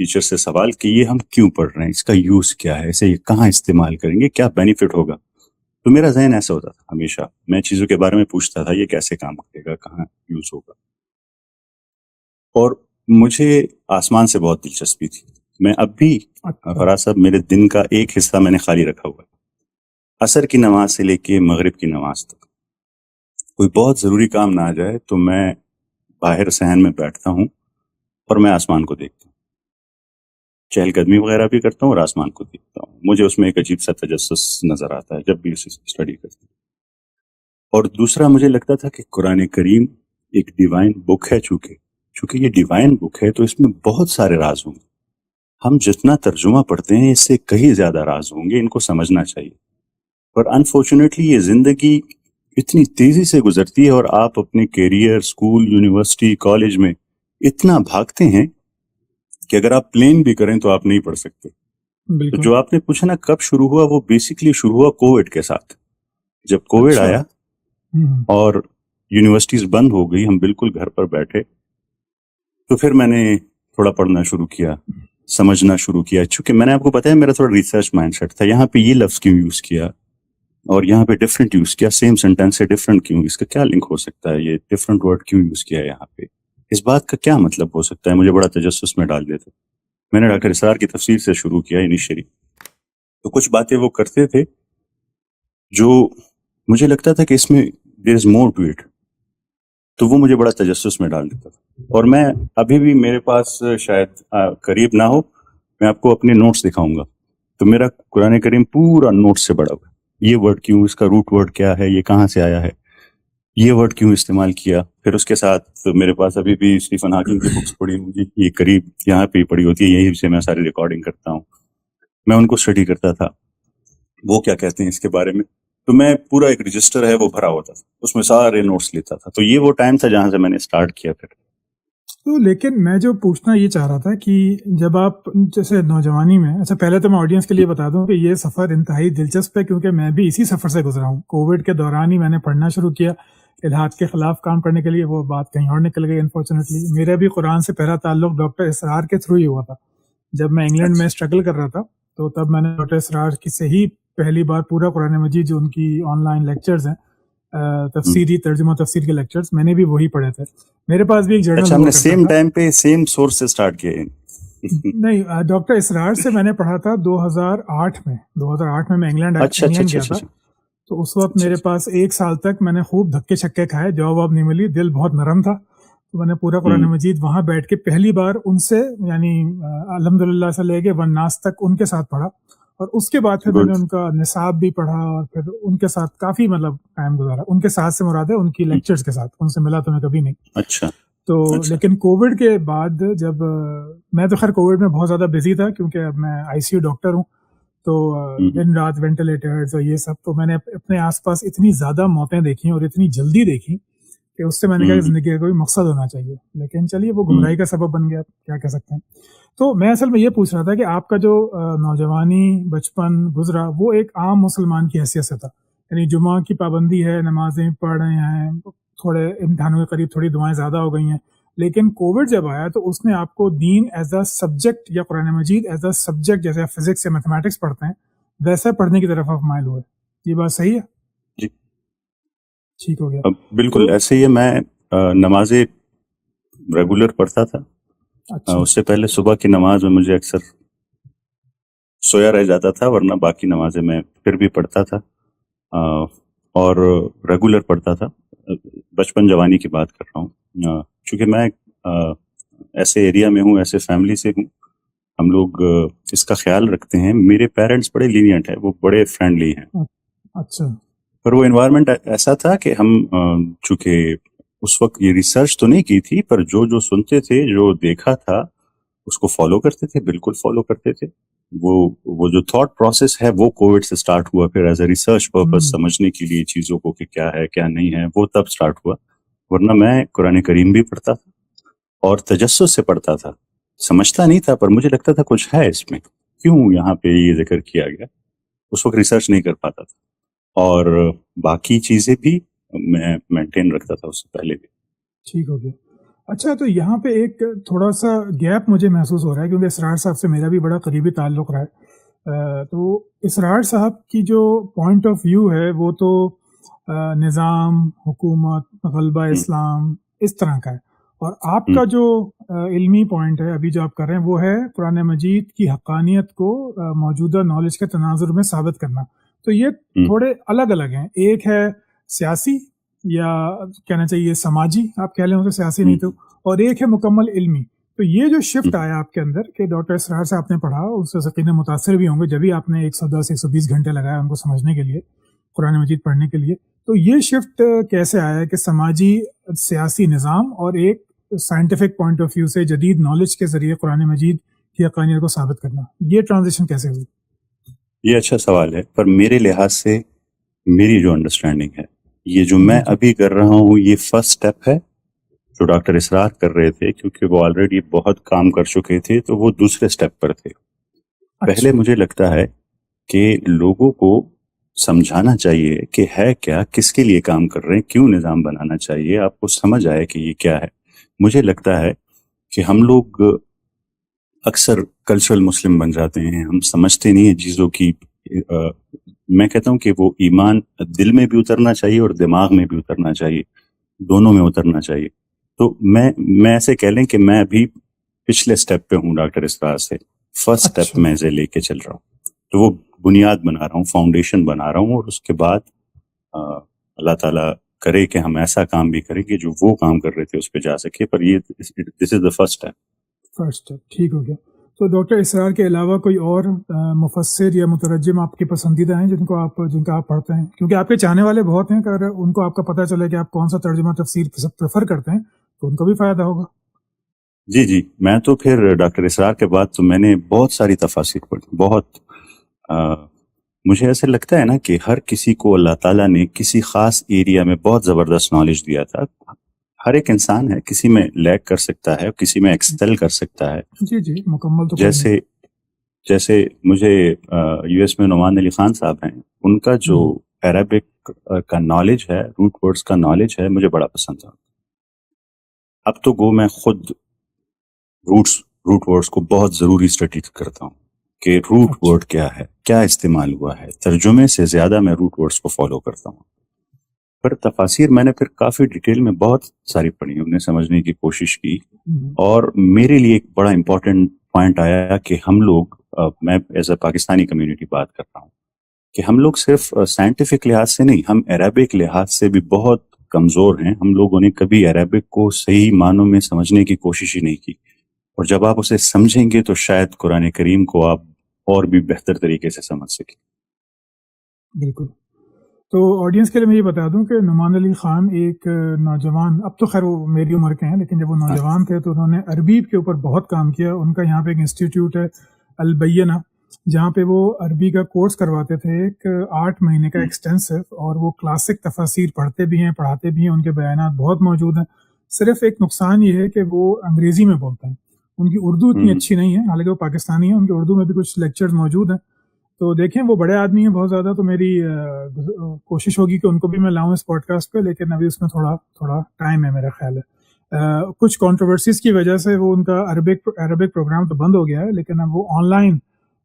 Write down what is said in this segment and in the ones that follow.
Teacher سے سوال کہ یہ ہم کیوں پڑھ رہے ہیں, اس کا یوز کیا ہے, اسے کہاں استعمال کریں گے, کیا بینیفٹ ہوگا. تو میرا ذہن ایسا ہوتا تھا ہمیشہ, میں چیزوں کے بارے میں پوچھتا تھا یہ کیسے کام کرے گا, کہاں یوز ہوگا. اور مجھے آسمان سے بہت دلچسپی تھی. میں اب بھی فراز صاحب میرے دن کا ایک حصہ میں نے خالی رکھا ہوا ہے, عصر کی نماز سے لے کے مغرب کی نماز تک. کوئی بہت ضروری کام نہ آ جائے تو میں باہر صحن میں بیٹھتا ہوں اور میں آسمان کو دیکھتا ہوں, چہل قدمی وغیرہ بھی کرتا ہوں اور آسمان کو دیکھتا ہوں. مجھے اس میں ایک عجیب سا تجسس نظر آتا ہے جب بھی اسے اسٹڈی کرتا ہوں. اور دوسرا مجھے لگتا تھا کہ قرآن کریم ایک ڈیوائن بک ہے, چونکہ یہ ڈیوائن بک ہے تو اس میں بہت سارے راز ہوں گے. ہم جتنا ترجمہ پڑھتے ہیں اس سے کہیں زیادہ راز ہوں گے, ان کو سمجھنا چاہیے. پر انفارچونیٹلی یہ زندگی اتنی تیزی سے گزرتی ہے اور آپ اپنے کیریئر, اسکول, یونیورسٹی, کالج میں اتنا بھاگتے ہیں کہ اگر آپ پلین بھی کریں تو آپ نہیں پڑھ سکتے. تو جو آپ نے پوچھا نا کب شروع ہوا, وہ بیسکلی شروع ہوا کووڈ کے ساتھ. جب کووڈ آیا اور یونیورسٹیز بند ہو گئی, ہم بالکل گھر پر بیٹھے, تو پھر میں نے تھوڑا پڑھنا شروع کیا, سمجھنا شروع کیا. چونکہ میں نے آپ کو بتایا میرا تھوڑا ریسرچ مائنڈ سیٹ تھا, یہاں پہ یہ لفظ کیوں یوز کیا اور یہاں پہ ڈفرینٹ یوز کیا, سیم سینٹینس سے ڈفرینٹ کیوں, اس کا کیا لنک ہو سکتا ہے, یہ ڈفرینٹ ورڈ کیوں یوز کیا ہے یہاں پہ, اس بات کا کیا مطلب ہو سکتا ہے. مجھے بڑا تجسس میں ڈال دیتے. میں نے ڈاکٹر اسرار کی تفسیر سے شروع کیا انیشلی. تو کچھ باتیں وہ کرتے تھے جو مجھے لگتا تھا کہ اس میں دیر از مور ٹو اٹ, تو وہ مجھے بڑا تجسس میں ڈال دیتا تھا. اور میں ابھی بھی, میرے پاس شاید قریب نہ ہو, میں آپ کو اپنے نوٹس دکھاؤں گا, تو میرا قرآن کریم پورا نوٹس سے بڑا ہوا. یہ ورڈ کیوں, اس کا روٹ ورڈ کیا ہے, یہ کہاں سے آیا ہے, یہ ورڈ کیوں استعمال کیا. پھر اس کے ساتھ میرے پاس ابھی بھی اسٹیفن ہاکنگ کی بکس پڑھی ہوئی, یہ قریب یہاں پہ پڑھی ہوتی ہے, یہیں سے میں ساری ریکارڈنگ کرتا ہوں. میں ان کو اسٹڈی کرتا تھا, وہ کیا کہتے ہیں اس کے بارے میں. تو میں پورا ایک رجسٹر ہے وہ بھرا ہوتا تھا, اس میں سارے نوٹس لیتا تھا. تو یہ وہ ٹائم تھا جہاں سے میں نے اسٹارٹ کیا. پھر تو لیکن میں جو پوچھنا یہ چاہ رہا تھا کہ جب آپ جیسے نوجوانی میں, اچھا پہلے تو میں آڈینس کے لیے بتا دوں کہ یہ سفر انتہائی دلچسپ ہے, کیونکہ میں بھی اسی سفر سے گزرا ہوں. کووڈ کے دوران ہی میں نے پڑھنا شروع کیا الحاد کے خلاف کام کرنے کے لیے. وہ بات کہیں اور نکل گئی انفارچونیٹلی. میرا بھی قرآن سے پہلا تعلق ڈاکٹر اسرار کے تھرو ہی ہوا تھا. جب میں انگلینڈ میں اسٹرگل کر رہا تھا تو تب میں نے ڈاکٹر اسرار کی سے ہی پہلی بار پورا قرآن مجید, جو ان کی آن لائن لیکچرز ہیں, تفسیری ترجمہ تفسیر کے لیکچرز, میں نے بھی وہی پڑھے تھے. میرے پاس بھی ایک جرنل ہم نے سیم ٹائم پہ سیم سورس سے اسٹارٹ کیے. نہیں, ڈاکٹر اسرار سے میں نے پڑھا تھا 2008 میں میں انگلینڈ گیا تھا. تو اس وقت میرے پاس 1 سال تک میں نے خوب دھکے چھکے کھائے, جواب واب نہیں ملی, دل بہت نرم تھا. تو میں نے پورا قرآن مجید وہاں بیٹھ کے پہلی بار ان سے, یعنی الحمدللہ سے لے کے والناس تک ان کے ساتھ پڑھا. اور اس کے بعد پھر میں نے ان کا نصاب بھی پڑھا اور پھر ان کے ساتھ کافی ٹائم گزارا. ان کے ساتھ سے مراد ہے ان کی لیکچرز کے ساتھ, ان سے ملا تو میں کبھی نہیں. اچھا. تو لیکن کووڈ کے بعد جب میں تو خیر کووڈ میں بہت زیادہ بزی تھا, کیونکہ اب میں ICU ڈاکٹر ہوں, تو دن رات وینٹیلیٹرز اور یہ سب. تو میں نے اپنے آس پاس اتنی زیادہ موتیں دیکھی اور اتنی جلدی دیکھی کہ اس سے میں نے کہا کہ زندگی کا کوئی مقصد ہونا چاہیے. لیکن چلیے وہ گمراہی کا سبب بن گیا, کیا کہہ سکتے ہیں. تو میں اصل میں یہ پوچھ رہا تھا کہ آپ کا جو نوجوانی بچپن گزرا وہ ایک عام مسلمان کی حیثیت سے تھا, یعنی جمعہ کی پابندی ہے, نمازیں پڑھ رہے ہیں, تھوڑے امتحانوں کے قریب تھوڑی دعائیں زیادہ ہو گئی ہیں. لیکن کووڈ جب آیا تو اس نے آپ کو دین ایز اے سبجیکٹ یا قرآن مجید ایز اے سبجیکٹ, جیسے فزکس یا میتھمیٹکس پڑھتے ہیں ویسے پڑھنے کی طرف آپ مائل ہوئے. یہ بات صحیح ہے؟ جی ٹھیک ہو گیا. بالکل ایسے ہی. میں نمازیں ریگولر پڑھتا تھا. اس سے پہلے صبح کی نماز میں مجھے اکثر سویا رہ جاتا تھا, ورنہ باقی نمازیں میں پھر بھی پڑھتا تھا اور ریگولر پڑھتا تھا. بچپن جوانی کی بات کر رہا ہوں, چونکہ میں ایسے ایریا میں ہوں, ایسے فیملی سے ہوں, ہم لوگ اس کا خیال رکھتے ہیں. میرے پیرنٹس بڑے لینینٹ ہیں, وہ بڑے فرینڈلی ہیں. اچھا. پر وہ انوائرمنٹ ایسا تھا کہ ہم چونکہ اس وقت یہ ریسرچ تو نہیں کی تھی, پر جو سنتے تھے, جو دیکھا تھا, اس کو فالو کرتے تھے, بالکل فالو کرتے تھے. وہ جو تھاٹ پروسیس ہے وہ کووڈ سے سٹارٹ ہوا. پھر ایز اے ریسرچ پرپز سمجھنے کے لیے چیزوں کو کہ کیا ہے کیا نہیں ہے, وہ تب سٹارٹ ہوا. ورنہ میں قرآن کریم بھی پڑھتا تھا اور تجسس سے پڑھتا تھا, سمجھتا نہیں تھا, پر مجھے لگتا تھا کچھ ہے اس میں, کیوں یہاں پہ یہ ذکر کیا گیا. اس وقت ریسرچ نہیں کر پاتا تھا, اور باقی چیزیں بھی میں مینٹین رکھتا تھا اس سے پہلے بھی. ٹھیک ہو گیا. اچھا، تو یہاں پہ ایک تھوڑا سا گیپ مجھے محسوس ہو رہا ہے، کیونکہ اسرار صاحب سے میرا بھی بڑا قریبی تعلق رہا ہے۔ تو اسرار صاحب کی جو پوائنٹ آف ویو ہے وہ تو نظام، حکومت، غلبہ ہم، اسلام اس طرح کا ہے، اور آپ ہم، کا جو علمی پوائنٹ ہے ابھی جو آپ کر رہے ہیں وہ ہے قرآن مجید کی حقانیت کو موجودہ نالج کے تناظر میں ثابت کرنا۔ تو یہ ہم، تھوڑے الگ الگ ہیں، ایک ہے سیاسی یا کہنا چاہیے سماجی، آپ کہہ لیں اسے سیاسی نہیں ہم، تو، اور ایک ہے مکمل علمی۔ تو یہ جو شفٹ ہم، آیا آپ کے اندر کہ ڈاکٹر اسرار سے آپ نے پڑھا، اس سے یقیناً متاثر بھی ہوں گے، جبھی آپ نے 110 120 گھنٹے لگایا ان کو سمجھنے کے لیے، قرآن مجید پڑھنے کے لیے۔ تو یہ شفٹ کیسے آیا کہ سماجی سیاسی نظام اور ایک سائنٹیفک پوائنٹ آف ویو سے جدید نالج کے ذریعے قرآن مجید کی حقانیت کو ثابت کرنا، یہ ٹرانزیشن کیسے ہوئی؟ یہ اچھا سوال ہے، پر میرے لحاظ سے میری جو انڈرسٹینڈنگ ہے، یہ جو میں جی ابھی کر رہا ہوں یہ فرسٹ سٹیپ ہے۔ جو ڈاکٹر اسرار کر رہے تھے کیونکہ وہ آلریڈی بہت کام کر چکے تھے تو وہ دوسرے سٹیپ پر تھے۔ پہلے اچھا، مجھے لگتا ہے کہ لوگوں کو سمجھانا چاہیے کہ ہے کیا، کس کے لیے کام کر رہے ہیں، کیوں نظام بنانا چاہیے، آپ کو سمجھ آئے کہ یہ کیا ہے۔ مجھے لگتا ہے کہ ہم لوگ اکثر کلچرل مسلم بن جاتے ہیں، ہم سمجھتے نہیں ہیں چیزوں کی۔ میں کہتا ہوں کہ وہ ایمان دل میں بھی اترنا چاہیے اور دماغ میں بھی اترنا چاہیے، دونوں میں اترنا چاہیے۔ تو میں ایسے کہہ لیں کہ میں ابھی پچھلے سٹیپ پہ ہوں ڈاکٹر اسرار سے، فرسٹ سٹیپ اچھا، میں اسے لے کے چل رہا ہوں، تو وہ بنیاد بنا رہا ہوں، فاؤنڈیشن بنا رہا ہوں، اور اس کے بعد اللہ تعالیٰ کرے کہ ہم ایسا کام بھی کریں کہ جو وہ کام کر رہے تھے اس پہ جا سکے۔ پر یہ دس از دا فرسٹ سٹیپ۔ فرسٹ ٹھیک ہو گیا۔ تو ڈاکٹر اسرار کے علاوہ کوئی اور مفسر یا مترجم آپ کے پسندیدہ ہیں جن کا آپ پڑھتے ہیں؟ کیونکہ آپ کے چاہنے والے بہت ہیں، اگر ان کو آپ کا پتہ چلے کہ آپ کون سا ترجمہ تفسیر پریفر کرتے ہیں تو ان کو بھی فائدہ ہوگا۔ جی، میں تو پھر ڈاکٹر اسرار کے بعد تو میں نے بہت ساری تفاسیر پڑھی، بہت۔ مجھے ایسے لگتا ہے نا کہ ہر کسی کو اللہ تعالیٰ نے کسی خاص ایریا میں بہت زبردست نالج دیا تھا۔ ہر ایک انسان ہے، کسی میں لیگ کر سکتا ہے، کسی میں ایکسل کر سکتا ہے۔ جی مکمل تو کوئی نہیں۔ جیسے مجھے یو ایس میں نعمان علی خان صاحب ہیں، ان کا جو عربک کا نالج ہے، روٹ ورڈز کا نالج ہے، مجھے بڑا پسند ہے۔ اب تو میں خود روٹ ورڈز کو بہت ضروری اسٹڈی کرتا ہوں کہ روٹ اچھا، ورڈ کیا ہے، کیا استعمال ہوا ہے۔ ترجمے سے زیادہ میں روٹ ورڈز کو فالو کرتا ہوں۔ پر تفاسیر میں نے پھر کافی ڈیٹیل میں بہت ساری پڑھی، انہیں سمجھنے کی کوشش کی، اور میرے لیے ایک بڑا امپورٹنٹ پوائنٹ آیا کہ ہم لوگ، میں ایز اے پاکستانی کمیونٹی بات کر رہا ہوں، کہ ہم لوگ صرف سائنٹیفک لحاظ سے نہیں، ہم عربک لحاظ سے بھی بہت کمزور ہیں۔ ہم لوگوں نے کبھی عربک کو صحیح معنوں میں سمجھنے کی کوشش ہی نہیں کی، اور جب آپ اسے سمجھیں گے تو شاید قرآن کریم کو آپ اور بھی بہتر طریقے سے سمجھ سکیں۔ بالکل۔ تو آڈینس کے لیے میں یہ بتا دوں کہ نعمان علی خان ایک نوجوان، اب تو خیر وہ میری عمر کے ہیں، لیکن جب وہ نوجوان تھے تو انہوں نے عربی کے اوپر بہت کام کیا۔ ان کا یہاں پہ ایک انسٹیٹیوٹ ہے البینہ، جہاں پہ وہ عربی کا کورس کرواتے تھے، ایک 8 مہینے کا ایکسٹینسو، اور وہ کلاسک تفاسیر پڑھتے بھی ہیں، پڑھاتے بھی ہیں، ان کے بیانات بہت موجود ہیں۔ صرف ایک نقصان یہ ہے کہ وہ انگریزی میں بولتے ہیں، ان کی اردو اتنی اچھی نہیں ہے، حالانکہ وہ پاکستانی ہیں، ان کی اردو میں بھی کچھ لیکچرز موجود ہیں۔ تو دیکھیں وہ بڑے آدمی ہیں بہت زیادہ، تو میری کوشش ہوگی کہ ان کو بھی میں لاؤں اس پوڈ کاسٹ پہ، لیکن ابھی اس میں تھوڑا ٹائم ہے میرا خیال ہے۔ کچھ کنٹروورسیز کی وجہ سے وہ ان کا عربک پروگرام تو بند ہو گیا ہے، لیکن اب وہ آن لائن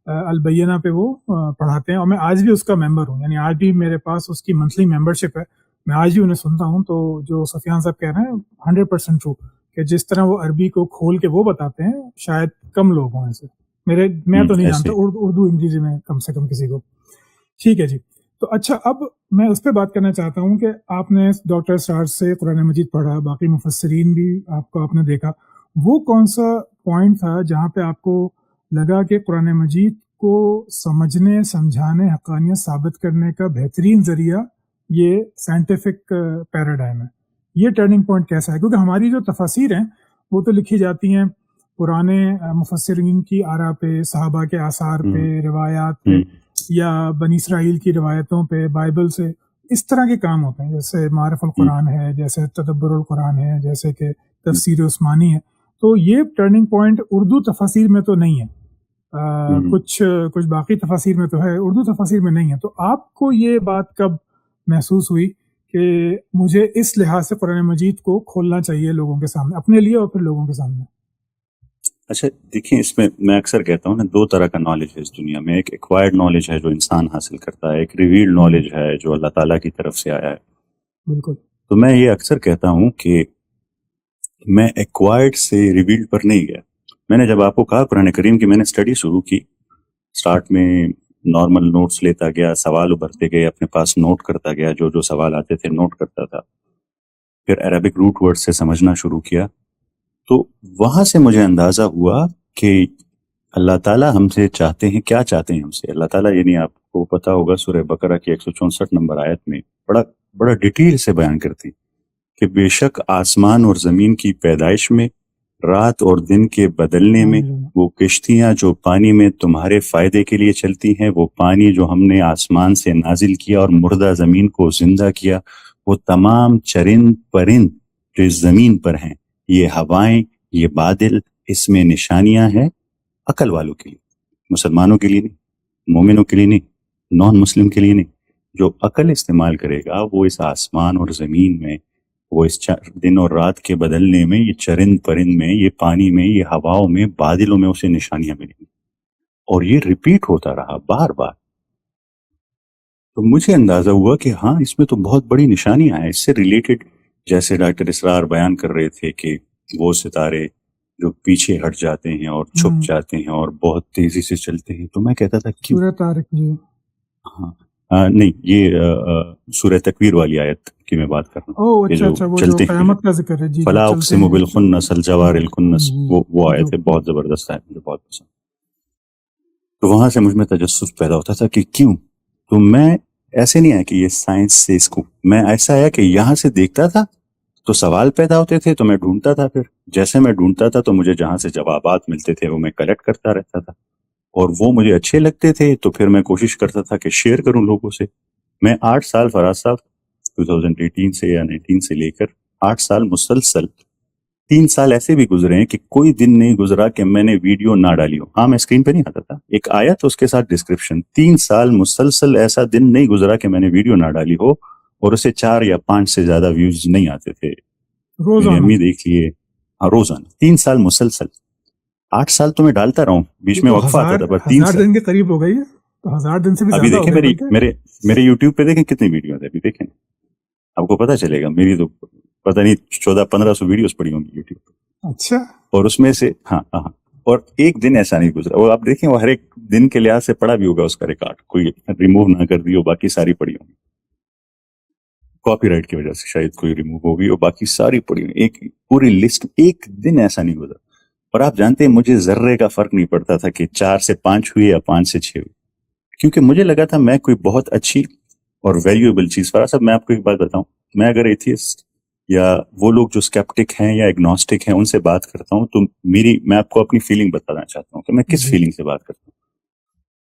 البینہ پہ وہ پڑھاتے ہیں، اور میں آج بھی اس کا ممبر ہوں، یعنی آج بھی میرے پاس اس کی منتھلی ممبرشپ ہے، میں آج بھی انہیں سنتا ہوں۔ تو جو سفیان صاحب کہہ رہے ہیں 100% ٹرو، کہ جس طرح وہ عربی کو کھول کے وہ بتاتے ہیں، شاید کم لوگ ہوں ایسے، میں تو نہیں جانتا اردو انگریزی میں کم سے کم کسی کو۔ ٹھیک ہے جی۔ تو اچھا، اب میں اس پہ بات کرنا چاہتا ہوں کہ آپ نے ڈاکٹر اسرار سے قرآن مجید پڑھا، باقی مفسرین بھی آپ نے دیکھا، وہ کون سا پوائنٹ تھا جہاں پہ آپ کو لگا کہ قرآن مجید کو سمجھنے، سمجھانے، حقانیت ثابت کرنے کا بہترین ذریعہ یہ سائنٹیفک پیراڈائم ہے؟ یہ ٹرننگ پوائنٹ کیسا ہے؟ کیونکہ ہماری جو تفاسیر ہیں وہ تو لکھی جاتی ہیں پرانے مفسرین کی آراء پہ، صحابہ کے آثار پہ، روایات پہ، یا بنی اسرائیل کی روایتوں پہ، بائبل سے، اس طرح کے کام ہوتے ہیں، جیسے معرف القرآن ہے، جیسے تدبر القرآن ہے، جیسے کہ تفسیر عثمانی ہے۔ تو یہ ٹرننگ پوائنٹ اردو تفاسیر میں تو نہیں ہے، کچھ باقی تفاسیر میں تو ہے، اردو تفاسیر میں نہیں ہے۔ تو آپ کو یہ بات کب محسوس ہوئی کہ مجھے اس لحاظ سے قرآن مجید کو کھولنا چاہیے لوگوں کے سامنے، اپنے لیے اور پھر لوگوں کے سامنے؟ اچھا دیکھیں، اس میں اکثر کہتا ہوں نا، دو طرح کا نالج ہے اس دنیا میں. ایک ایکوائرڈ نالج ہے جو انسان حاصل کرتا ہے، ایک ریویلڈ نالج ہے جو اللہ تعالیٰ کی طرف سے آیا ہے. بالکل. تو میں یہ اکثر کہتا ہوں کہ میں ایکوائرڈ سے ریویلڈ پر نہیں گیا. میں نے جب آپ کو کہا قرآن کریم کی میں نے اسٹڈی شروع کی، سٹارٹ میں نارمل نوٹس لیتا گیا، سوال ابھرتے گئے، اپنے پاس نوٹ کرتا گیا، جو جو سوال آتے تھے نوٹ کرتا تھا. پھر عربک روٹ ورڈ سے سمجھنا شروع کیا. تو وہاں سے مجھے اندازہ ہوا کہ اللہ تعالیٰ ہم سے چاہتے ہیں، کیا چاہتے ہیں ہم سے اللہ تعالیٰ. یعنی آپ کو پتا ہوگا سورہ بقرہ کی 164 نمبر آیت میں بڑا ڈیٹیل سے بیان کرتی کہ بے شک آسمان اور زمین کی پیدائش میں، رات اور دن کے بدلنے میں، وہ کشتیاں جو پانی میں تمہارے فائدے کے لیے چلتی ہیں، وہ پانی جو ہم نے آسمان سے نازل کیا اور مردہ زمین کو زندہ کیا، وہ تمام چرند پرند جو اس زمین پر ہیں، یہ ہوائیں، یہ بادل، اس میں نشانیاں ہیں عقل والوں کے لیے، مسلمانوں کے لیے نہیں، مومنوں کے لیے نہیں، نان مسلم کے لیے نہیں. جو عقل استعمال کرے گا وہ اس آسمان اور زمین میں، وہ اس دن اور رات کے بدلنے میں، یہ چرند پرند میں، یہ پانی میں، یہ ہواؤں میں، بادلوں میں اسے نشانیاں ملیں گی. اور یہ ریپیٹ ہوتا رہا بار بار. تو مجھے اندازہ ہوا کہ ہاں اس میں تو بہت بڑی نشانیاں ہیں. اس سے ریلیٹڈ جیسے ڈاکٹر اسرار بیان کر رہے تھے کہ وہ ستارے جو پیچھے ہٹ جاتے ہیں اور چھپ جاتے ہیں اور بہت تیزی سے چلتے ہیں، تو میں کہتا تھا کیوں؟ سورہ طارق. جی نہیں، یہ سورہ تکویر والی آیت کی میں بات کر رہا ہوں، اچھا وہ جو قیامت کا ذکر ہے. جی فلا اقسم بالخنس الجوار الکنس، وہ آیت ہے، بہت زبردست ہے، مجھے بہت پسند. تو وہاں سے مجھ میں تجسس پیدا ہوتا تھا کہ کیوں. تو میں ایسے نہیں آیا کہ یہ سائنس سے اس کو، میں ایسا آیا کہ یہاں سے دیکھتا تھا تو سوال پیدا ہوتے تھے، تو میں ڈھونڈتا تھا. پھر جیسے میں ڈھونڈتا تھا تو مجھے جہاں سے جوابات ملتے تھے وہ میں کلیکٹ کرتا رہتا تھا، اور وہ مجھے اچھے لگتے تھے تو پھر میں کوشش کرتا تھا کہ شیئر کروں لوگوں سے. میں 8 سال فراز صاحب 2018 سے یا 19 سے لے کر 8 سال مسلسل، 3 سال ایسے بھی گزرے ہیں کہ کوئی دن نہیں گزرا کہ میں نے ویڈیو نہ ڈالی ہو. ہاں میں اسکرین پہ نہیں آتا تھا، ایک آیا تو اس کے ساتھ ڈسکرپشن. 3 سال مسلسل ایسا دن نہیں گزرا کہ میں نے ویڈیو نہ ڈالی ہو اور اسے 4 یا 5 سے زیادہ ویوز نہیں آتے تھے. میری امی دیکھیے، ہاں روزانہ 3 سال مسلسل. 8 سال تو میں ڈالتا رہا ہوں، بیچ میں وقفہ آتا تھا، پر 3 1000 دن کے قریب ہو گئی ہے. تو 1000 دن سے بھی ابھی زیادہ دیکھیں میرے یوٹیوب پہ دیکھیں کتنی ویڈیو ہے، ابھی دیکھیں آپ کو پتہ چلے گا. میری تو پتہ نہیں 1400-1500 ویڈیوز پڑی ہوں گی یوٹیوب پہ. اچھا. اور اس میں سے ہاں اور ایک دن ایسا نہیں گزرا. اور آپ دیکھیں وہ ہر ایک دن کے لحاظ سے پڑا بھی ہوگا اس کا ریکارڈ، کوئی ریموو نہ کر دی ہو، باقی ساری پڑی ہوں گی. کاپی رائٹ کی وجہ سے شاید کوئی ریموو ہوگی اور باقی ساری پڑی ہوئی. ایک پوری لسٹ، ایک دن ایسا نہیں گزرا. اور آپ جانتے ہیں مجھے ذرے کا فرق نہیں پڑتا تھا کہ 4 سے 5 ہوئی یا 5 سے 6 ہوئی، کیونکہ مجھے لگا تھا میں کوئی بہت اچھی اور ویلیویبل چیز. فرا صاحب میں آپ کو ایک بات بتاؤں، میں اگر ایتھیسٹ یا وہ لوگ جو اسکیپٹک ہیں یا ایگنوسٹک ہیں ان سے بات کرتا ہوں تو میں آپ کو اپنی فیلنگ بتانا چاہتا ہوں کہ میں کس فیلنگ سے بات کرتا ہوں.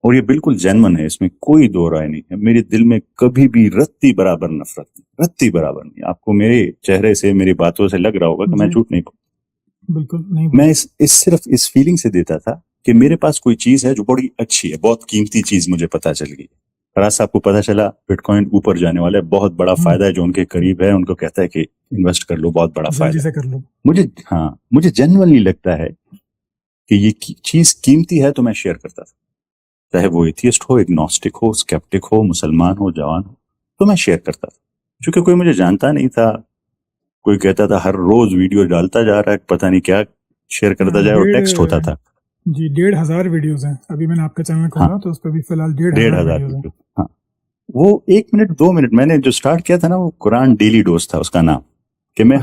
اور یہ بالکل جینون ہے، اس میں کوئی دو رائے نہیں ہے. میرے دل میں کبھی بھی رتی برابر نفرت نہیں، رتی برابر نہیں. آپ کو میرے چہرے سے، میری باتوں سے لگ رہا ہوگا کہ میں جھوٹ نہیں بولتا، بالکل نہیں. میں صرف اس فیلنگ سے دیتا تھا کہ میرے پاس کوئی چیز ہے جو بڑی اچھی ہے، بہت قیمتی چیز مجھے پتا چل گئی. فراز صاحب کو پتا چلا بٹ کوائن اوپر جانے والا ہے، بہت بڑا فائدہ ہے، جو ان کے قریب ہے ان کو کہتا ہے کہ انویسٹ کر لو، بہت بڑا فائدہ ہے. مجھے جنرلی لگتا ہے کہ یہ چیز قیمتی ہے تو میں شیئر کرتا تھا، چاہے وہ ایتھیسٹ ہو، ایگنوسٹک ہو، اسکیپٹک ہو، مسلمان ہو، جوان ہو، تو میں شیئر کرتا تھا. چونکہ کوئی مجھے جانتا نہیں تھا، کوئی کہتا تھا ہر روز ویڈیو ڈالتا جا رہا ہے، پتہ نہیں کیا شیئر کرتا جائے، اور ٹیکسٹ ہوتا تھا. جی 1500 ویڈیوز ہیں ابھی، میں نے آپ کا چینل کھولا تو اس پہ بھی فی الحال 1500 ویڈیوز ہیں. ہاں وہ 1 منٹ 2 منٹ میں نے جو سٹارٹ کیا تھا نا، وہ قرآن ڈیلی ڈوز تھا اس کا نام، کہ میں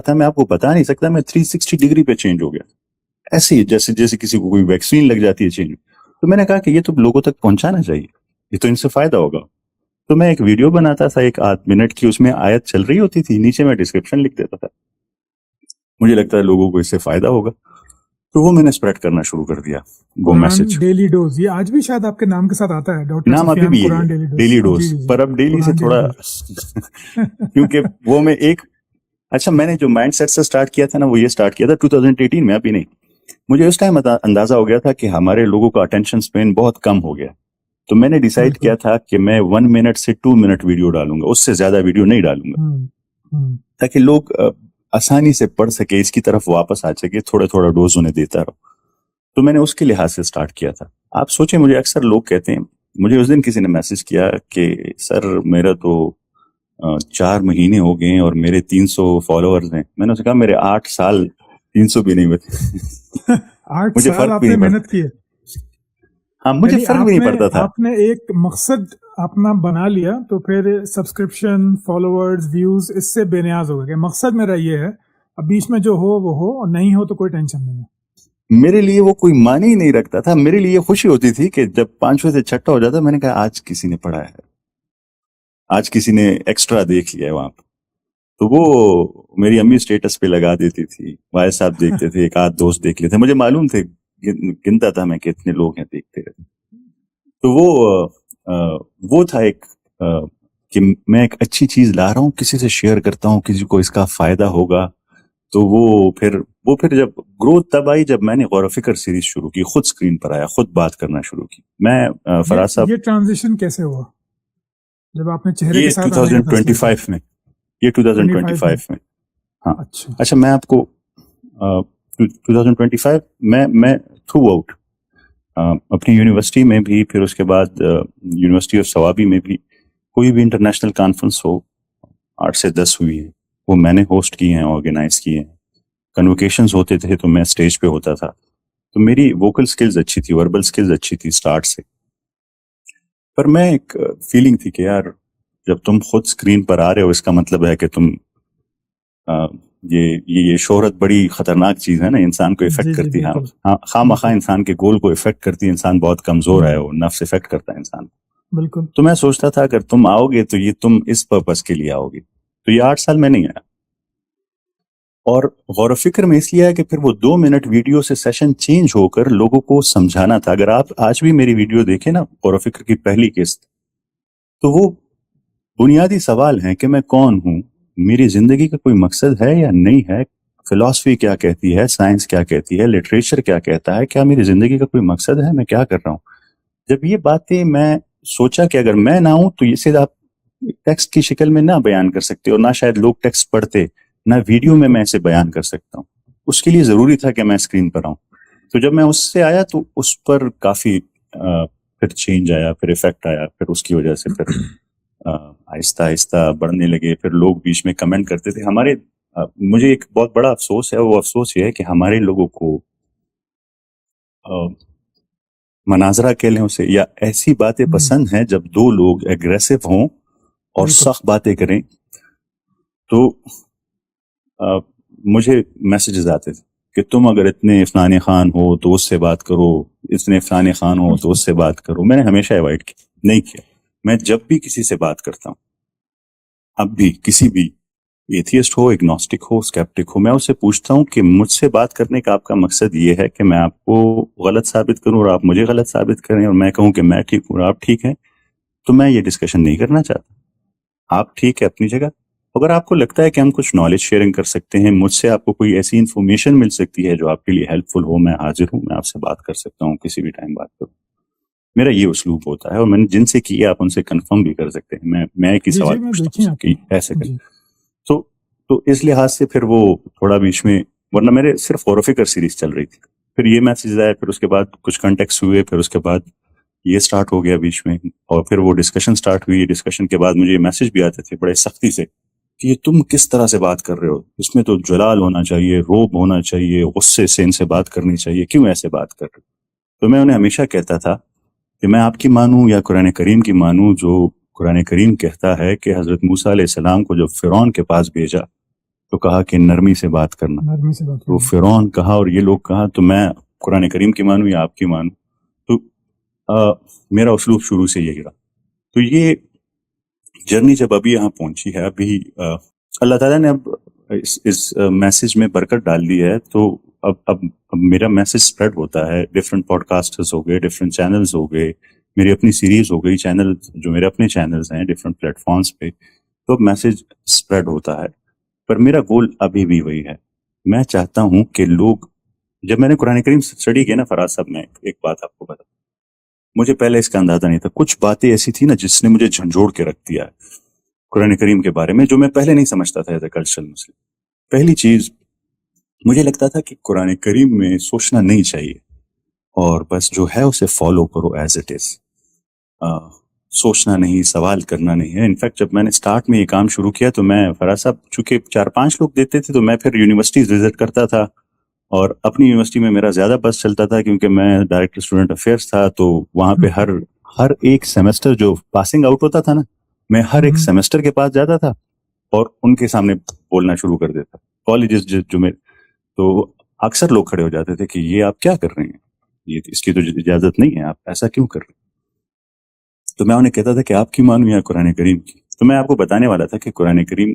میں آپ کو بتا نہیں سکتا، میں 360 ڈگری پہ چینج ہو گیا. ایسے ہی جیسے کسی کو کوئی ویکسین لگ جاتی ہے چینج. تو میں نے کہا کہ یہ تو لوگوں تک پہنچانا چاہیے، یہ تو ان سے فائدہ ہوگا. تو میں ایک ویڈیو بناتا تھا 1 آدھ منٹ کی، اس میں آیت چل رہی ہوتی تھی، نیچے میں ڈسکرپشن لکھ دیتا تھا. مجھے لگتا ہے لوگوں کو اس سے فائدہ ہوگا، تو وہ میں نے اسپریڈ کرنا شروع کر دیا وہ میسج. ڈیلی ڈوز یہ آج بھی شاید آپ کے نام کے ساتھ آتا ہے، ڈاکٹر نام ابھی بھی ہے ڈیلی ڈوز، پر اب ڈیلی سے تھوڑا کیونکہ وہ میں ایک اچھا میں نے جو مائنڈ سیٹ سے سٹارٹ کیا تھا نا، وہ یہ سٹارٹ کیا تھا 2018 میں، ابھی نہیں. مجھے اس ٹائم اندازہ ہو گیا تھا کہ ہمارے لوگوں کا اٹینشن سپین بہت کم ہو گیا، تو میں نے ڈیسائیڈ بالکل کیا تھا کہ میں 1 منٹ سے 2 منٹ ویڈیو ڈالوں گا, اس سے زیادہ ویڈیو نہیں ڈالوں گا, تاکہ لوگ آسانی سے پڑھ سکے, اس کی طرف واپس آ سکے, تھوڑا تھوڑا ڈوز انہیں دیتا رہو. تو میں نے اس کے لحاظ سے سٹارٹ کیا تھا. آپ سوچیں, مجھے اکثر لوگ کہتے ہیں, مجھے اس دن کسی نے میسج کیا کہ سر میرا تو 4 مہینے ہو گئے ہیں اور میرے 300 فالوورز ہیں. میں نے اسے کہا میرے 8 سال 300 بھی نہیں ہوتے. 8 مجھے سال فرق آپ بھی نے نہیں محنت پڑتا. کی ہے, ہاں, مجھے یعنی فرق بھی نہیں پڑتا تھا. آپ نے ایک مقصد اپنا بنا لیا, تو پھر سبسکرپشن, فالوورز, ویوز اس سے بے نیاز ہو گئے. مقصد میرا یہ ہے, اب بیچ میں جو ہو وہ ہو, اور نہیں ہو تو کوئی ٹینشن نہیں ہے. میرے لیے وہ کوئی معنی ہی نہیں رکھتا تھا. میرے لیے خوشی ہوتی تھی کہ جب 5ویں سے 6ٹھا ہو جاتا, میں نے کہا آج کسی نے پڑھا ہے, آج کسی نے ایکسٹرا دیکھ لیا ہے وہاں پہ. تو وہ میری امی اسٹیٹس پہ لگا دیتی تھی, والد صاحب دیکھتے تھے, ایک آدھ دوست دیکھ لیتے. مجھے معلوم تھے, گنتا تھا میں کہ اتنے لوگ ہیں دیکھتے رہتے. تو وہ تھا ایک کہ میں ایک اچھی چیز لا رہا ہوں, کسی سے شیئر کرتا ہوں, کسی کو اس کا فائدہ ہوگا. تو وہ پھر جب گروتھ تب آئی جب میں نے غور و فکر سیریز شروع کی, خود اسکرین پر آیا, خود بات کرنا شروع کی. میں فراز صاحب, یہ ٹرانزیشن کیسے ہوا جب آپ نے چہرے یہ کے ساتھ آنے کا فیصلہ کیا؟ 2025 میں, یہ 2025 میں. ہاں, اچھا, اچھا, میں آپ کو 2025 میں تھرو آؤٹ اپنی یونیورسٹی میں بھی, پھر اس کے بعد یونیورسٹی آف سوابی میں بھی کوئی بھی انٹرنیشنل کانفرنس ہو, 8 سے 10 ہوئی ہے, وہ میں نے ہوسٹ کی ہیں, آرگنائز کی ہیں. کنوکیشنز ہوتے تھے تو میں اسٹیج پہ ہوتا تھا. تو میری ووکل سکلز اچھی تھی, وربل سکلز اچھی تھی اسٹارٹ سے. پر میں ایک فیلنگ تھی کہ یار جب تم خود اسکرین پر آ رہے ہو, اس کا مطلب ہے کہ تم یہ شہرت بڑی خطرناک چیز ہے نا, انسان کو افیکٹ کرتی ہے. ہاں, خواہ مخواہ انسان کے گول کو افیکٹ کرتی ہے. انسان بہت کمزور ہے, وہ نفس افیکٹ کرتا ہے انسان کو. بالکل. تو میں سوچتا تھا اگر تم آؤ گے تو یہ تم اس پرپس کے لیے آؤ گے. تو یہ 8 سال میں نہیں آیا. اور غور و فکر میں اس لیے ہے کہ پھر وہ 2 منٹ ویڈیو سے سیشن چینج ہو کر لوگوں کو سمجھانا تھا. اگر آپ آج بھی میری ویڈیو دیکھیں نا, غور و فکر کی پہلی قسط, تو وہ بنیادی سوال ہیں کہ میں کون ہوں, میری زندگی کا کوئی مقصد ہے یا نہیں ہے, فلسفی کیا کہتی ہے, سائنس کیا کہتی ہے, لٹریچر کیا کہتا ہے, کیا میری زندگی کا کوئی مقصد ہے, میں کیا کر رہا ہوں. جب یہ باتیں میں سوچا کہ اگر میں نہ ہوں تو یہ صرف آپ ٹیکسٹ کی شکل میں نہ بیان کر سکتے, اور نہ شاید لوگ ٹیکسٹ پڑھتے, نہ ویڈیو میں اسے بیان کر سکتا ہوں. اس کے لیے ضروری تھا کہ میں اسکرین پر آؤں. تو جب میں اس سے آیا تو اس پر کافی پھر چینج آیا, پھر افیکٹ آیا, پھر اس کی وجہ سے پھر آہستہ آہستہ بڑھنے لگے. پھر لوگ بیچ میں کمنٹ کرتے تھے. مجھے ایک بہت بڑا افسوس ہے, وہ افسوس یہ ہے کہ ہمارے لوگوں کو مناظرہ کہہ لیں اسے, یا ایسی باتیں پسند ہیں جب 2 لوگ ایگریسو ہوں اور سخت باتیں کریں. تو مجھے میسیجز آتے تھے کہ تم اگر اتنے عرفان خان ہو تو اس سے بات کرو, اتنے عرفان خان ہو تو اس سے بات کرو. میں نے ہمیشہ ایوائڈ نہیں کیا. میں جب بھی کسی سے بات کرتا ہوں, اب بھی کسی بھی ایتھیسٹ ہو, ایگنوسٹک ہو, اسکیپٹک ہو, میں اسے پوچھتا ہوں کہ مجھ سے بات کرنے کا آپ کا مقصد یہ ہے کہ میں آپ کو غلط ثابت کروں اور آپ مجھے غلط ثابت کریں, اور میں کہوں کہ میں ٹھیک ہوں اور آپ ٹھیک ہیں. تو میں یہ ڈسکشن نہیں کرنا چاہتا. آپ ٹھیک ہے اپنی جگہ. اگر آپ کو لگتا ہے کہ ہم کچھ نالج شیئرنگ کر سکتے ہیں, مجھ سے آپ کو کوئی ایسی انفارمیشن مل سکتی ہے جو آپ کے لیے ہیلپ فل ہو, میں حاضر ہوں, میں آپ سے بات کر سکتا ہوں, کسی بھی ٹائم بات کروں. میرا یہ اسلوب ہوتا ہے, اور میں نے جن سے کیا آپ ان سے کنفرم بھی کر سکتے ہیں. میں ایک ہی سوال پوچھتا ہوں کہ ایسے کریں. تو اس لحاظ سے پھر وہ تھوڑا بیچ میں, ورنہ میرے صرف غور و فکر سیریز چل رہی تھی. پھر یہ میسیج آیا, پھر اس کے بعد کچھ کنٹیکس ہوئے, پھر اس کے بعد یہ سٹارٹ ہو گیا بیچ میں, اور پھر وہ ڈسکشن سٹارٹ ہوئی. ڈسکشن کے بعد مجھے میسیج بھی آتے تھے بڑے سختی سے کہ یہ تم کس طرح سے بات کر رہے ہو, اس میں تو جلال ہونا چاہیے, روب ہونا چاہیے, غصے سے ان سے بات کرنی چاہیے, کیوں ایسے بات کر رہے. تو میں انہیں ہمیشہ کہتا تھا کہ میں آپ کی مانوں یا قرآن کریم کی مانوں, جو قرآن کریم کہتا ہے کہ حضرت موسیٰ علیہ السلام کو جب فرعون کے پاس بھیجا تو کہا کہ نرمی سے بات کرنا, تو فرعون کہا اور یہ لوگ کہا, تو میں قرآن کریم کی مانوں یا آپ کی مانوں. تو میرا اسلوب شروع سے یہی رہا. تو یہ جرنی جب ابھی یہاں پہنچی ہے, ابھی اللہ تعالیٰ نے اب اس میسیج میں برکت ڈال دی ہے, تو اب میرا میسیج سپریڈ ہوتا ہے. ڈفرینٹ پوڈ کاسٹرز ہو گئے, ڈفرینٹ چینلز ہو گئے, میری اپنی سیریز ہو گئی, چینل جو میرے اپنے چینلز ہیں ڈفرینٹ پلیٹ فارمز پہ, تو اب میسیج سپریڈ ہوتا ہے. پر میرا گول ابھی بھی وہی ہے. میں چاہتا ہوں کہ لوگ, جب میں نے قرآن کریم اسٹڈی کیا نا فراز صاحب, میں ایک بات آپ کو بتا, مجھے پہلے اس کا اندازہ نہیں تھا. کچھ باتیں ایسی تھی نا جس نے مجھے جھنجھوڑ کے رکھ دیا ہے قرآن کریم کے بارے میں, جو میں پہلے نہیں سمجھتا تھا ایز اے کلچرل مسلم. پہلی چیز, مجھے لگتا تھا کہ قرآن کریم میں سوچنا نہیں چاہیے, اور بس جو ہے اسے فالو کرو ایز اٹ از. سوچنا نہیں, سوال کرنا نہیں ہے. انفیکٹ جب میں نے سٹارٹ میں یہ کام شروع کیا تو میں, فراز صاحب چونکہ 4-5 لوگ دیتے تھے تو میں پھر یونیورسٹیز وزٹ کرتا تھا, اور اپنی یونیورسٹی میں میرا زیادہ بس چلتا تھا کیونکہ میں ڈائریکٹر اسٹوڈنٹ افیئرس تھا. تو وہاں پہ ہر ایک سیمسٹر جو پاسنگ آؤٹ ہوتا تھا نا, میں ہر ایک سیمسٹر کے پاس جاتا تھا اور ان کے سامنے بولنا شروع کر دیتا. کالجز جو میں, تو اکثر لوگ کھڑے ہو جاتے تھے کہ یہ آپ کیا کر رہے ہیں, یہ اس کی تو اجازت نہیں ہے, آپ ایسا کیوں کر رہے ہیں. تو میں انہیں کہتا تھا کہ آپ کی مانو یا قرآن کریم کی. تو میں آپ کو بتانے والا تھا کہ قرآن کریم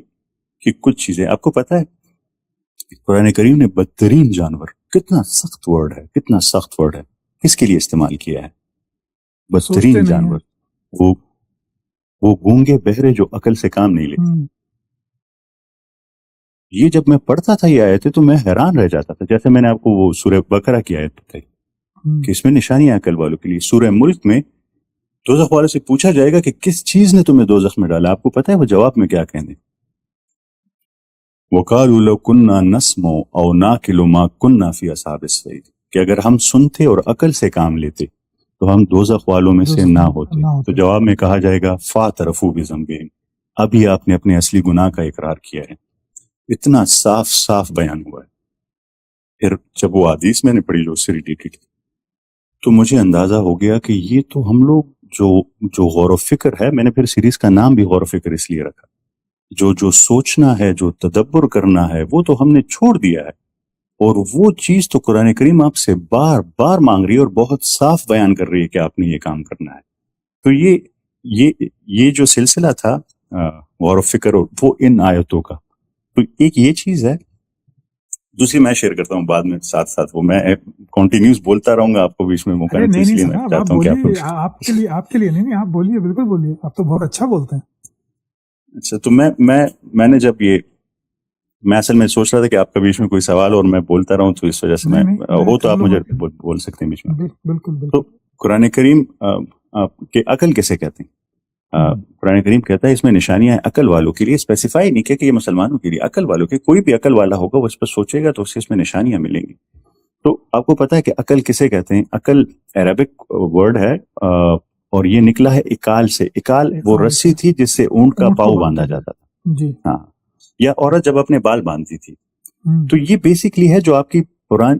کی کچھ چیزیں آپ کو پتہ ہے. قرآن کریم نے بدترین جانور, کتنا سخت ورڈ ہے, کتنا سخت ورڈ ہے, کس کے لیے استعمال کیا ہے؟ بدترین جانور, وہ گونگے بہرے جو عقل سے کام نہیں لیتے. یہ جب میں پڑھتا تھا یہ آیتیں تو میں حیران رہ جاتا تھا. جیسے میں نے آپ کو وہ سورہ بقرہ کی آیت بتائی کہ اس میں نشانی ہے عقل والوں کے لیے. سورہ ملک میں دوزخ والے سے پوچھا جائے گا کہ کس چیز نے تمہیں دوزخ میں ڈالا. آپ کو پتہ ہے وہ جواب میں کیا کہیں گے؟ وَقَالُوا لَوْ كُنَّا نَسْمَعُ أَوْ نَعْقِلُ مَا كُنَّا فِي أَصْحَابِ السَّعِيرِ, کہ اگر ہم سنتے اور عقل سے کام لیتے تو ہم دوزخ والوں میں سے نہ ہوتے. تو جواب میں کہا جائے گا فَاعْتَرَفُوا بِذَنبِهِمْ, ابھی آپ نے اپنے اصلی گناہ کا اقرار کیا ہے. اتنا صاف صاف بیان ہوا ہے. پھر جب وہ حدیث میں نے پڑھی جو اس سے ریلیٹڈ, تو مجھے اندازہ ہو گیا کہ یہ تو ہم لوگ جو غور و فکر ہے, میں نے پھر سیریز کا نام بھی غور و فکر اس لیے رکھا, جو سوچنا ہے, جو تدبر کرنا ہے, وہ تو ہم نے چھوڑ دیا ہے. اور وہ چیز تو قرآن کریم آپ سے بار بار مانگ رہی ہے اور بہت صاف بیان کر رہی ہے کہ آپ نے یہ کام کرنا ہے. تو یہ جو سلسلہ تھا غور و فکر, وہ ان آیتوں کا, تو ایک یہ چیز ہے. دوسری میں شیئر کرتا ہوں بعد میں ساتھ ساتھ, وہ میں کنٹینیوس بولتا رہوں گا, آپ کو بیچ میں موقع نہیں, اس لیے میں چاہتا ہوں کہ آپ کے لیے نہیں, آپ بولیے, بالکل بولیے, آپ تو بہت اچھا بولتے ہیں. اچھا, تو میں نے جب میں اصل میں سوچ رہا تھا کہ آپ کا بیچ میں کوئی سوال اور میں بولتا رہوں, تو اس وجہ سے میں ہو تو آپ مجھے بول سکتے ہیں بیچ میں. بالکل. تو قرآن کریم کہ عقل کیسے کہتے ہیں؟ قرآن کریم کہتا ہے اس میں نشانیاں ہیں عقل والوں کے لیے. اسپیسیفائی نہیں کیا کہ یہ مسلمانوں کے لیے, عقل والوں کے, کوئی بھی عقل والا ہوگا وہ اس پر سوچے گا تو اسے اس میں نشانیاں ملیں گی. تو آپ کو پتا ہے کہ عقل کسے کہتے ہیں؟ عقل عربک ورڈ ہے, اور یہ نکلا ہے اکال سے. اکال وہ رسی تھی جس سے اونٹ کا پاؤں باندھا جاتا تھا, جی ہاں, یا عورت جب اپنے بال باندھتی تھی. تو یہ بیسکلی ہے جو آپ کی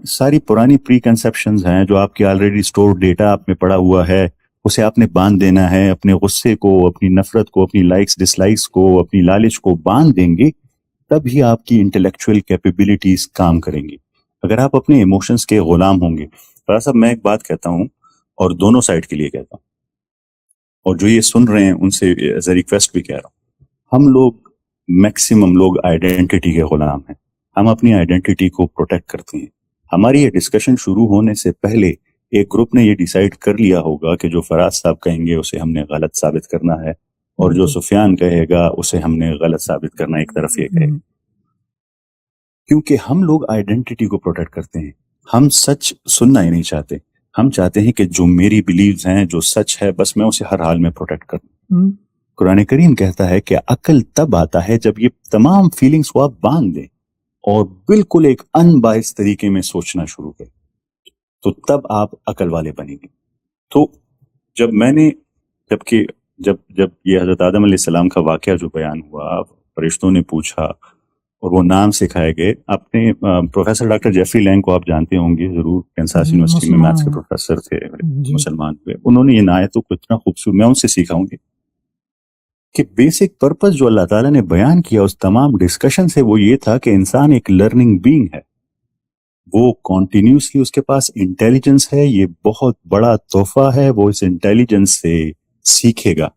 ساری پرانی پری کنسپشنز ہیں, جو آپ کی آلریڈی اسٹور ڈیٹا آپ میں پڑا ہوا ہے, اسے آپ نے باندھ دینا ہے. اپنے غصے کو, اپنی نفرت کو, اپنی لائکس ڈس لائکس کو, اپنی لالچ کو باندھ دیں گے, تب ہی آپ کی انٹلیکچوئل کیپیبلٹیز کام کریں گی. اگر آپ اپنے ایموشنز کے غلام ہوں گے. فرا صاحب میں ایک بات کہتا ہوں, اور دونوں سائڈ کے لیے کہتا ہوں, اور جو یہ سن رہے ہیں ان سے ایز اے ریکویسٹ بھی کہہ رہا ہوں, ہم لوگ میکسیمم لوگ آئیڈینٹی کے غلام ہیں. ہم اپنی آئیڈینٹی کو پروٹیکٹ کرتے ہیں. ہماری یہ ڈسکشن شروع ہونے سے پہلے ایک گروپ نے یہ ڈیسائیڈ کر لیا ہوگا کہ جو فراز صاحب کہیں گے اسے ہم نے غلط ثابت کرنا ہے, اور جو سفیان کہے گا اسے ہم نے غلط ثابت کرنا. ایک طرف یہ کہے, کیونکہ ہم لوگ آئیڈینٹی کو پروٹیکٹ کرتے ہیں. ہم سچ سننا ہی نہیں چاہتے. ہم چاہتے ہیں کہ جو میری بیلیوز ہیں, جو سچ ہے, بس میں اسے ہر حال میں پروٹیکٹ کروں. قرآن کریم کہتا ہے کہ عقل تب آتا ہے جب یہ تمام فیلنگز کو آپ باندھ دیں اور بالکل ایک ان بائس طریقے میں سوچنا شروع کریں, تو تب آپ عقل والے بنیں گے. تو جب یہ حضرت آدم علیہ السلام کا واقعہ جو بیان ہوا, فرشتوں نے پوچھا اور وہ نام سکھائے گئے. آپ نے پروفیسر ڈاکٹر جیفری لینگ کو آپ جانتے ہوں گے ضرور, کینساس یونیورسٹی میں میتھس کے پروفیسر تھے, مسلمان ہوئے. انہوں نے یہ آیتوں کو اتنا خوبصورت, میں ان سے سیکھا ہوں کہ بیسک پرپس جو اللہ تعالیٰ نے بیان کیا اس تمام ڈسکشن سے, وہ یہ تھا کہ انسان ایک لرننگ بینگ ہے. وہ کنٹینیوسلی, اس کے پاس انٹیلیجنس ہے, یہ بہت بڑا تحفہ ہے. وہ اس انٹیلیجنس سے سیکھے گا.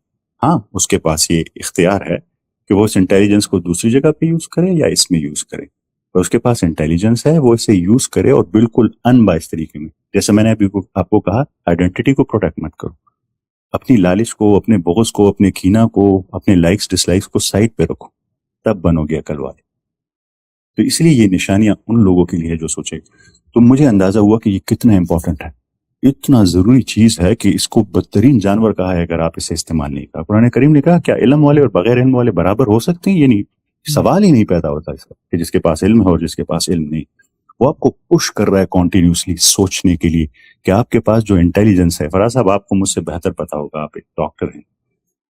ہاں, اس کے پاس یہ اختیار ہے کہ وہ اس انٹیلیجنس کو دوسری جگہ پہ یوز کرے یا اس میں یوز کرے. تو اس کے پاس انٹیلیجنس ہے, وہ اسے یوز کرے اور بالکل ان بائس طریقے میں. جیسے میں نے ابھی آپ کو کہا, آئیڈینٹی کو پروٹیکٹ مت کرو. اپنی لالچ کو, اپنے بغض کو, اپنے کینہ کو, اپنے لائکس ڈس لائکس کو سائڈ پہ رکھو, تب بنو گے عقل والے. تو اس لیے یہ نشانیاں ان لوگوں کے لیے جو سوچے. تو مجھے اندازہ ہوا کہ یہ کتنا امپورٹنٹ ہے. اتنا ضروری چیز ہے کہ اس کو بدترین جانور کہا ہے اگر آپ اسے استعمال نہیں کرا. قرآن کریم نے کہا کیا علم والے اور بغیر علم والے برابر ہو سکتے ہیں؟ یہ نہیں, سوال ہی نہیں پیدا ہوتا اس کا کہ جس کے پاس علم ہے اور جس کے پاس علم نہیں. وہ آپ کو پش کر رہا ہے کنٹینیوسلی سوچنے کے لیے کہ آپ کے پاس جو انٹیلیجنس ہے, فراز صاحب آپ کو مجھ سے بہتر پتا ہوگا, آپ ایک ڈاکٹر ہیں,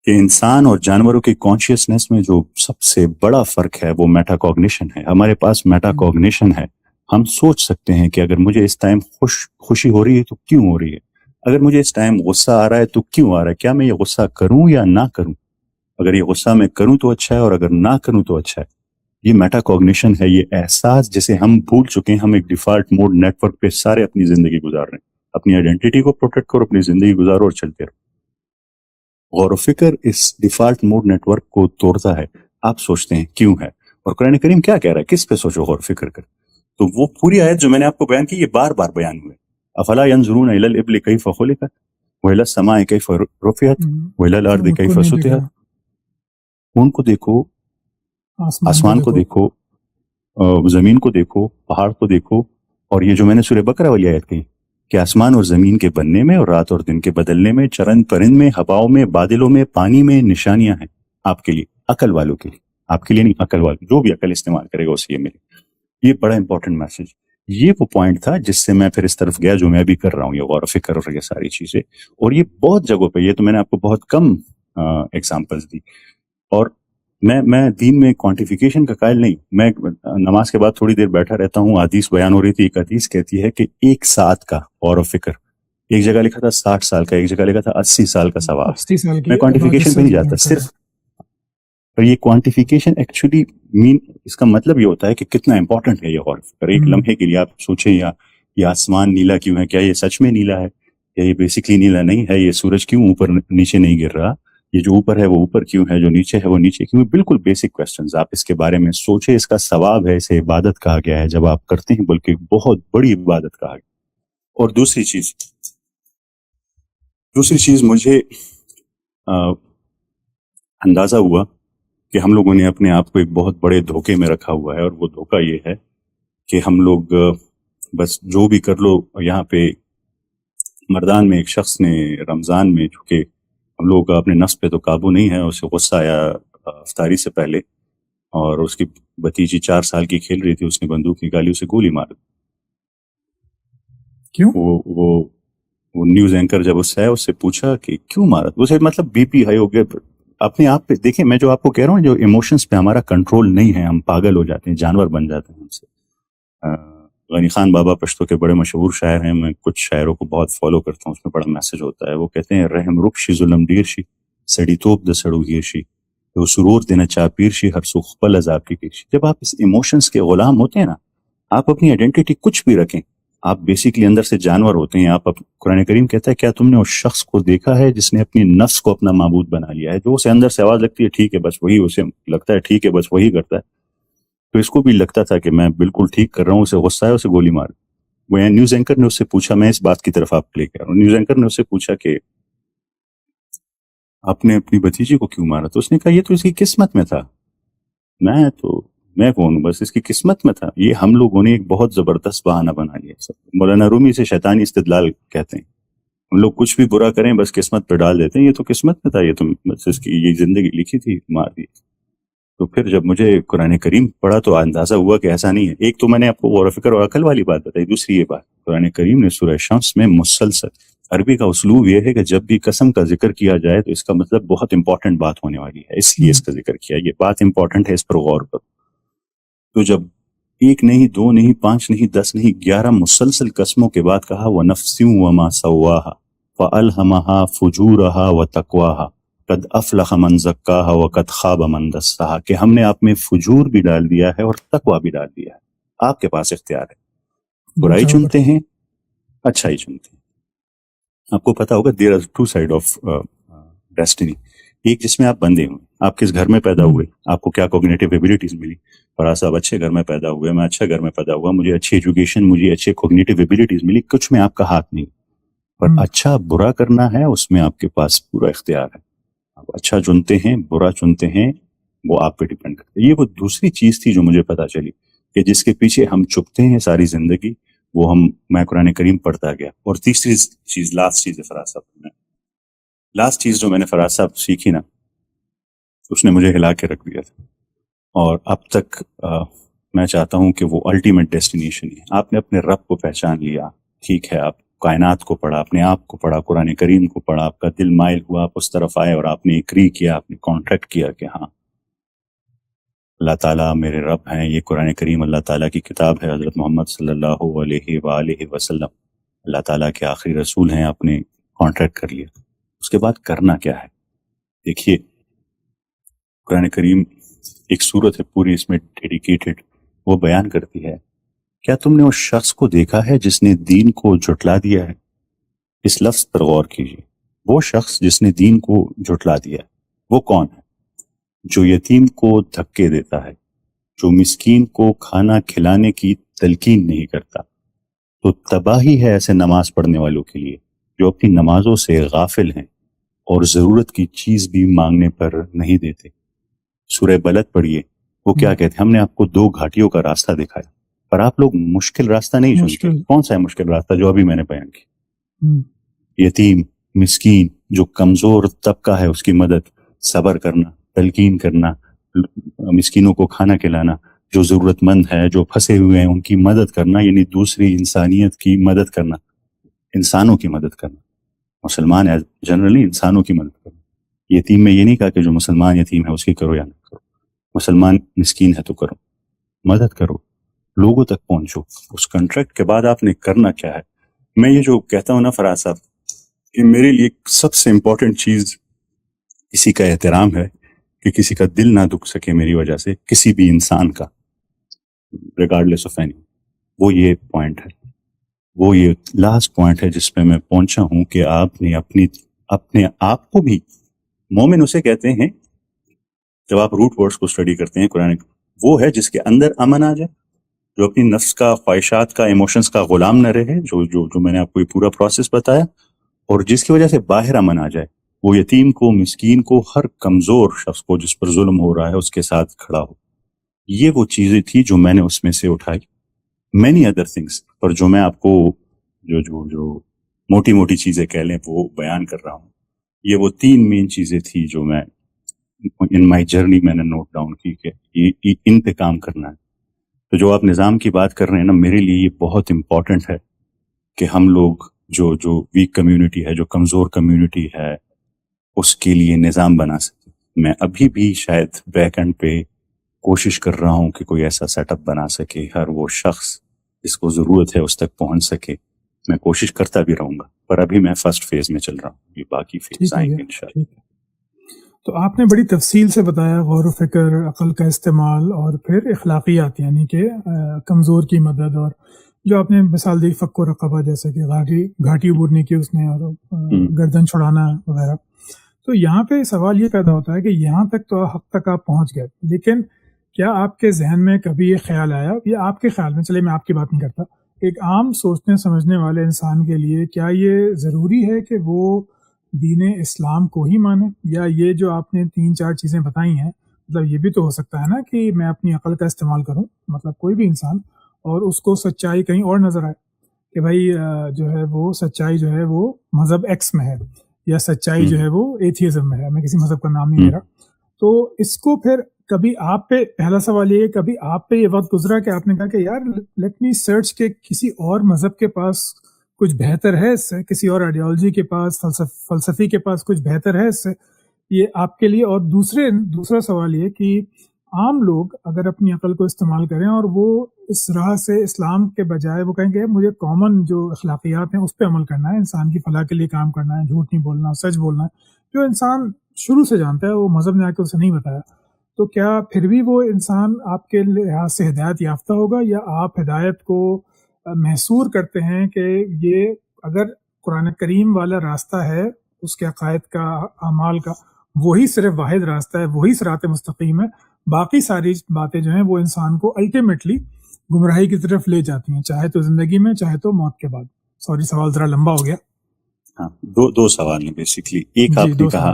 کہ انسان اور جانوروں کی کانشیسنس میں جو سب سے بڑا فرق ہے وہ میٹا کوگنیشن ہے. ہمارے پاس میٹا کوگنیشن ہے, ہم سوچ سکتے ہیں کہ اگر مجھے اس ٹائم خوشی ہو رہی ہے تو کیوں ہو رہی ہے, اگر مجھے اس ٹائم غصہ آ رہا ہے تو کیوں آ رہا ہے, کیا میں یہ غصہ کروں یا نہ کروں, اگر یہ غصہ میں کروں تو اچھا ہے اور اگر نہ کروں تو اچھا ہے. یہ میٹا کوگنیشن ہے, یہ احساس جسے ہم بھول چکے ہیں. ہم ایک ڈیفالٹ موڈ نیٹ ورک پہ سارے اپنی زندگی گزار رہے ہیں. اپنی آئیڈینٹی کو پروٹیکٹ کرو, اپنی زندگی گزارو اور چلتے رہو. غور و فکر اس ڈیفالٹ موڈ نیٹ ورک کو توڑتا ہے. آپ سوچتے ہیں کیوں ہے, اور قرآن کریم کیا کہہ رہا ہے, کس پہ سوچو, غور و فکر کر. تو وہ پوری آیت جو میں نے آپ کو بیان کی یہ بار بار بیان ہوئے. افلا ينظرون الى الابل كيف خلقت والى السماء كيف رفعت والى الارض كيف سطحت. ان کو دیکھو, آسمان کو دیکھو, زمین کو دیکھو, پہاڑ کو دیکھو, اور یہ جو میں نے سورہ بقرہ والی آیت کہی کہ آسمان اور زمین کے بننے میں اور رات اور دن کے بدلنے میں, چرند پرند میں, ہواؤں میں, بادلوں میں, پانی میں نشانیاں ہیں آپ کے لیے, عقل والوں کے لیے. آپ کے لیے نہیں, عقل والوں, جو بھی عقل استعمال کرے گا اسے یہ ملے. یہ بڑا امپورٹنٹ میسج. یہ وہ پوائنٹ تھا جس سے میں پھر اس طرف گیا جو میں ابھی کر رہا ہوں, یہ غور و فکر اور یہ ساری چیزیں. اور یہ بہت جگہوں پہ, یہ تو میں نے آپ کو بہت کم ایگزامپلس دی. اور میں دین میں کوانٹیفیکیشن کا قائل نہیں. میں نماز کے بعد تھوڑی دیر بیٹھا رہتا ہوں, حدیث بیان ہو رہی تھی, ایک حدیث کہتی ہے کہ ایک ساتھ کا غور و فکر, ایک جگہ لکھا تھا 60 سال کا, ایک جگہ لکھا تھا 80 سال کا ثواب. میں کوانٹیفیکیشن پہ نہیں جاتا, صرف پر یہ کوانٹیفیکیشن ایکچولی مین, اس کا مطلب یہ ہوتا ہے کہ کتنا امپورٹنٹ ہے یہ غور و فکر. ایک لمحے کے لیے آپ سوچیں, یا یہ آسمان نیلا کیوں ہے, کیا یہ سچ میں نیلا ہے, یا یہ بیسکلی نیلا نہیں ہے, یہ سورج کیوں اوپر نیچے نہیں گر رہا, یہ جو اوپر ہے وہ اوپر کیوں ہے, جو نیچے ہے وہ نیچے کیوں ہے. بالکل بیسک کوسچنز, آپ اس کے بارے میں سوچیں. اس کا ثواب ہے, اسے عبادت کہا گیا ہے جب آپ کرتے ہیں, بلکہ بہت بڑی عبادت کہا گیا. اور دوسری چیز مجھے اندازہ ہوا کہ ہم لوگوں نے اپنے آپ کو ایک بہت بڑے دھوکے میں رکھا ہوا ہے, اور وہ دھوکہ یہ ہے کہ ہم لوگ بس جو بھی کر لو. یہاں پہ مردان میں ایک شخص نے رمضان میں, چونکہ ہم لوگوں کا اپنے نفس پہ تو قابو نہیں ہے, اسے غصہ آیا افطاری سے پہلے, اور اس کی بھتیجی 4 سال کی کھیل رہی تھی, اس نے بندوق نکالی, اسے گولی مار دی. کیوں؟ وہ نیوز اینکر جب اس سے آیا, اس سے پوچھا کہ کیوں مارا, اسے مطلب بی پی ہائی ہو گیا. اپنے آپ پہ دیکھیں, میں جو آپ کو کہہ رہا ہوں, جو ایموشنز پہ ہمارا کنٹرول نہیں ہے, ہم پاگل ہو جاتے ہیں, جانور بن جاتے ہیں ہم سے. غنی خان بابا پشتو کے بڑے مشہور شاعر ہیں, میں کچھ شاعروں کو بہت فالو کرتا ہوں, اس میں بڑا میسج ہوتا ہے. وہ کہتے ہیں, رحم رخ شی ظلم دیر شی سڑی توپ د سڑو گیر شی تو سرور دینا چاپیر شی ہر سخ پل عذاب کی شی. جب آپ اس ایموشنز کے غلام ہوتے ہیں نا, آپ اپنی آئیڈینٹی کچھ بھی رکھیں, آپ بیسیکلی اندر سے جانور ہوتے ہیں. آپ قرآن کریم کہتا ہے, کیا تم نے اس شخص کو دیکھا ہے جس نے اپنی نفس کو اپنا معبود بنا لیا ہے, جو اسے اندر سے آواز لگتی ہے ٹھیک ہے بس وہی, اسے لگتا ہے ٹھیک ہے بس وہی کرتا ہے. تو اس کو بھی لگتا تھا کہ میں بالکل ٹھیک کر رہا ہوں, اسے غصہ ہے, اسے گولی مار. وہ نیوز اینکر نے اس سے پوچھا, میں اس بات کی طرف آپ لے کے آ رہا ہوں, نیوز اینکر نے اس سے پوچھا کہ آپ نے اپنی بھتیجی کو کیوں مارا, تو اس نے کہا یہ تو اس کی قسمت میں تھا. میں کون ہوں, بس اس کی قسمت میں تھا. یہ ہم لوگوں نے ایک بہت زبردست بہانہ بنا لیا. مولانا رومی سے شیطانی استدلال کہتے ہیں. ہم لوگ کچھ بھی برا کریں بس قسمت پہ ڈال دیتے ہیں, یہ تو قسمت میں تھا, یہ تو بس اس کی یہ زندگی لکھی تھی, مار دی. تو پھر جب مجھے قرآن کریم پڑھا تو اندازہ ہوا کہ ایسا نہیں ہے. ایک تو میں نے آپ کو غور و فکر اور عقل والی بات بتائی, دوسری یہ بات, قرآن کریم نے سورہ شمس میں مسلسل, عربی کا اسلوب یہ ہے کہ جب بھی قسم کا ذکر کیا جائے تو اس کا مطلب بہت امپورٹنٹ بات ہونے والی ہے, اس لیے اس کا ذکر کیا. یہ بات امپورٹنٹ ہے, اس پر غور کرو. تو جب 1 نہیں 2 نہیں 5 نہیں 10 نہیں 11 مسلسل قسموں کے بعد کہا, وَنَفْسٍ وَمَا سَوَّاهَا فَأَلْهَمَهَا فُجُورَهَا وَتَقْوَاهَا قد افلح من زکاها وقد خاب من دساها, کہ ہم نے آپ میں فجور بھی ڈال دیا ہے اور تقوی بھی ڈال دیا ہے. آپ کے پاس اختیار ہے, برائی چنتے ہیں اچھائی چنتے ہیں. آپ کو پتا ہوگا there are 2 sides of destiny. ایک جس میں آپ بندے ہوئے, آپ کس گھر میں پیدا ہوئے, آپ کو کیا کوگنیٹو ایبیلٹیز ملی. فراز صاحب اچھے گھر میں پیدا ہوئے, میں اچھا گھر میں پیدا ہوا, مجھے اچھی ایجوکیشن, مجھے اچھے کوگنیٹو ایبیلٹیز ملی, کچھ میں آپ کا ہاتھ نہیں. پر اچھا برا کرنا ہے اس میں آپ کے پاس پورا اختیار ہے. آپ اچھا چنتے ہیں برا چنتے ہیں, وہ آپ پہ ڈیپینڈ کرتا ہے. یہ وہ دوسری چیز تھی جو مجھے پتا چلی کہ جس کے پیچھے ہم چھپتے ہیں ساری زندگی, میں قرآن کریم پڑھتا گیا. اور تیسری چیز، لاسٹ چیز ہے فراز صاحب، لاسٹ چیز جو میں نے فراز صاحب سیکھی نا، اس نے مجھے ہلا کے رکھ دیا تھا. اور اب تک میں چاہتا ہوں کہ وہ الٹیمیٹ ڈیسٹینیشن ہے. آپ نے اپنے رب کو پہچان لیا، ٹھیک ہے، آپ کائنات کو پڑھا، اپنے آپ کو پڑھا، قرآن کریم کو پڑھا، آپ کا دل مائل ہوا، آپ اس طرف آئے اور آپ نے اگری کیا، آپ نے کانٹریکٹ کیا کہ ہاں اللہ تعالیٰ میرے رب ہیں، یہ قرآن کریم اللہ تعالیٰ کی کتاب ہے، حضرت محمد صلی اللہ علیہ وآلہ وسلم اللہ تعالیٰ کے آخری رسول ہیں. آپ نے کانٹریکٹ کر لیا. اس کے بعد کرنا کیا ہے؟ دیکھیے، قرآن کریم ایک سورت ہے پوری اس میں ڈیڈیکیٹڈ، وہ بیان کرتی ہے، کیا تم نے اس شخص کو دیکھا ہے جس نے دین کو جھٹلا دیا ہے؟ اس لفظ پر غور کیجیے. وہ شخص جس نے دین کو جھٹلا دیا ہے وہ کون ہے؟ جو یتیم کو دھکے دیتا ہے، جو مسکین کو کھانا کھلانے کی تلقین نہیں کرتا. تو تباہی ہے ایسے نماز پڑھنے والوں کے لیے جو اپنی نمازوں سے غافل ہیں اور ضرورت کی چیز بھی مانگنے پر نہیں دیتے. سورہ بلد پڑھیے، وہ کیا کہتے ہیں؟ ہم نے آپ کو 2 گھاٹیوں کا راستہ دکھایا، پر آپ لوگ مشکل راستہ نہیں چنتے. کون سا ہے مشکل راستہ؟ جو ابھی میں نے بیان کی. یتیم، مسکین، جو کمزور طبقہ ہے اس کی مدد، صبر کرنا، تلقین کرنا، مسکینوں کو کھانا کھلانا، جو ضرورت مند ہے، جو پھنسے ہوئے ہیں ان کی مدد کرنا، یعنی دوسری انسانیت کی مدد کرنا، انسانوں کی مدد کرنا. مسلمان جنرلی انسانوں کی مدد کرنا. یتیم میں یہ نہیں کہا کہ جو مسلمان یتیم ہے اس کی کرو یا نہ کرو، مسلمان مسکین ہے تو کرو، مدد کرو، لوگوں تک پہنچو. اس کنٹریکٹ کے بعد آپ نے کرنا کیا ہے؟ میں یہ جو کہتا ہوں نا فراز صاحب، کہ میرے لیے سب سے امپورٹنٹ چیز کسی کا احترام ہے، کہ کسی کا دل نہ دکھ سکے میری وجہ سے، کسی بھی انسان کا، ریگارڈلیس آف اینی. وہ یہ پوائنٹ ہے، وہ یہ لاسٹ پوائنٹ ہے جس پہ میں پہنچا ہوں، کہ آپ نے اپنے آپ کو بھی، مومن اسے کہتے ہیں جب آپ روٹ ورڈز کو اسٹڈی کرتے ہیں قرآن، وہ ہے جس کے اندر امن آ جائے، جو اپنی نفس کا، خواہشات کا، ایموشنز کا غلام نہ رہے، جو میں نے آپ کو یہ پورا پروسیس بتایا، اور جس کی وجہ سے باہر امن آ جائے. وہ یتیم کو، مسکین کو، ہر کمزور شخص کو جس پر ظلم ہو رہا ہے اس کے ساتھ کھڑا ہو. یہ وہ چیزیں تھی جو میں نے اس میں سے اٹھائی. مینی ادر تھنگس، پر جو میں آپ کو جو موٹی موٹی چیزیں کہہ لیں وہ بیان کر رہا ہوں. یہ وہ 3 مین چیزیں تھی جو میں ان مائی جرنی میں نے نوٹ ڈاؤن کی کہ ان پہ کام کرنا ہے. تو جو آپ نظام کی بات کر رہے ہیں نا، میرے لیے یہ بہت امپورٹنٹ ہے کہ ہم لوگ جو ویک کمیونٹی ہے، جو کمزور کمیونٹی ہے، اس کے لیے نظام بنا سکیں. میں ابھی بھی شاید بیک اینڈ پہ کوشش کر رہا ہوں کہ کوئی ایسا سیٹ اپ بنا سکے، ہر وہ شخص جس کو ضرورت ہے اس تک پہنچ سکے. میں کوشش کرتا بھی رہوں گا، پر ابھی میں فرسٹ فیز میں چل رہا ہوں، یہ باقی فیز آئیں گے انشاءاللہ. تو آپ نے بڑی تفصیل سے بتایا غور و فکر، عقل کا استعمال، اور پھر اخلاقیات، یعنی کہ کمزور کی مدد، اور جو آپ نے مثال دی فک و رقبہ، جیسے کہ گھاٹی عبورنے کی اس نے، اور گردن چھڑانا وغیرہ. تو یہاں پہ سوال یہ پیدا ہوتا ہے کہ یہاں تک تو حق تک آپ پہنچ گئے، لیکن کیا آپ کے ذہن میں کبھی یہ خیال آیا، یا آپ کے خیال میں، چلے میں آپ کی بات نہیں کرتا، ایک عام سوچنے سمجھنے والے انسان کے لیے کیا یہ ضروری ہے کہ وہ دین اسلام کو ہی مانے، یا یہ جو آپ نے 3-4 چیزیں بتائی ہیں، مطلب یہ بھی تو ہو سکتا ہے نا کہ میں اپنی عقل کا استعمال کروں، مطلب کوئی بھی انسان، اور اس کو سچائی کہیں اور نظر آئے کہ بھائی جو ہے وہ سچائی جو ہے وہ مذہب ایکس میں ہے، یا سچائی جو ہے وہ ایتھیزم میں ہے، میں کسی مذہب کا نام نہیں لے رہا. تو اس کو پھر کبھی آپ پہ، پہلا سوال یہ ہے، کبھی آپ پہ یہ وقت گزرا کہ آپ نے کہا کہ یار لیٹ می سرچ کہ کسی اور مذہب کے پاس کچھ بہتر ہے اس سے، کسی اور آئیڈیالوجی کے پاس، فلسفی کے پاس کچھ بہتر ہے اس سے، یہ آپ کے لیے؟ اور دوسرا سوال یہ کہ عام لوگ اگر اپنی عقل کو استعمال کریں اور وہ اس راہ سے اسلام کے بجائے وہ کہیں گے مجھے کامن جو اخلاقیات ہیں اس پہ عمل کرنا ہے، انسان کی فلاح کے لیے کام کرنا ہے، جھوٹ نہیں بولنا، سچ بولنا ہے، جو انسان شروع سے جانتا ہے، وہ مذہب نے آ کے اسے نہیں بتایا، تو کیا پھر بھی وہ انسان آپ کے لحاظ سے ہدایت یافتہ ہوگا، یا آپ ہدایت کو محصور کرتے ہیں کہ یہ اگر قرآن کریم والا راستہ ہے اس کے عقائد کا، اعمال کا، وہی صرف واحد راستہ ہے، وہی صراط مستقیم ہے، باقی ساری باتیں جو ہیں وہ انسان کو الٹیمیٹلی گمراہی کی طرف لے جاتی ہیں، چاہے تو زندگی میں، چاہے تو موت کے بعد؟ سوری سوال ذرا لمبا ہو گیا. ہاں، دو سوال ہیں بیسیکلی. ایک آپ نے کہا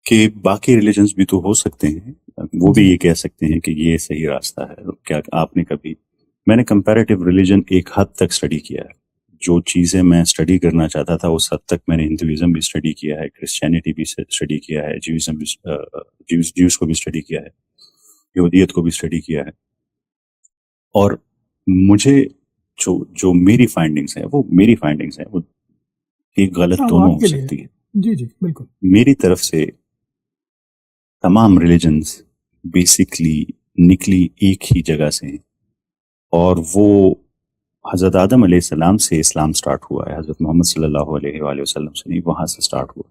کہ باقی ریلیجنز بھی تو ہو سکتے ہیں، وہ بھی یہ کہہ سکتے ہیں کہ یہ صحیح راستہ ہے. کیا آپ نے کبھی میں نے کمپیریٹیو ریلیجن ایک حد تک اسٹڈی کیا ہے. جو چیزیں میں اسٹڈی کرنا چاہتا تھا اس حد تک میں نے ہندوازم بھی اسٹڈی کیا ہے, کرسچینٹی بھی اسٹڈی کیا ہے, جیوز کو بھی اسٹڈی کیا ہے, یہودیت کو بھی اسٹڈی کیا ہے. اور مجھے جو میری فائنڈنگز ہیں وہ میری فائنڈنگز ہیں, وہ ٹھیک غلط دونوں ہو سکتی ہے. جی جی بالکل. میری طرف سے تمام ریلیجنز بیسکلی نکلی ایک ہی جگہ سے ہیں, اور وہ حضرت آدم علیہ السلام سے اسلام سٹارٹ ہوا ہے, حضرت محمد صلی اللہ علیہ وآلہ وسلم سے نہیں, وہاں سے سٹارٹ ہوا.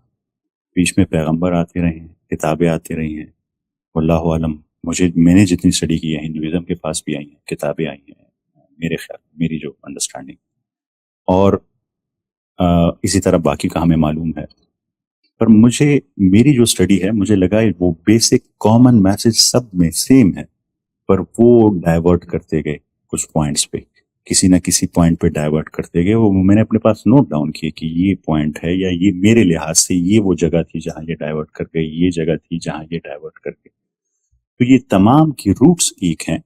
بیچ میں پیغمبر آتے رہے ہیں, کتابیں آتی رہی ہیں, واللہ عالم. میں نے جتنی اسٹڈی کی ہے ہندوازم کے پاس بھی آئی ہیں, کتابیں آئی ہیں, میرے خیال میری جو انڈرسٹینڈنگ, اور اسی طرح باقی کا ہمیں معلوم ہے. پر مجھے میری جو اسٹڈی ہے مجھے لگا وہ بیسک کامن میسج سب میں سیم ہے, پر وہ ڈائیورٹ کرتے گئے کچھ پوائنٹس پہ, کسی نہ کسی پوائنٹ پہ ڈائیورٹ کرتے گئے. وہ میں نے اپنے پاس نوٹ ڈاؤن کیے کہ یہ پوائنٹ ہے, یا یہ میرے لحاظ سے یہ وہ جگہ تھی جہاں یہ ڈائیورٹ کر گئی, یہ جگہ تھی جہاں یہ ڈائیورٹ کر گئی. تو یہ تمام کی روٹس ایک ہیں,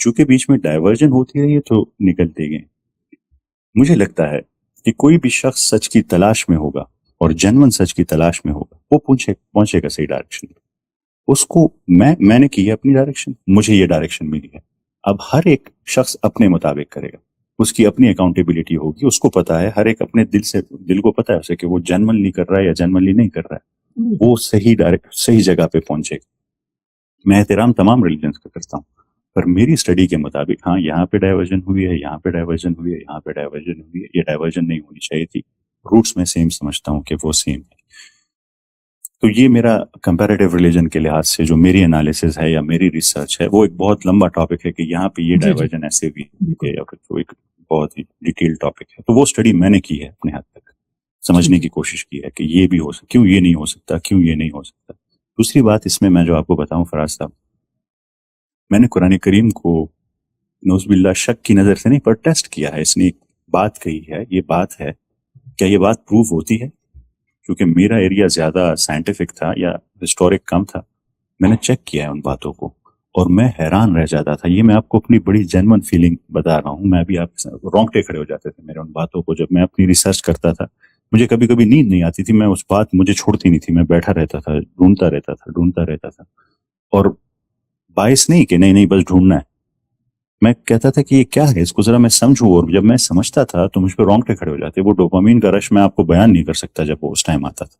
چونکہ بیچ میں ڈائیورجن ہوتی رہی ہے تو نکلتے گئے. مجھے لگتا ہے کہ کوئی بھی شخص سچ کی تلاش میں ہوگا اور جنون سچ کی تلاش میں ہوگا, وہ پہنچے گا صحیح ڈائریکشن پہ. اس کو میں نے کی ہے اپنی ڈائریکشن, مجھے یہ ڈائریکشن ملی ہے. اب ہر ایک شخص اپنے مطابق کرے گا, اس کی اپنی اکاؤنٹیبلٹی ہوگی, اس کو پتا ہے, ہر ایک اپنے دل کو پتا ہے اسے کہ وہ جنونلی کر رہا ہے یا جنونلی نہیں کر رہا ہے, وہ صحیح جگہ پہ پہنچے گا. میں احترام تمام ریلیجنس کا کرتا ہوں, پر میری اسٹڈی کے مطابق ہاں یہاں پہ ڈائیورژن ہوئی ہے, یہاں پہ ڈائیورژن ہوئی ہے, یہاں پہ ڈائیورژن ہوئی ہے, یہ ڈائیورژن نہیں ہونی چاہیے تھی. روٹس میں سیم سمجھتا ہوں کہ وہ سیم ہے. تو یہ میرا کمپیریٹیو ریلیجن کے لحاظ سے جو میری انالیسز ہے یا میری ریسرچ ہے, وہ ایک بہت لمبا ٹاپک ہے کہ یہاں پہ یہ ڈائیورژن ایسے بھی ہے, یا پھر وہ ایک بہت ہی ڈیٹیل ٹاپک ہے. تو وہ اسٹڈی میں نے کی ہے, اپنے حد تک سمجھنے کی کوشش کی ہے کہ یہ بھی ہو سکتا, کیوں یہ نہیں ہو سکتا, کیوں یہ نہیں ہو سکتا. دوسری بات اس میں جو آپ کو بتاؤں فراز صاحب, میں نے قرآن کریم کو نعوذ باللہ شک کی نظر سے نہیں پر ٹیسٹ کیا ہے. اس نے ایک بات کہی ہے, یہ بات ہے, کیا یہ بات پروف ہوتی ہے؟ کیونکہ میرا ایریا زیادہ سائنٹیفک تھا یا ہسٹورک کم تھا, میں نے چیک کیا ہے ان باتوں کو, اور میں حیران رہ جاتا تھا. یہ میں آپ کو اپنی بڑی جینون فیلنگ بتا رہا ہوں, میں بھی آپ رونگٹے کھڑے ہو جاتے تھے میرے ان باتوں کو جب میں اپنی ریسرچ کرتا تھا. مجھے کبھی کبھی نیند نہیں آتی تھی, میں اس بات مجھے چھوڑتی نہیں تھی, میں بیٹھا رہتا تھا, ڈھونڈتا رہتا تھا. اور باعث نہیں کہ نہیں بس ڈھونڈنا ہے, میں کہتا تھا کہ یہ کیا ہے, اس کو ذرا میں سمجھوں. اور جب میں سمجھتا تھا تو مجھ پہ رونگٹے کھڑے ہو جاتے. وہ ڈوپامین کا رش میں آپ کو بیان نہیں کر سکتا جب وہ اس ٹائم آتا تھا.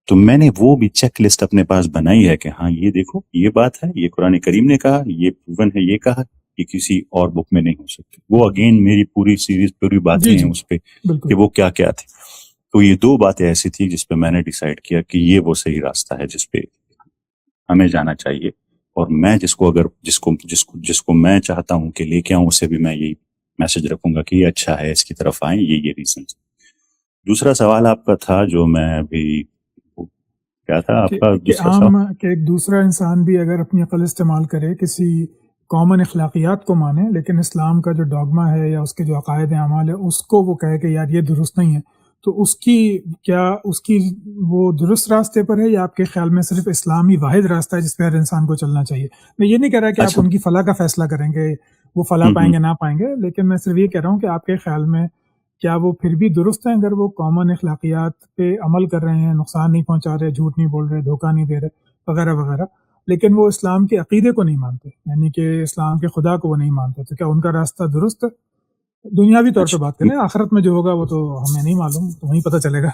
تو میں نے وہ بھی چیک لسٹ اپنے پاس بنائی ہے کہ ہاں یہ دیکھو یہ بات ہے, یہ قرآن کریم نے کہا, یہ پروون ہے, یہ کہا, یہ کسی اور بک میں نہیں ہو سکتی. وہ اگین میری پوری سیریز پوری باتیں ہیں اس پہ کہ وہ کیا تھی. تو یہ دو باتیں ایسی تھی جس پہ میں نے ڈیسائیڈ کیا کہ یہ وہ صحیح راستہ ہے جس پہ ہمیں جانا چاہیے. اور میں جس کو میں چاہتا ہوں کہ لے کے آؤں, اسے بھی میں یہی میسج رکھوں گا کہ یہ اچھا ہے, اس کی طرف آئیں, یہ ریزن. دوسرا سوال آپ کا تھا جو میں ابھی کیا تھا آپ کا دوسرا سوال, کہ ایک دوسرا انسان بھی اگر اپنی عقل استعمال کرے, کسی کامن اخلاقیات کو مانے, لیکن اسلام کا جو ڈوگما ہے یا اس کے جو عقائد اعمال ہے اس کو وہ کہے کہ یار یہ درست نہیں ہے, تو اس کی وہ درست راستے پر ہے, یا آپ کے خیال میں صرف اسلامی واحد راستہ ہے جس پہ ہر انسان کو چلنا چاہیے؟ میں یہ نہیں کہہ رہا کہ آپ ان کی فلاح کا فیصلہ کریں گے, وہ فلاح پائیں گے نہ پائیں گے, لیکن میں صرف یہ کہہ رہا ہوں کہ آپ کے خیال میں کیا وہ پھر بھی درست ہیں اگر وہ کامن اخلاقیات پہ عمل کر رہے ہیں, نقصان نہیں پہنچا رہے, جھوٹ نہیں بول رہے, دھوکہ نہیں دے رہے وغیرہ وغیرہ, لیکن وہ اسلام کے عقیدے کو نہیں مانتے, یعنی کہ اسلام کے خدا کو وہ نہیں مانتے, تو کیا ان کا راستہ درست ہے؟ دنیاوی طور پہ بات کریں, آخرت میں جو ہوگا وہ تو ہمیں نہیں معلوم, تو وہیں پتہ چلے گا.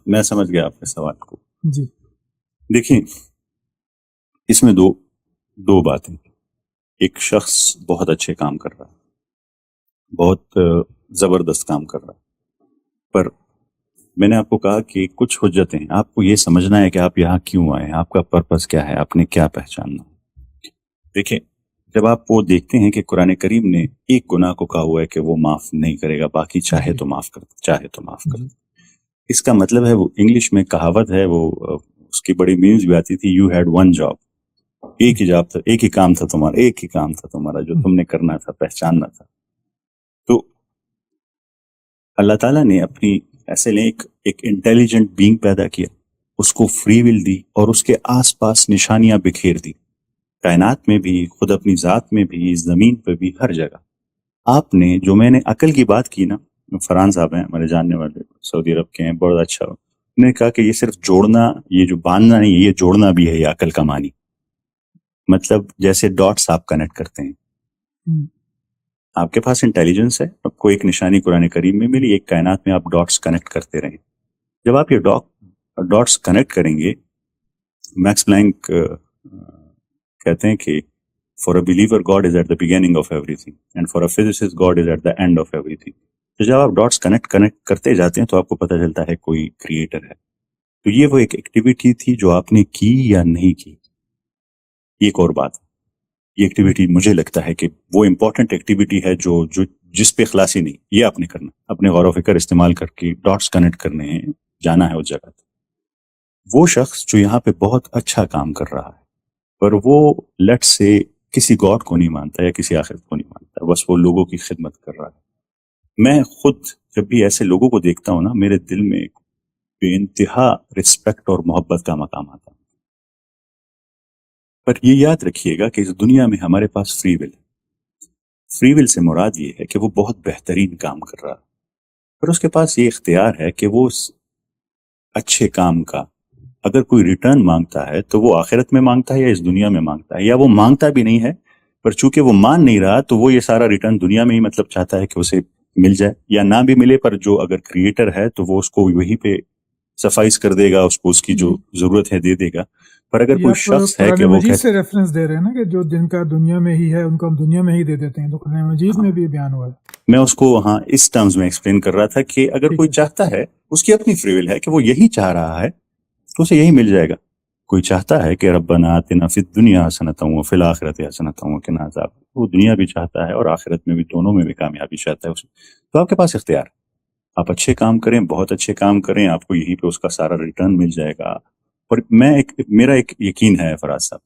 میں سمجھ گیا آپ کے سوال کو. جی دیکھیں, اس میں دو باتیں. ایک شخص بہت اچھے کام کر رہا ہے, بہت زبردست کام کر رہا ہے, پر میں نے آپ کو کہا کہ کچھ حجتیں آپ کو یہ سمجھنا ہے کہ آپ یہاں کیوں آئے ہیں, آپ کا پرپس کیا ہے, آپ نے کیا پہچاننا. دیکھیں, جب آپ وہ دیکھتے ہیں کہ قرآن کریم نے ایک گناہ کو کہا ہوا ہے کہ وہ معاف نہیں کرے گا, باقی چاہے تو معاف کر. اس کا مطلب ہے, وہ انگلش میں کہاوت ہے, وہ اس کی بڑی مینز بھی آتی تھی, یو ہیڈ ون جاب, ایک ہی کام تھا تمہارا جو تم نے کرنا تھا, پہچاننا تھا. تو اللہ تعالیٰ نے اپنی ایسے لیں ایک انٹیلیجنٹ بینگ پیدا کیا, اس کو فری ول دی, اور اس کے آس پاس نشانیاں بکھیر دی. کائنات میں بھی، خود اپنی ذات میں بھی، زمین پہ بھی، ہر جگہ. آپ نے جو میں نے عقل کی بات کی نا، فرحان صاحب ہیں ہمارے جاننے والے، سعودی عرب کے ہیں، بہت اچھا. انہوں نے کہا کہ یہ صرف جوڑنا، یہ جو باندھنا نہیں ہے، یہ جوڑنا بھی ہے، یہ عقل کا معنی. مطلب جیسے ڈاٹس آپ کنیکٹ کرتے ہیں. ہم، آپ کے پاس انٹیلیجنس ہے، آپ کو ایک نشانی قرآن کریم میں ملی، ایک کائنات میں آپ ڈاٹس کنیکٹ کرتے رہیں. جب آپ یہ ڈاٹس کنیکٹ کریں گے، میکس پلانک کہتے ہیں کہ for a believer God is at the beginning of everything and for a physicist God is at the end of everything. تو جب آپ ڈاٹس کنیکٹ کرتے جاتے ہیں تو آپ کو پتہ چلتا ہے کوئی کریٹر ہے. تو یہ وہ ایک ایکٹیویٹی تھی جو آپ نے کی یا نہیں کی، یہ ایک اور بات ہے. یہ ایکٹیویٹی مجھے لگتا ہے کہ وہ امپورٹنٹ ایکٹیویٹی ہے جو جس پہ خلاصی نہیں، یہ آپ نے کرنا، اپنے غور و فکر استعمال کر کے ڈاٹس کنیکٹ کرنے ہیں، جانا ہے اس جگہ تک. وہ شخص جو یہاں پہ بہت اچھا کام کر رہا ہے، پر وہ لٹ سے کسی گاڈ کو نہیں مانتا یا کسی آخرت کو نہیں مانتا، بس وہ لوگوں کی خدمت کر رہا ہے. میں خود جب بھی ایسے لوگوں کو دیکھتا ہوں نا، میرے دل میں ایک بے انتہا رسپیکٹ اور محبت کا مقام آتا ہے. پر یہ یاد رکھیے گا کہ اس دنیا میں ہمارے پاس فری ول ہے. فری ول سے مراد یہ ہے کہ وہ بہت بہترین کام کر رہا ہے، پر اس کے پاس یہ اختیار ہے کہ وہ اس اچھے کام کا اگر کوئی ریٹرن مانگتا ہے تو وہ آخرت میں مانگتا ہے یا اس دنیا میں مانگتا ہے، یا وہ مانگتا بھی نہیں ہے، پر چونکہ وہ مان نہیں رہا تو وہ یہ سارا ریٹرن دنیا میں ہی مطلب چاہتا ہے کہ اسے مل جائے یا نہ بھی ملے، پر جو اگر کریٹر ہے تو وہ اس کو وہیں پہ سفائز کر دے گا، اس کو اس کی جو ضرورت ہے دے دے گا. پر اگر یہ کوئی آپ شخص ہے قرآن کہ وہ مجید سے ریفرنس دے رہے ہیں نا کہ جو جن کا دنیا میں ہی ہے ان کو ہم دنیا میں ہی دے دیتے ہیں، تو قرآن مجید میں بھی یہ بیان ہوا ہے. میں اس کو ہاں اس ٹرمز میں ایکسپلین کر رہا تھا کہ اگر ٹھیک کوئی ہے. چاہتا ہے، اس کی اپنی فری ول ہے کہ وہ یہی چاہ رہا ہے تو اسے یہی مل جائے گا. کوئی چاہتا ہے کہ ربنا آتنا فی الدنیا حسنۃ وفی الآخرۃ حسنۃ وقنا عذاب، وہ دنیا بھی چاہتا ہے اور آخرت میں بھی، دونوں میں بھی کامیابی چاہتا ہے اسے. تو آپ کے پاس اختیار ہے، آپ اچھے کام کریں، بہت اچھے کام کریں، آپ کو یہیں پہ اس کا سارا ریٹرن مل جائے گا. اور میرا ایک یقین ہے فراز صاحب،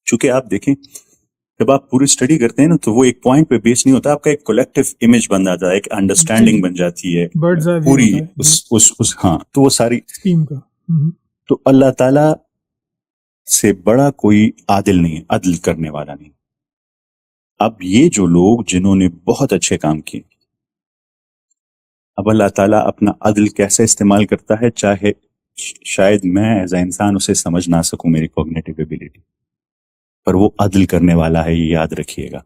چونکہ آپ دیکھیں جب آپ پوری اسٹڈی کرتے ہیں نا تو وہ ایک پوائنٹ پہ بیس نہیں ہوتا، آپ کا ایک کولیکٹیو امیج بن جاتا ہے، ایک انڈرسٹینڈنگ بن جاتی ہے برڈز آئی ویو پوری ہوتا ہے اس ہاں. تو وہ ساری اسکیم کا. تو اللہ تعالی سے بڑا کوئی عادل نہیں ہے، عدل کرنے والا نہیں. اب یہ جو لوگ جنہوں نے بہت اچھے کام کیے، اب اللہ تعالیٰ اپنا عدل کیسے استعمال کرتا ہے، چاہے شاید میں ایز اے انسان اسے سمجھ نہ سکوں، میری کوگنیٹو ایبیلٹی، پر وہ عدل کرنے والا ہے، یہ یاد رکھیے گا.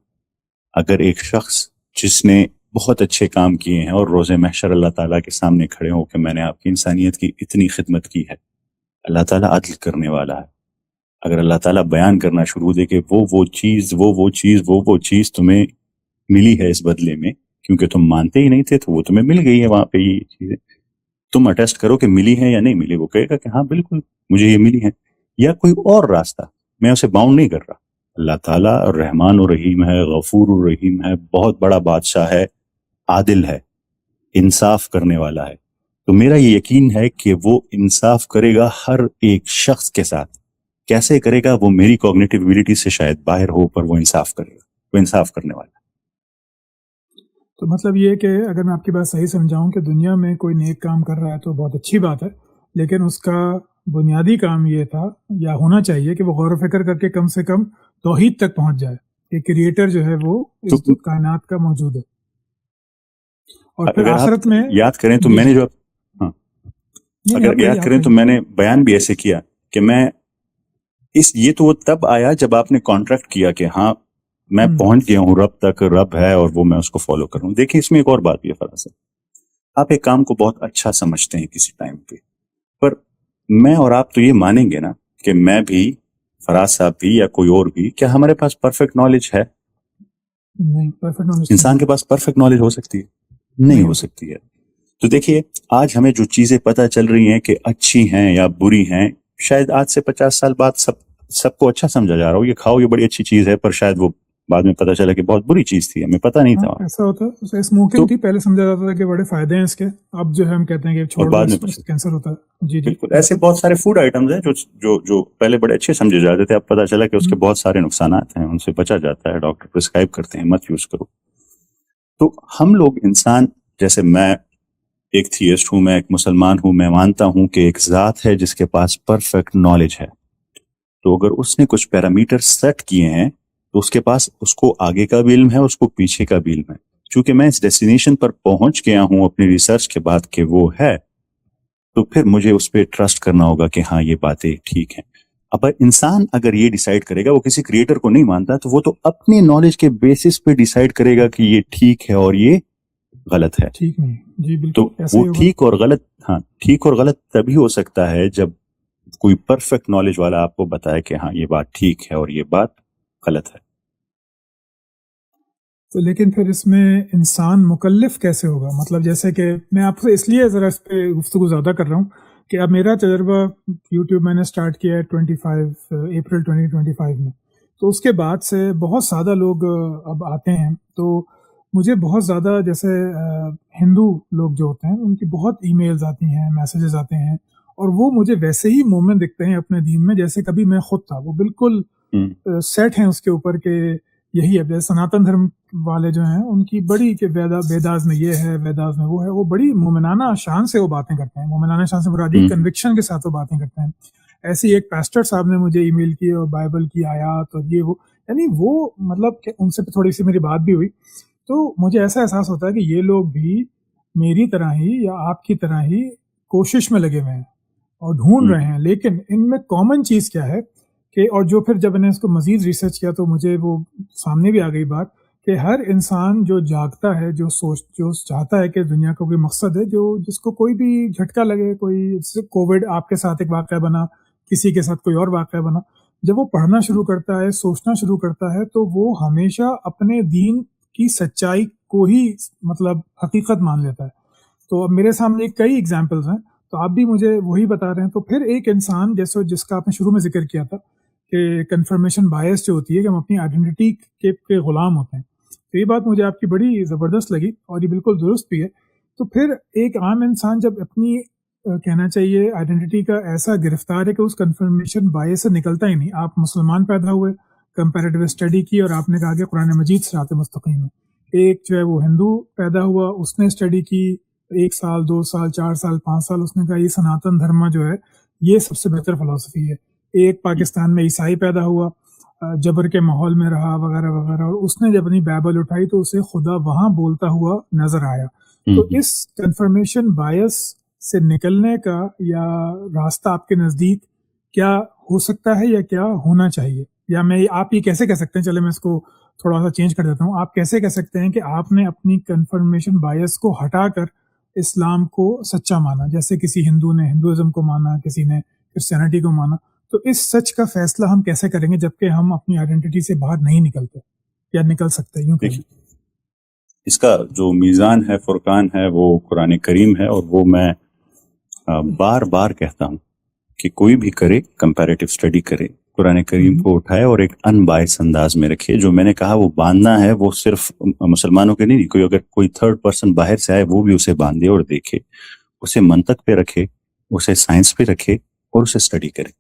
اگر ایک شخص جس نے بہت اچھے کام کیے ہیں اور روز محشر اللہ تعالیٰ کے سامنے کھڑے ہو کہ میں نے آپ کی انسانیت کی اتنی خدمت کی ہے، اللہ تعالیٰ عدل کرنے والا ہے. اگر اللہ تعالیٰ بیان کرنا شروع دے کہ وہ چیز تمہیں ملی ہے اس بدلے میں، کیونکہ تم مانتے ہی نہیں تھے تو وہ تمہیں مل گئی ہے وہاں پہ، یہ چیزیں تم اٹیسٹ کرو کہ ملی ہیں یا نہیں ملی. وہ کہے گا کہ ہاں بالکل مجھے یہ ملی ہیں، یا کوئی اور راستہ، میں اسے باؤنڈ نہیں کر رہا. اللہ تعالیٰ رحمان الرحیم ہے، غفور الرحیم ہے، بہت بڑا بادشاہ ہے، عادل ہے، انصاف کرنے والا ہے. تو میرا یہ یقین ہے کہ وہ انصاف کرے گا ہر ایک شخص کے ساتھ. کیسے کرے گا وہ میری کوگنیٹو ایبیلٹی سے شاید باہر ہو، پر وہ انصاف کرے گا، وہ انصاف کرنے والا ہے. تو مطلب یہ کہ اگر میں آپ کی بات صحیح سمجھاؤں کہ دنیا میں کوئی نیک کام کر رہا ہے تو بہت اچھی بات ہے، لیکن اس کا بنیادی کام یہ تھا یا ہونا چاہیے کہ وہ غور و فکر کر کے کم سے کم توحید تک پہنچ جائے کہ کریٹر جو ہے وہ اس کائنات کا موجود ہے. اور پھر اگر آپ آخرت میں یاد کریں تو میں نے جو اگر یاد کریں تو میں نے بیان بھی ایسے کیا کہ میں یہ تو وہ تب آیا جب آپ نے کانٹریکٹ کیا کہ ہاں میں پہنچ گیا ہوں رب تک، رب ہے اور وہ میں اس کو فالو کروں. دیکھیں اس میں ایک اور بات بھی ہے فراز صاحب، آپ ایک کام کو بہت اچھا سمجھتے ہیں کسی ٹائم پہ، پر میں اور آپ تو یہ مانیں گے نا کہ میں بھی، فراز صاحب بھی، یا کوئی اور بھی، کیا ہمارے پاس پرفیکٹ نالج ہے؟ نہیں، پرفیکٹ نالج انسان کے پاس پرفیکٹ نالج ہو سکتی ہے؟ نہیں ہو سکتی ہے. تو دیکھیے آج ہمیں جو چیزیں پتہ چل رہی ہیں کہ اچھی ہیں یا بری ہیں، شاید آج سے 50 سال بعد سب کو اچھا سمجھا جا رہا ہو، یہ کھاؤ یہ بڑی اچھی چیز ہے، پر شاید وہ بعد میں پتہ چلا کہ بہت بری چیز تھی، ہمیں پتہ نہیں تھا. ایسا ہوتا ہے. اسموکنگ تھی پہلے سمجھا جاتا تھا کہ بڑے فائدے ہیں اس کے، اب جو ہے ہم کہتے ہیں کہ چھوڑ دو، کینسر ہوتا ہے. جی بالکل ایسے بہت سارے فوڈ آئٹمز ہیں جو پہلے بڑے اچھے سمجھے جاتے تھے، اب پتہ چلا کہ اس کے بہت سارے نقصانات ہیں، ان سے بچا جاتا ہے، ڈاکٹر پرسکرائب کرتے ہیں مت یوز کرو. تو ہم لوگ انسان، جیسے میں ایک تھیسٹ ہوں، میں ایک مسلمان ہوں، میں مانتا ہوں کہ ایک ذات ہے جس کے پاس پرفیکٹ نالج ہے. تو اگر اس نے کچھ پیرامیٹر سیٹ کیے ہیں تو اس کے پاس اس کو آگے کا بھی علم ہے, اس کو پیچھے کا بھی علم ہے. چونکہ میں اس ڈیسٹینیشن پر پہنچ گیا ہوں اپنی ریسرچ کے بعد کہ وہ ہے, تو پھر مجھے اس پہ ٹرسٹ کرنا ہوگا کہ ہاں یہ باتیں ٹھیک ہیں. اب انسان اگر یہ ڈیسائیڈ کرے گا, وہ کسی کریٹر کو نہیں مانتا, تو وہ تو اپنی نالج کے بیسس پہ ڈیسائیڈ کرے گا کہ یہ ٹھیک ہے اور یہ غلط ہے. ٹھیک نہیں جی بالکل. تو وہ ٹھیک اور غلط, ہاں ٹھیک اور غلط تبھی ہو سکتا ہے جب کوئی پرفیکٹ نالج والا آپ کو بتائے کہ ہاں یہ بات ٹھیک ہے اور یہ بات غلط ہے. تو لیکن پھر اس میں انسان مکلف کیسے ہوگا؟ مطلب جیسے کہ میں آپ سے اس لیے ذرا اس پہ گفتگو زیادہ کر رہا ہوں کہ اب میرا تجربہ یوٹیوب میں نے سٹارٹ کیا ہے 25 اپریل 2025 میں, تو اس کے بعد سے بہت زیادہ لوگ اب آتے ہیں. تو مجھے بہت زیادہ جیسے ہندو لوگ جو ہوتے ہیں ان کی بہت ای میلز آتی ہیں, میسیجز آتے ہیں, اور وہ مجھے ویسے ہی مومن دکھتے ہیں اپنے دین میں جیسے کبھی میں خود تھا. وہ بالکل سیٹ ہیں اس کے اوپر کہ یہی ہے. جیسے سناتن دھرم والے جو ہیں ان کی بڑی کہ ویداز میں یہ ہے, ویداز میں وہ ہے, وہ بڑی مومنانہ شان سے وہ باتیں کرتے ہیں. مومنانہ شان سے مرادی کنوکشن کے ساتھ وہ باتیں کرتے ہیں. ایسی ایک پاسٹر صاحب نے مجھے ای میل کی اور بائبل کی آیات اور یہ وہ, یعنی وہ مطلب کہ ان سے تھوڑی سی میری بات بھی ہوئی, تو مجھے ایسا احساس ہوتا ہے کہ یہ لوگ بھی میری طرح ہی یا آپ کی طرح ہی کوشش میں لگے ہوئے ہیں اور ڈھونڈ رہے ہیں. لیکن ان میں کامن چیز کیا ہے کہ, اور جو پھر جب میں نے اس کو مزید ریسرچ کیا تو مجھے وہ سامنے بھی آ گئی بات کہ ہر انسان جو جاگتا ہے, جو چاہتا ہے کہ دنیا کا کوئی مقصد ہے, جس کو کوئی بھی جھٹکا لگے, کوئی کووڈ آپ کے ساتھ ایک واقعہ بنا, کسی کے ساتھ کوئی اور واقعہ بنا, جب وہ پڑھنا شروع کرتا ہے, سوچنا شروع کرتا ہے, تو وہ ہمیشہ اپنے دین کی سچائی کو ہی مطلب حقیقت مان لیتا ہے. تو اب میرے سامنے کئی ایگزامپلز ہیں, تو آپ بھی مجھے وہی بتا رہے ہیں. تو پھر ایک انسان جیسے جس کا آپ نے شروع میں ذکر کیا تھا کہ کنفرمیشن بائس جو ہوتی ہے کہ ہم اپنی آئیڈینٹی کے غلام ہوتے ہیں, تو یہ بات مجھے آپ کی بڑی زبردست لگی اور یہ بالکل درست بھی ہے. تو پھر ایک عام انسان جب اپنی کہنا چاہیے آئیڈینٹی کا ایسا گرفتار ہے کہ اس کنفرمیشن بائس سے نکلتا ہی نہیں. آپ مسلمان پیدا ہوئے, کمپیریٹیو اسٹڈی کی, اور آپ نے کہا کہ قرآن مجید صراط مستقیم ہے. ایک جو ہے وہ ہندو پیدا ہوا, اس نے اسٹڈی کی 1 سال 2 سال 4 سال 5 سال, اس نے کہا یہ سناتن دھرما جو ہے یہ سب سے بہتر فلسفی ہے. ایک پاکستان میں عیسائی پیدا ہوا, جبر کے ماحول میں رہا وغیرہ وغیرہ, اور اس نے جب اپنی بائبل اٹھائی تو اسے خدا وہاں بولتا ہوا نظر آیا. تو اس کنفرمیشن بائس سے نکلنے کا یا راستہ آپ کے نزدیک کیا ہو سکتا ہے یا کیا ہونا چاہیے؟ یا میں آپ یہ کیسے کہہ سکتے ہیں, چلے میں اس کو تھوڑا سا چینج کر دیتا ہوں, آپ کیسے کہہ سکتے ہیں کہ آپ نے اپنی کنفرمیشن بائس کو ہٹا کر اسلام کو سچا مانا, جیسے کسی ہندو نے ہندوازم کو مانا, کسی نے کرسچینٹی کو مانا, تو اس سچ کا فیصلہ ہم کیسے کریں گے جبکہ ہم اپنی آئیڈینٹی سے باہر نہیں نکلتے یا نکل سکتے؟ یوں کہ اس کا جو میزان ہے, فرقان ہے, وہ قرآن کریم ہے. اور وہ میں بار بار کہتا ہوں کہ کوئی بھی کرے, کمپیریٹیو اسٹڈی کرے, قرآن کریم کو اٹھائے اور ایک ان بائس انداز میں رکھے. جو میں نے کہا وہ باندھنا ہے وہ صرف مسلمانوں کے نہیں, کوئی اگر کوئی تھرڈ پرسن باہر سے آئے وہ بھی اسے باندھے اور دیکھے, اسے منطق پہ رکھے, اسے سائنس پہ رکھے اور اسے اسٹڈی کرے.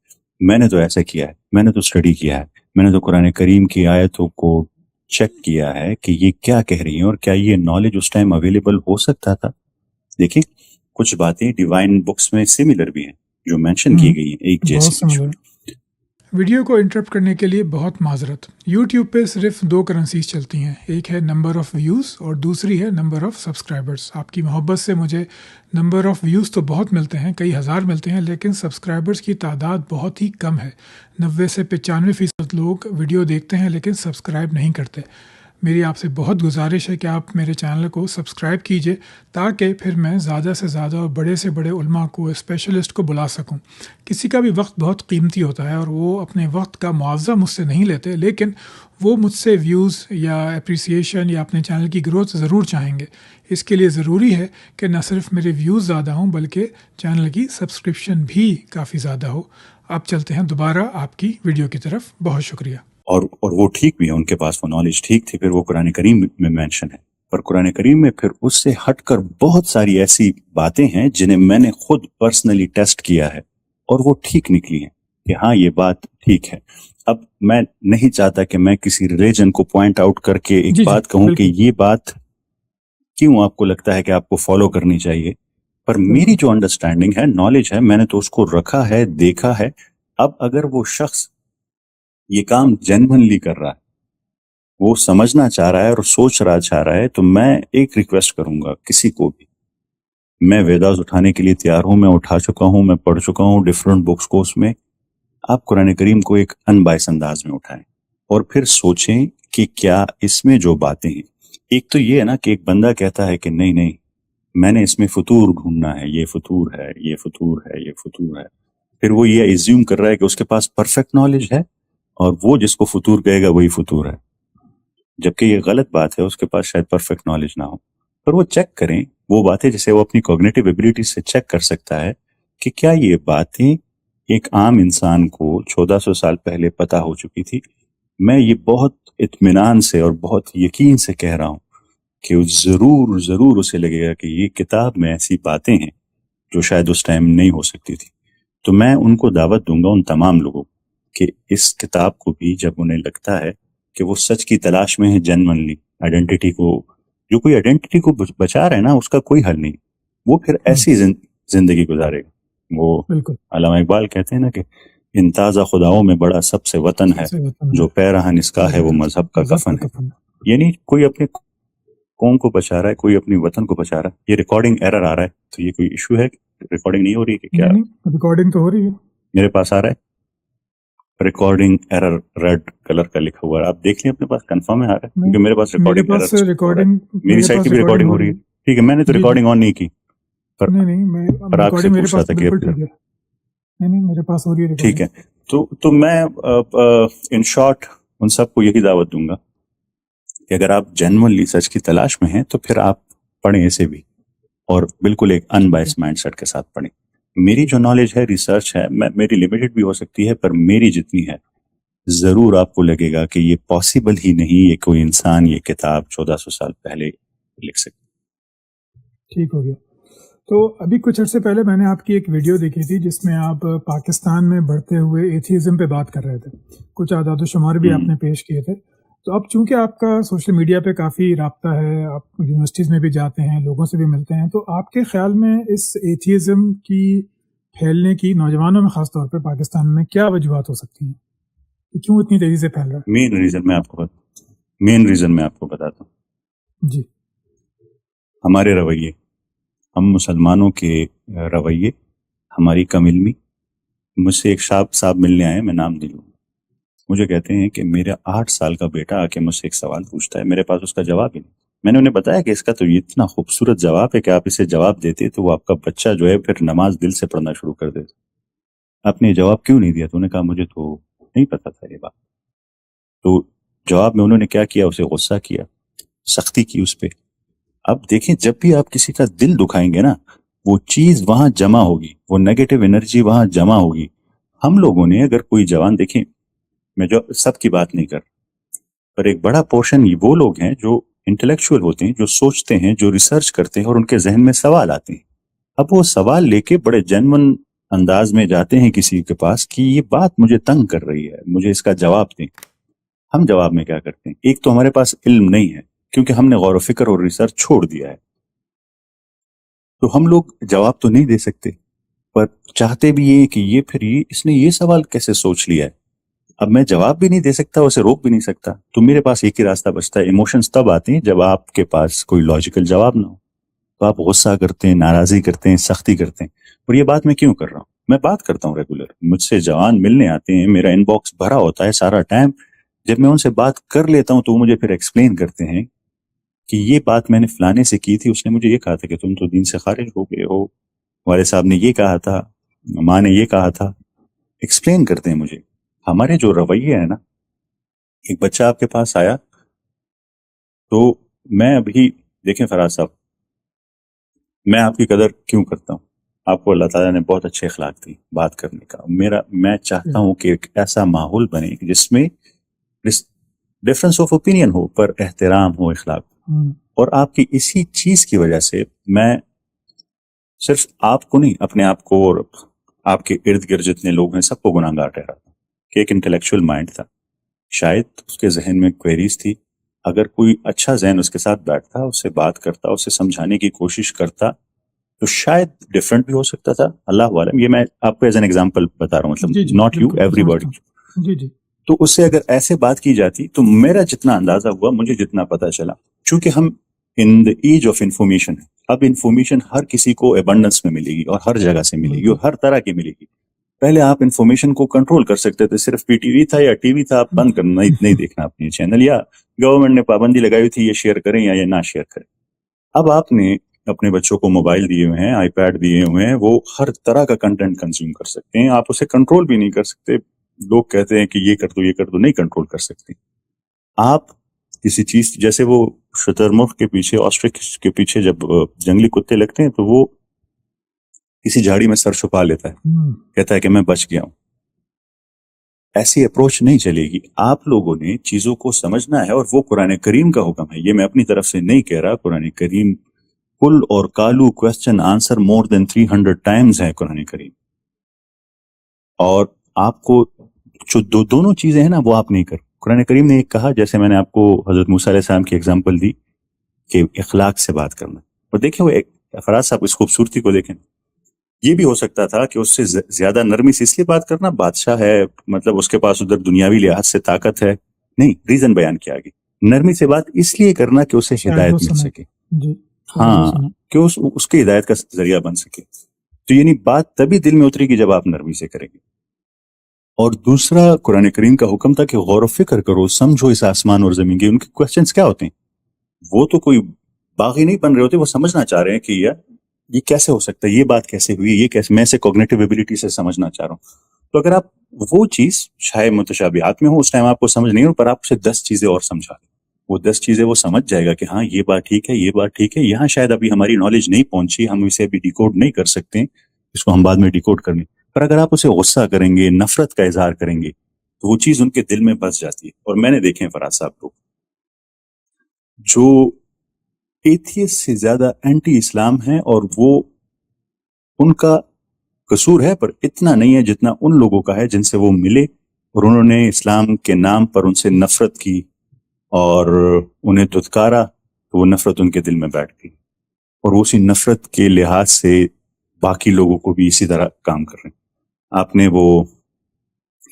میں نے تو ایسا کیا ہے, میں نے تو اسٹڈی کیا ہے, میں نے تو قرآن کریم کی آیتوں کو چیک کیا ہے کہ یہ کیا کہہ رہی ہیں اور کیا یہ نالج اس ٹائم اویلیبل ہو سکتا تھا. دیکھیں کچھ باتیں ڈیوائن بکس میں سملر بھی ہیں جو مینشن کی گئی ہیں, ایک جیسی. ویڈیو کو انٹرپٹ کرنے کے لیے بہت معذرت. یوٹیوب پہ صرف 2 کرنسیز چلتی ہیں, ایک ہے نمبر آف ویوز اور دوسری ہے نمبر آف سبسکرائبرز. آپ کی محبت سے مجھے نمبر آف ویوز تو بہت ملتے ہیں, کئی ہزار ملتے ہیں, لیکن سبسکرائبرز کی تعداد بہت ہی کم ہے. 90 سے 95% لوگ ویڈیو دیکھتے ہیں لیکن سبسکرائب نہیں کرتے. میری آپ سے بہت گزارش ہے کہ آپ میرے چینل کو سبسکرائب کیجئے تاکہ پھر میں زیادہ سے زیادہ اور بڑے سے بڑے علماء کو, اسپیشلسٹ کو بلا سکوں. کسی کا بھی وقت بہت قیمتی ہوتا ہے اور وہ اپنے وقت کا معاوضہ مجھ سے نہیں لیتے, لیکن وہ مجھ سے ویوز یا اپریسیشن یا اپنے چینل کی گروتھ ضرور چاہیں گے. اس کے لیے ضروری ہے کہ نہ صرف میرے ویوز زیادہ ہوں بلکہ چینل کی سبسکرپشن بھی کافی زیادہ ہو. اب چلتے ہیں دوبارہ آپ کی ویڈیو کی طرف. بہت شکریہ. اور وہ ٹھیک بھی ہے, ان کے پاس وہ نالج ٹھیک تھی. پھر وہ قرآن کریم میں مینشن ہے, پر قرآن کریم میں پھر اس سے ہٹ کر بہت ساری ایسی باتیں ہیں جنہیں میں نے خود پرسنلی ٹیسٹ کیا ہے اور وہ ٹھیک نکلی ہیں کہ ہاں یہ بات ٹھیک ہے. اب میں نہیں چاہتا کہ میں کسی ریلیجن کو پوائنٹ آؤٹ کر کے ایک بات کہوں کہ یہ بات کیوں آپ کو لگتا ہے کہ آپ کو فالو کرنی چاہیے, پر میری جو انڈرسٹینڈنگ ہے, نالج ہے, میں نے تو اس کو رکھا ہے, دیکھا ہے. اب اگر وہ شخص یہ کام جینونلی کر رہا ہے, وہ سمجھنا چاہ رہا ہے اور سوچ رہا چاہ رہا ہے, تو میں ایک ریکویسٹ کروں گا کسی کو بھی, میں ویداز اٹھانے کے لیے تیار ہوں, میں اٹھا چکا ہوں, میں پڑھ چکا ہوں ڈفرینٹ بکس کو, اس میں آپ قرآن کریم کو ایک انبائس انداز میں اٹھائیں اور پھر سوچیں کہ کیا اس میں جو باتیں ہیں, ایک تو یہ ہے نا کہ ایک بندہ کہتا ہے کہ نہیں نہیں میں نے اس میں فطور ڈھونڈنا ہے, یہ فطور ہے, یہ فطور ہے, یہ فطور ہے, پھر وہ یہ ایزیوم کر رہا ہے کہ اس کے پاس پرفیکٹ نالج ہے اور وہ جس کو فطور کہے گا وہی فطور ہے, جبکہ یہ غلط بات ہے, اس کے پاس شاید پرفیکٹ نالج نہ ہو. پر وہ چیک کریں وہ باتیں جسے وہ اپنی کوگنیٹو ایبیلٹی سے چیک کر سکتا ہے کہ کیا یہ باتیں ایک عام انسان کو 1400 سال پہلے پتا ہو چکی تھی. میں یہ بہت اطمینان سے اور بہت یقین سے کہہ رہا ہوں کہ ضرور ضرور اسے لگے گا کہ یہ کتاب میں ایسی باتیں ہیں جو شاید اس ٹائم نہیں ہو سکتی تھی. تو میں ان کو دعوت دوں گا, ان تمام لوگوں کہ اس کتاب کو بھی جب انہیں لگتا ہے کہ وہ سچ کی تلاش میں ہے, جینونلی آئیڈینٹی کو, جو کوئی آئیڈینٹی کو بچا رہا ہے نا اس کا کوئی حل نہیں, وہ پھر ایسی زندگی گزارے گا. وہ علامہ اقبال کہتے ہیں نا کہ ان تازہ خداؤں میں بڑا سب سے وطن ہے, جو پیرہن اس کا ہے وہ مذہب کا کفن ہے. یعنی کوئی اپنے قوم کو بچا رہا ہے, کوئی اپنی وطن کو بچا رہا ہے. یہ ریکارڈنگ ایرر آ رہا ہے, تو یہ کوئی ایشو ہے, ریکارڈنگ نہیں ہو رہی کہ کیا؟ ریکارڈنگ تو ہو رہی ہے, میرے پاس آ رہا ہے ریکارڈنگ ایرر ریڈ کلر کا لکھا ہوا ہے, آپ دیکھ لیں اپنے پاس کنفرم ہے آ رہا ہے, کیونکہ میرے پاس ریکارڈنگ میری سائٹ کی بھی ریکارڈنگ ہو رہی ہے. ٹھیک ہے, میں نے تو ریکارڈنگ آن نہیں کی, پر آپ سے پوچھ رہا تھا کہ نہیں میرے پاس ہو رہی ہے. ٹھیک ہے, تو میں ان شارٹ ان سب کو یہی دعوت دوں گا کہ اگر آپ جینونلی سچ کی تلاش میں ہیں تو پھر آپ پڑھیں اسے بھی, اور بالکل ایک ان بائس مائنڈ سیٹ کے ساتھ پڑھیں. میری جو نالج ہے, ریسرچ ہے, میری لمیٹڈ بھی ہو سکتی ہے, پر میری جتنی ہے ضرور آپ کو لگے گا کہ یہ پاسبل ہی نہیں, یہ کوئی انسان یہ کتاب 1400 سال پہلے لکھ سکتا. ٹھیک ہو گیا. تو ابھی کچھ عرصے پہلے میں نے آپ کی ایک ویڈیو دیکھی تھی جس میں آپ پاکستان میں بڑھتے ہوئے ایتھیزم پہ بات کر رہے تھے, کچھ اعداد و شمار بھی آپ نے پیش کیے تھے. تو اب چونکہ آپ کا سوشل میڈیا پہ کافی رابطہ ہے, آپ یونیورسٹیز میں بھی جاتے ہیں, لوگوں سے بھی ملتے ہیں, تو آپ کے خیال میں اس ایتھیزم کی پھیلنے کی نوجوانوں میں خاص طور پہ پاکستان میں کیا وجوہات ہو سکتی ہیں, کیوں اتنی تیزی سے پھیل رہا ہے؟ مین ریزن میں آپ کو بتاتا ہوں. جی, ہمارے رویے, ہم مسلمانوں کے رویے, ہماری کم علمی. مجھ سے ایک صاحب ملنے آئے, میں نام نہیں لوں, مجھے کہتے ہیں کہ میرا 8 سال کا بیٹا آ کے مجھ سے ایک سوال پوچھتا ہے, میرے پاس اس کا جواب ہی نہیں. میں نے انہیں بتایا کہ اس کا تو اتنا خوبصورت جواب ہے کہ آپ اسے جواب دیتے تو وہ آپ کا بچہ جو ہے پھر نماز دل سے پڑھنا شروع کر دیتا. آپ نے جواب کیوں نہیں دیا؟ تو انہوں نے کہا مجھے تو نہیں پتا تھا یہ بات. تو جواب میں انہوں نے کیا کیا, اسے غصہ کیا, سختی کی اس پہ. اب دیکھیں, جب بھی آپ کسی کا دل دکھائیں گے نا, وہ چیز وہاں جمع ہوگی, وہ نیگیٹو انرجی وہاں جمع ہوگی. ہم لوگوں نے اگر کوئی جوان, دیکھیں میں جو سب کی بات نہیں کر, پر ایک بڑا پورشن وہ لوگ ہیں جو انٹلیکچوئل ہوتے ہیں, جو سوچتے ہیں, جو ریسرچ کرتے ہیں اور ان کے ذہن میں سوال آتے ہیں. اب وہ سوال لے کے بڑے جینون انداز میں جاتے ہیں کسی کے پاس کہ یہ بات مجھے تنگ کر رہی ہے, مجھے اس کا جواب دیں. ہم جواب میں کیا کرتے ہیں, ایک تو ہمارے پاس علم نہیں ہے کیونکہ ہم نے غور و فکر اور ریسرچ چھوڑ دیا ہے, تو ہم لوگ جواب تو نہیں دے سکتے, پر چاہتے بھی یہ کہ یہ پھر اس نے یہ سوال کیسے سوچ لیا ہے. اب میں جواب بھی نہیں دے سکتا, اسے روک بھی نہیں سکتا, تو میرے پاس ایک ہی راستہ بچتا ہے. ایموشنز تب آتے ہیں جب آپ کے پاس کوئی لاجیکل جواب نہ ہو, تو آپ غصہ کرتے ہیں, ناراضی کرتے ہیں, سختی کرتے ہیں. اور یہ بات میں کیوں کر رہا ہوں, میں بات کرتا ہوں ریگولر, مجھ سے جوان ملنے آتے ہیں, میرا ان باکس بھرا ہوتا ہے سارا ٹائم. جب میں ان سے بات کر لیتا ہوں تو وہ مجھے پھر ایکسپلین کرتے ہیں کہ یہ بات میں نے فلانے سے کی تھی, اس نے مجھے یہ کہا تھا کہ تم تو دین سے خارج ہو گئے ہو, والد صاحب نے یہ کہا تھا, ماں نے یہ کہا تھا. ایکسپلین کرتے ہیں مجھے. ہمارے جو رویے ہیں نا, ایک بچہ آپ کے پاس آیا تو میں ابھی, دیکھیں فراز صاحب, میں آپ کی قدر کیوں کرتا ہوں, آپ کو اللہ تعالیٰ نے بہت اچھے اخلاق دی بات کرنے کا. میں چاہتا ہوں کہ ایک ایسا ماحول بنے جس میں ڈفرنس آف اوپینین ہو پر احترام ہو, اخلاق. اور آپ کی اسی چیز کی وجہ سے میں صرف آپ کو نہیں, اپنے آپ کو اور آپ کے ارد گرد جتنے لوگ ہیں سب کو گناہگار ٹھہراتا ہوں کہ ایک انٹلیکچوئل مائنڈ تھا, شاید اس کے ذہن میں کوئریز تھی. اگر کوئی اچھا ذہن اس کے ساتھ بیٹھتا, اس سے بات کرتا, اسے سمجھانے کی کوشش کرتا, تو شاید ڈفرینٹ بھی ہو سکتا تھا. اللہ عالم, یہ میں آپ کو ایز این ایگزامپل بتا رہا ہوں, مطلب ناٹ یو, ایوری باڈی. تو اس سے اگر ایسے بات کی جاتی تو میرا جتنا اندازہ ہوا, مجھے جتنا پتا چلا, چونکہ ہم ان دا ایج آف انفارمیشن ہے, اب انفارمیشن ہر کسی کو ایبنڈنس میں ملے گی اور ہر جگہ سے ملے گی اور ہر طرح کی ملے گی. پہلے آپ انفارمیشن کو کنٹرول کر سکتے تھے, صرف پی ٹی وی تھا یا ٹی وی تھا, آپ بند کرنا نہیں دیکھنا اپنی چینل, یا گورنمنٹ نے پابندی لگائی ہوئی تھی یہ شیئر کریں یا یہ نہ شیئر کریں. اب آپ نے اپنے بچوں کو موبائل دیے ہوئے ہیں, آئی پیڈ دیے ہوئے ہیں, وہ ہر طرح کا کنٹینٹ کنزیوم کر سکتے ہیں, آپ اسے کنٹرول بھی نہیں کر سکتے. لوگ کہتے ہیں کہ یہ کر دو یہ کر دو, نہیں کنٹرول کر سکتے. آپ کسی چیز جیسے وہ شتر مرغ کے پیچھے, آسٹرچ کے پیچھے جب جنگلی کتے لگتے ہیں تو وہ کسی جھاڑی میں سر چھپا لیتا ہے, کہتا ہے کہ میں بچ گیا ہوں. ایسی اپروچ نہیں چلے گی. آپ لوگوں نے چیزوں کو سمجھنا ہے, اور وہ قرآن کریم کا حکم ہے, یہ میں اپنی طرف سے نہیں کہہ رہا. قرآن کریم کل اور کالو کوسچن آنسر مور دین 300 ٹائمز ہے قرآن کریم, اور آپ کو جو دونوں چیزیں ہیں نا وہ آپ نہیں کر. قرآن کریم نے ایک کہا, جیسے میں نے آپ کو حضرت موسیٰ علیہ السلام کی ایگزامپل دی کہ اخلاق سے بات کرنا, اور دیکھیں وہ فراز صاحب اس خوبصورتی کو دیکھیں. یہ بھی ہو سکتا تھا کہ اس سے زیادہ نرمی سے اس لیے بات کرنا, بادشاہ ہے, مطلب اس کے پاس ادھر دنیاوی لحاظ سے طاقت ہے, نہیں, ریزن بیان کیا گیا. نرمی سے بات اس لیے کرنا کہ اسے ہدایت مل سکے, ہاں, کہ اس کی ہدایت کا ذریعہ بن سکے. تو یعنی بات تبھی دل میں اترے گی جب آپ نرمی سے کریں گے. اور دوسرا قرآن کریم کا حکم تھا کہ غور و فکر کرو, سمجھو اس آسمان اور زمین کے. ان کے کوسچنز کیا ہوتے ہیں, وہ تو کوئی باغی نہیں بن رہے ہوتے, وہ سمجھنا چاہ رہے ہیں کہ یار یہ کیسے ہو سکتا ہے, یہ بات کیسے ہوئی, یہ کیسے, میں اسے کوگنیٹو ایبلٹی سے سمجھنا چاہ رہا ہوں. تو اگر آپ وہ چیز شاید متشابہات میں ہو, اس ٹائم آپ کو سمجھ نہیں ہو, پر آپ اسے 10 چیزیں اور سمجھا دیں, وہ 10 چیزیں وہ سمجھ جائے گا کہ ہاں یہ بات ٹھیک ہے, یہ بات ٹھیک ہے, یہاں شاید ابھی ہماری نالج نہیں پہنچی, ہم اسے ابھی ڈیکوڈ نہیں کر سکتے, اس کو ہم بعد میں ڈیکوڈ کریں. پر اگر آپ اسے غصہ کریں گے, نفرت کا اظہار کریں گے, تو وہ چیز ان کے دل میں بس جاتی ہے. اور میں نے دیکھے ہیں فراز صاحب کو, جو ایتھیس سے زیادہ اینٹی اسلام ہیں, اور وہ ان کا قصور ہے, پر اتنا نہیں ہے جتنا ان لوگوں کا ہے جن سے وہ ملے اور انہوں نے اسلام کے نام پر ان سے نفرت کی اور انہیں دھتکارا, تو وہ نفرت ان کے دل میں بیٹھ گئی, اور اسی نفرت کے لحاظ سے باقی لوگوں کو بھی اسی طرح کام کر رہے ہیں. آپ نے وہ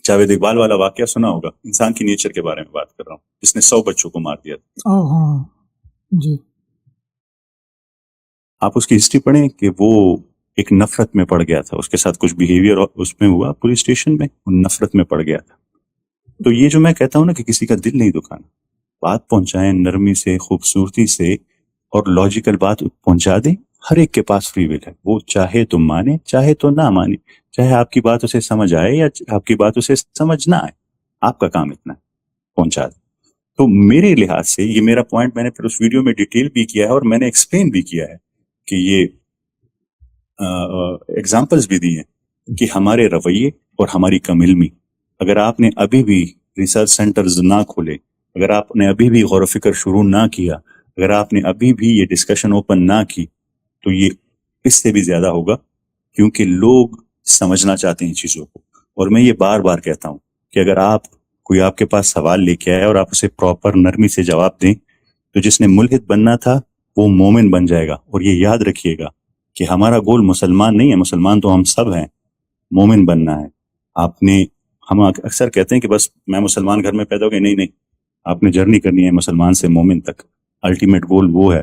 جاوید اقبال والا واقعہ سنا ہوگا, انسان کی نیچر کے بارے میں بات کر رہا ہوں, جس نے 100 بچوں کو مار دیا تھا. ہاں جی, آپ اس کی ہسٹری پڑھیں کہ وہ ایک نفرت میں پڑ گیا تھا, اس کے ساتھ کچھ بیہیویئر اس میں ہوا پولیس اسٹیشن میں, وہ نفرت میں پڑ گیا تھا. تو یہ جو میں کہتا ہوں نا کہ کسی کا دل نہیں دکھانا, بات پہنچائیں نرمی سے, خوبصورتی سے, اور لاجیکل بات پہنچا دیں. ہر ایک کے پاس فری ول ہے, وہ چاہے تو مانے چاہے تو نہ مانے, چاہے آپ کی بات اسے سمجھ آئے یا آپ کی بات اسے سمجھ نہ آئے, آپ کا کام اتنا ہے, پہنچا دیں. تو میرے لحاظ سے یہ میرا پوائنٹ, میں نے پھر اس ویڈیو میں ڈیٹیل بھی کیا ہے اور میں نے ایکسپلین بھی کیا ہے کہ یہ ایگزامپلز بھی دی ہیں کہ ہمارے رویے اور ہماری کم علمی. اگر آپ نے ابھی بھی ریسرچ سینٹرز نہ کھولے, اگر آپ نے ابھی بھی غور و فکر شروع نہ کیا, اگر آپ نے ابھی بھی یہ ڈسکشن اوپن نہ کی, تو یہ اس سے بھی زیادہ ہوگا, کیونکہ لوگ سمجھنا چاہتے ہیں چیزوں کو. اور میں یہ بار بار کہتا ہوں کہ اگر کوئی آپ کے پاس سوال لے کے آئے اور آپ اسے پراپر نرمی سے جواب دیں, تو جس نے ملحد بننا تھا وہ مومن بن جائے گا. اور یہ یاد رکھیے گا کہ ہمارا گول مسلمان نہیں ہے, مسلمان تو ہم سب ہیں, مومن بننا ہے. ہم اکثر کہتے ہیں کہ بس میں مسلمان گھر میں پیدا ہو گیا, نہیں, آپ نے جرنی کرنی ہے مسلمان سے مومن تک, الٹیمیٹ گول وہ ہے.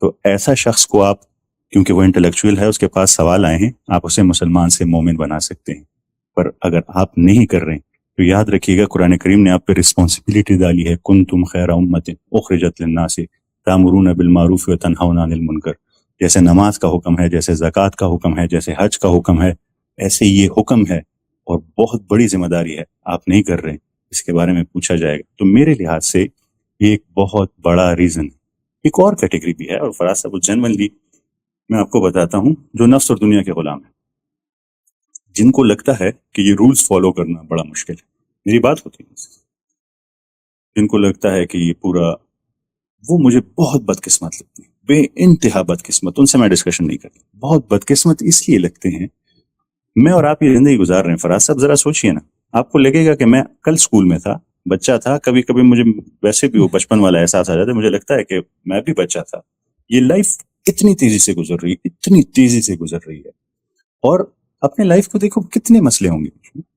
تو ایسا شخص کو آپ, کیونکہ وہ انٹلیکچوئل ہے, اس کے پاس سوال آئے ہیں, آپ اسے مسلمان سے مومن بنا سکتے ہیں. پر اگر آپ نہیں کر رہے تو یاد رکھیے گا قرآن کریم نے آپ پہ رسپانسبلٹی ڈالی ہے, کنتم خیر امت اخرجت للناس تأمرون بالمعروف وتنہون عن المنکر. جیسے نماز کا حکم ہے, جیسے زکوٰۃ کا حکم ہے, جیسے حج کا حکم ہے, ایسے یہ حکم ہے, اور بہت بڑی ذمہ داری ہے, آپ نہیں کر رہے, اس کے بارے میں پوچھا جائے گا. تو میرے لحاظ سے یہ ایک بہت بڑا ریزن ہے. ایک اور کیٹیگری بھی ہے, اور فراز صاحب جنرلی میں آپ کو بتاتا ہوں, جو نفس اور دنیا کے غلام ہیں, جن کو لگتا ہے کہ یہ رولز فالو کرنا بڑا مشکل ہے. میری بات ہوتی ہے, جن کو لگتا ہے کہ یہ پورا, وہ مجھے بہت بدقسمت لگتی ہے, بے انتہا بدقسمت. ان سے میں ڈسکشن نہیں کرتا. بہت بدقسمت اس لیے لگتے ہیں, میں اور آپ یہ زندگی گزار رہے ہیں. فراز صاحب ذرا سوچئے نا, آپ کو لگے گا کہ میں کل اسکول میں تھا, بچہ تھا, کبھی کبھی مجھے ویسے بھی وہ بچپن والا احساس آ جاتا ہے, مجھے لگتا ہے کہ میں بھی بچہ تھا. یہ لائف اتنی تیزی سے گزر رہی ہے, اتنی تیزی سے گزر رہی ہے, اور اپنے لائف کو دیکھو کتنے مسئلے ہوں گے,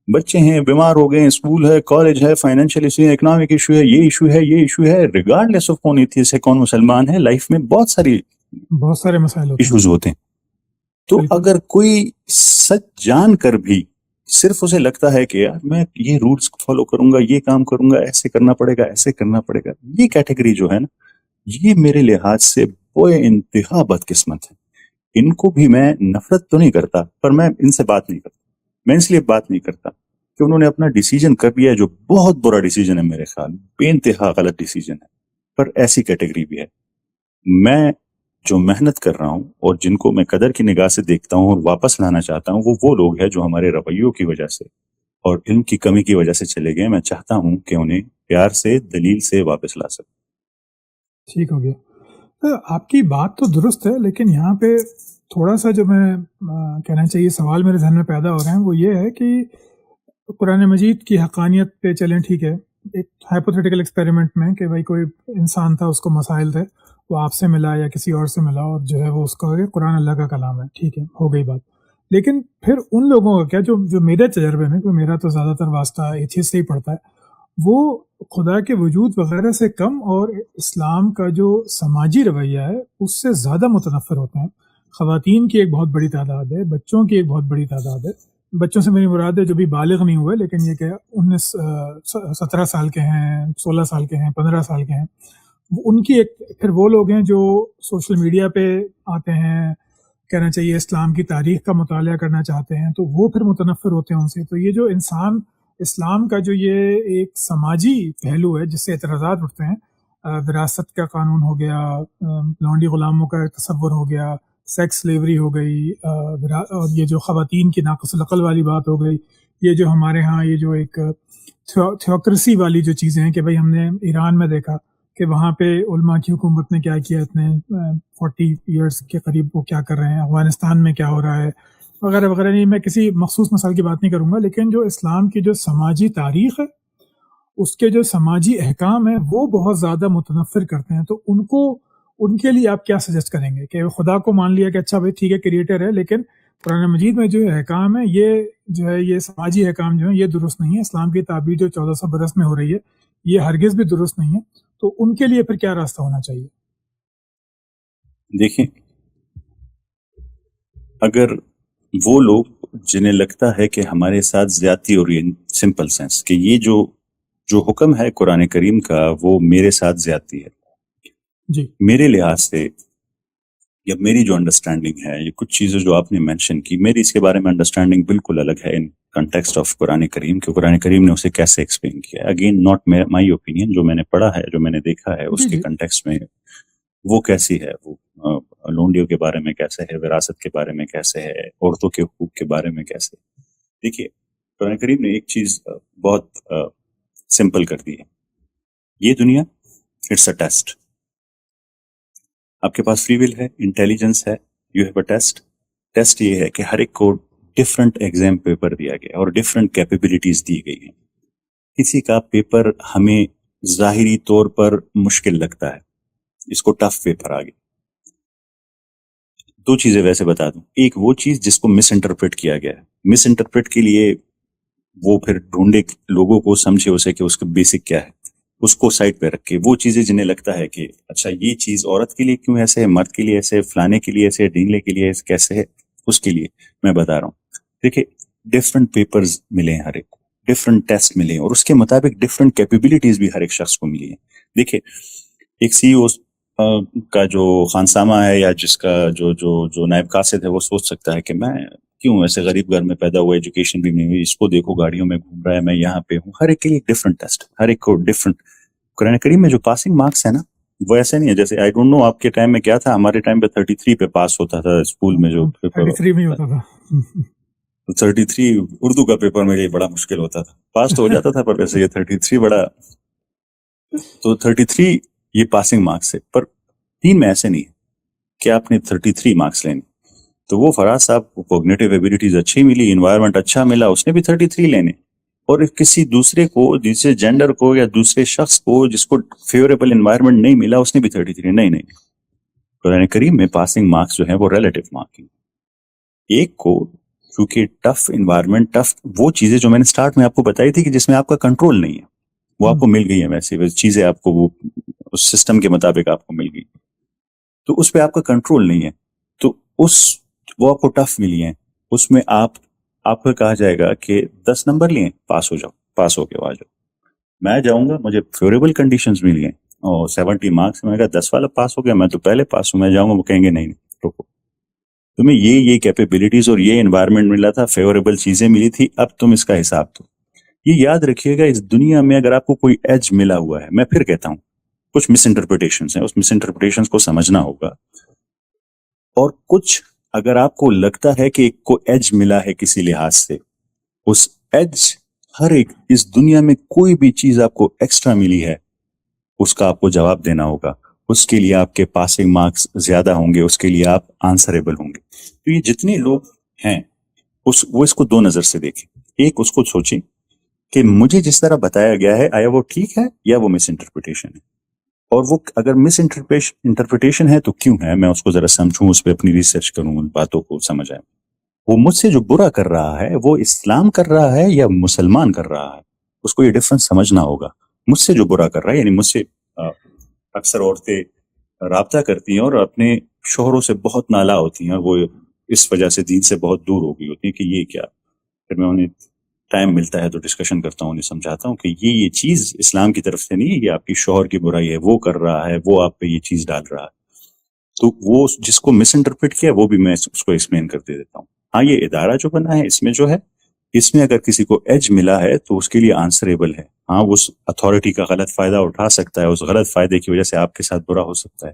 بچے ہیں بیمار ہو گئے، اسکول ہے، کالج ہے، فائنینشیل ایشو ہے، اکنامک ایشو ہے، یہ ایشو ہے، یہ ایشو ہے، ریگارڈلیس آف کون ایتھیسٹ ہے کون مسلمان ہے، لائف میں بہت سارے مسائل ہوتے ہیں. ایشوز ہوتے ہیں. تو بالکل. اگر کوئی سچ جان کر بھی صرف اسے لگتا ہے کہ یار میں یہ رولس فالو کروں گا، یہ کام کروں گا، ایسے کرنا پڑے گا، ایسے کرنا پڑے گا، یہ کیٹیگری جو ہے نا، یہ میرے لحاظ سے بے انتہا بدقسمت ہے. ان کو بھی میں نفرت تو نہیں کرتا، پر میں ان سے بات نہیں کرتا. میں اس لیے بات نہیں کرتا کہ انہوں نے اپنا ڈیسیجن کر لیا ہے جو بہت برا ڈیسیجن ہے، میرے خیال میں بے انتہا غلط ڈیسیجن ہے. پر ایسی کیٹیگری بھی ہے. میں جو محنت کر رہا ہوں اور جن کو میں قدر کی نگاہ سے دیکھتا ہوں اور واپس لانا چاہتا ہوں، وہ لوگ ہیں جو ہمارے رویوں کی وجہ سے اور علم کی کمی کی وجہ سے چلے گئے. میں چاہتا ہوں کہ انہیں پیار سے، دلیل سے واپس لا سکوں. ٹھیک ہو گیا. آپ کی بات تو درست ہے، لیکن یہاں پہ تھوڑا سا جو میں کہنا چاہیے سوال میرے ذہن میں پیدا ہو رہے ہیں وہ یہ ہے کہ قرآن مجید کی حقانیت پہ چلیں، ٹھیک ہے، ایک ہائپوتھیٹیکل ایکسپیریمنٹ میں کہ بھائی کوئی انسان تھا، اس کو مسائل تھے، وہ آپ سے ملا یا کسی اور سے ملا اور جو ہے وہ اس کا قرآن اللہ کا کلام ہے، ٹھیک ہے، ہو گئی بات. لیکن پھر ان لوگوں کا کیا جو میرے تجربے میں، کیونکہ میرا تو زیادہ تر واسطہ ایتھیسٹ سے ہی پڑتا ہے، وہ خدا کے وجود وغیرہ سے کم اور اسلام کا جو سماجی رویہ ہے اس سے زیادہ متنفر ہوتے ہیں. خواتین کی ایک بہت بڑی تعداد ہے، بچوں کی ایک بہت بڑی تعداد ہے. بچوں سے میری مراد ہے جو بھی بالغ نہیں ہوئے، لیکن یہ کہ 17 سال کے ہیں، 16 سال کے ہیں، 15 سال کے ہیں. ان کی ایک پھر وہ لوگ ہیں جو سوشل میڈیا پہ آتے ہیں، کہنا چاہیے اسلام کی تاریخ کا مطالعہ کرنا چاہتے ہیں، تو وہ پھر متنفر ہوتے ہیں ان سے. تو یہ جو اسلام کا جو یہ ایک سماجی پہلو ہے جس سے اعتراضات اٹھتے ہیں، وراثت کا قانون ہو گیا، لونڈی غلاموں کا تصور ہو گیا، سیکس سلیوری ہو گئی، اور یہ جو خواتین کی ناقص العقل والی بات ہو گئی، یہ جو ہمارے ہاں یہ جو ایک تھیوکریسی والی جو چیزیں ہیں کہ بھئی ہم نے ایران میں دیکھا کہ وہاں پہ علماء کی حکومت نے کیا کیا، اتنے 40 ایئرس کے قریب وہ کیا کر رہے ہیں، افغانستان میں کیا ہو رہا ہے وغیرہ وغیرہ. نہیں، میں کسی مخصوص مسئلہ کی بات نہیں کروں گا، لیکن جو اسلام کی جو سماجی تاریخ ہے، اس کے جو سماجی احکام ہیں وہ بہت زیادہ متنفر کرتے ہیں. تو ان کے لیے آپ کیا سجیسٹ کریں گے کہ خدا کو مان لیا کہ اچھا بھائی ٹھیک ہے کریٹر ہے، لیکن قرآن مجید میں جو احکام ہے یہ جو ہے یہ سماجی احکام جو ہیں یہ درست نہیں ہے، اسلام کی تعبیر جو 1400 برس میں ہو رہی ہے یہ ہرگز بھی درست نہیں ہے. تو ان کے لیے پھر کیا راستہ ہونا چاہیے؟ دیکھیں، اگر وہ لوگ جنہیں لگتا ہے کہ ہمارے ساتھ زیادتی ہو رہی ہے، سمپل سینس کہ یہ جو حکم ہے قرآن کریم کا وہ میرے ساتھ زیادتی ہے، جی میرے لحاظ سے یا میری جو انڈرسٹینڈنگ ہے، یہ کچھ چیزیں جو آپ نے مینشن کی، میری اس کے بارے میں انڈرسٹینڈنگ بالکل الگ ہے ان کنٹیکسٹ آف قرآن کریم کہ قرآن کریم نے اسے کیسے ایکسپلین کیا ہے. اگین ناٹ مائی اوپینین، جو میں نے پڑھا ہے، جو میں نے دیکھا ہے اس کے کنٹیکسٹ میں وہ کیسی ہے، وہ لونڈیوں کے بارے میں کیسے ہے، وراثت کے بارے میں کیسے ہے، عورتوں کے حقوق کے بارے میں کیسے. دیکھیے، قرآن کریم نے ایک چیز بہت سمپل کر دی ہے، یہ دنیا اٹس اے ٹیسٹ. آپ کے پاس فری ول ہے، انٹیلیجنس ہے، یو ہیو اے ٹیسٹ یہ ہے کہ ہر ایک کو ڈفرنٹ ایگزام پیپر دیا گیا اور ڈفرنٹ کیپیبلٹیز دی گئی ہیں. کسی کا پیپر ہمیں ظاہری طور پر مشکل لگتا ہے، اس کو ٹف پیپر آ گیا. دو چیزیں ویسے بتا دوں، ایک وہ چیز جس کو مس انٹرپریٹ کیا گیا ہے، مس انٹرپریٹ کے لیے وہ پھر ڈھونڈے لوگوں کو، سمجھے اسے کہ اس کا بیسک کیا ہے، اس کو سائڈ پہ رکھ کے وہ چیزیں جنہیں لگتا ہے کہ اچھا یہ چیز عورت کے لیے کیوں ایسے ہے، مرد کے لیے ایسے، فلانے کے لیے ایسے، ڈھینگلے کے لیے کیسے ہے، اس کے لیے میں بتا رہا ہوں. دیکھیں، ڈفرنٹ پیپرز ملے ہیں ہر ایک کو، ڈفرنٹ ٹیسٹ ملے ہیں، اور اس کے مطابق ڈفرنٹ کیپیبلٹیز بھی ہر ایک شخص کو ملی ہیں. دیکھیں، ایک سی او کا جو خانسامہ ہے یا جس کا جو نائب قاصد ہے وہ سوچ سکتا ہے کہ میں کیوں ایسے غریب گھر میں پیدا ہوا، ایجوکیشن بھی نہیں ہوئی، اس کو دیکھو گاڑیوں میں گھوم رہا ہے، میں یہاں پہ ہوں. ہر ایک کے لیے ڈفرنٹ ٹیسٹ، ہر ایک کو ڈفرنٹ. قرآن کریم میں جو پاسنگ مارکس ہے نا، وہ ایسے نہیں ہے جیسے آئی ڈونٹ نو آپ کے ٹائم میں کیا تھا، ہمارے ٹائم پہ 33 پہ پاس ہوتا تھا اسکول میں، جو 33 میں ہوتا تھا. 33 اردو کا پیپر میرے لیے بڑا مشکل ہوتا تھا، پاس تو ہو جاتا تھا پر ویسے یہ 33 بڑا. تو 33 یہ پاسنگ مارکس ہے، پر تین میں ایسے نہیں ہے کہ آپ نے 33 مارکس لینے. تو وہ فراز صاحب کو کوگنیٹو ایبیلٹیز اچھی ملی، انوائرمنٹ اچھا ملا، اس نے بھی 33 لینے. اور کسی دوسرے کو، جسے جینڈر کو یا دوسرے شخص کو جس کو فیوریبل انوائرمنٹ نہیں ملا، اس نے بھی 33. نہیں، قرآن کریم میں پاسنگ مارکس جو ہیں وہ ریلیٹو مارکنگ. ایک کو کیونکہ ٹف انوائرمنٹ، ٹف وہ چیزیں جو میں نے اسٹارٹ میں آپ کو بتائی تھی کہ جس میں آپ کا کنٹرول نہیں ہے، وہ آپ کو مل گئی ہیں، ویسے چیزیں آپ کو وہ اس سسٹم کے مطابق آپ کو مل گئی، تو اس پہ آپ کا کنٹرول نہیں ہے، تو وہ آپ کو ٹف ملی ہیں، اس میں آپ کو کہا جائے گا کہ 10 نمبر لیے پاس ہو جاؤ، پاس ہو کے آ جاؤ، میں جاؤں گا، مجھے فیوریبل کنڈیشنز مل گئے اور 70 مارکس، میں کہا 10 والا پاس ہو گیا، میں تو پہلے پاس ہوں، میں جاؤں گا، وہ کہیں گے نہیں رکو، تمہیں یہ کیپیبلٹیز اور یہ انوائرمنٹ ملا تھا، فیوریبل چیزیں ملی تھی، اب تم اس کا حساب دو۔ یہ یاد رکھیے گا، اس دنیا میں اگر آپ کو کوئی ایج ملا ہوا ہے، میں پھر کہتا ہوں کچھ مس انٹرپریٹیشنز ہیں، اس مس انٹرپریٹیشنز کو سمجھنا ہوگا، اور کچھ اگر آپ کو لگتا ہے کہ ایک کو ایج ملا ہے کسی لحاظ سے، اس ایج ہر ایک اس دنیا میں کوئی بھی چیز آپ کو ایکسٹرا ملی ہے، اس کا آپ کو جواب دینا ہوگا، اس کے لیے آپ کے پاسنگ مارکس زیادہ ہوں گے، اس کے لیے آپ آنسریبل ہوں گے۔ تو یہ جتنے لوگ ہیں وہ اس کو دو نظر سے دیکھیں، ایک اس کو سوچیں کہ مجھے جس طرح بتایا گیا ہے آیا وہ ٹھیک ہے یا وہ مس انٹرپریٹیشن ہے، اور وہ اگر مس انٹرپریٹیشن ہے تو کیوں ہے، میں اس کو ذرا سمجھوں، اس پہ اپنی ریسرچ کروں، ان باتوں کو سمجھ آئے، وہ مجھ سے جو برا کر رہا ہے وہ اسلام کر رہا ہے یا مسلمان کر رہا ہے، اس کو یہ ڈفرنس سمجھنا ہوگا۔ مجھ سے جو برا کر رہا ہے، یعنی مجھ سے اکثر عورتیں رابطہ کرتی ہیں اور اپنے شوہروں سے بہت نالا ہوتی ہیں، اور وہ اس وجہ سے دین سے بہت دور ہو گئی ہوتی ہیں کہ یہ کیا، پھر میں انہیں ٹائم ملتا ہے تو ڈسکشن کرتا ہوں، انہیں سمجھاتا ہوں کہ یہ چیز اسلام کی طرف سے نہیں ہے، یہ آپ کی شوہر کی برائی ہے، وہ کر رہا ہے، وہ آپ پہ یہ چیز ڈال رہا ہے، تو وہ جس کو مس انٹرپریٹ کیا وہ بھی میں اس کو ایکسپلین کر دے دیتا ہوں۔ ہاں، یہ ادارہ جو بنا ہے، اس میں جو ہے، اس میں اگر کسی کو ایج ملا ہے تو اس کے لیے آنسریبل ہے، ہاں اس اتھارٹی کا غلط فائدہ اٹھا سکتا ہے، اس غلط فائدے کی وجہ سے آپ کے ساتھ برا ہو سکتا ہے،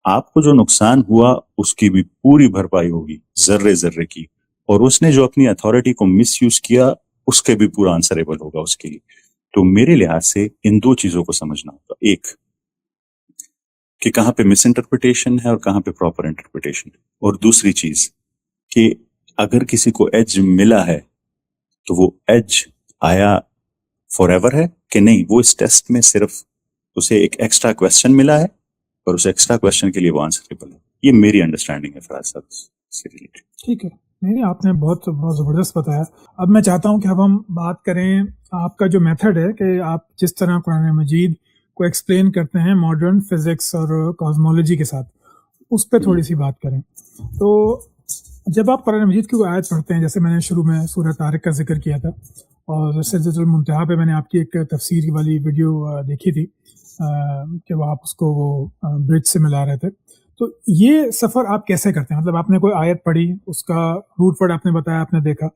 آپ کو جو نقصان ہوا اس کی بھی پوری بھرپائی ہوگی ذرے ذرے کی، اور اس نے جو اپنی اتھارٹی کو مس یوز کیا اس کے بھی پورا آنسریبل ہوگا اس کے لیے۔ تو میرے لحاظ سے ان دو چیزوں کو سمجھنا ہوگا، ایک کہ کہاں پہ مس انٹرپریٹیشن ہے اور کہاں پہ پراپر انٹرپریٹیشن ہے، اور دوسری چیز کہ اگر کسی کو ایج ملا ہے تو وہ ایج آیا فار ایور ہے کہ نہیں، وہ اس ٹیسٹ میں صرف اسے ایک ایکسٹرا کویسچن ملا ہے اور اس ایکسٹرا کویسچن کے لیے وہ آنسریبل ہے۔ یہ میری انڈرسٹینڈنگ ہے فراز صاحب سے ریلیٹڈ۔ ٹھیک ہے، نہیں آپ نے بہت بہت زبردست بتایا۔ اب میں چاہتا ہوں کہ اب ہم بات کریں آپ کا جو میتھڈ ہے، کہ آپ جس طرح قرآن مجید کو ایکسپلین کرتے ہیں ماڈرن فزکس اور کازمولوجی کے ساتھ، اس پہ تھوڑی سی بات کریں۔ تو جب آپ قرآن مجید کی کوئی آیت پڑھتے ہیں، جیسے میں نے شروع میں سورہ طارق کا ذکر کیا تھا، اور سدرۃ المنتہا پہ میں نے آپ کی ایک تفسیر والی ویڈیو دیکھی تھی کہ وہ آپ اس کو وہ برج سے ملا رہے تھے، تو یہ سفر آپ کیسے کرتے ہیں؟ مطلب آپ نے کوئی آیت پڑھی، اس کا روٹ ورڈ آپ نے بتایا، آپ نے دیکھا،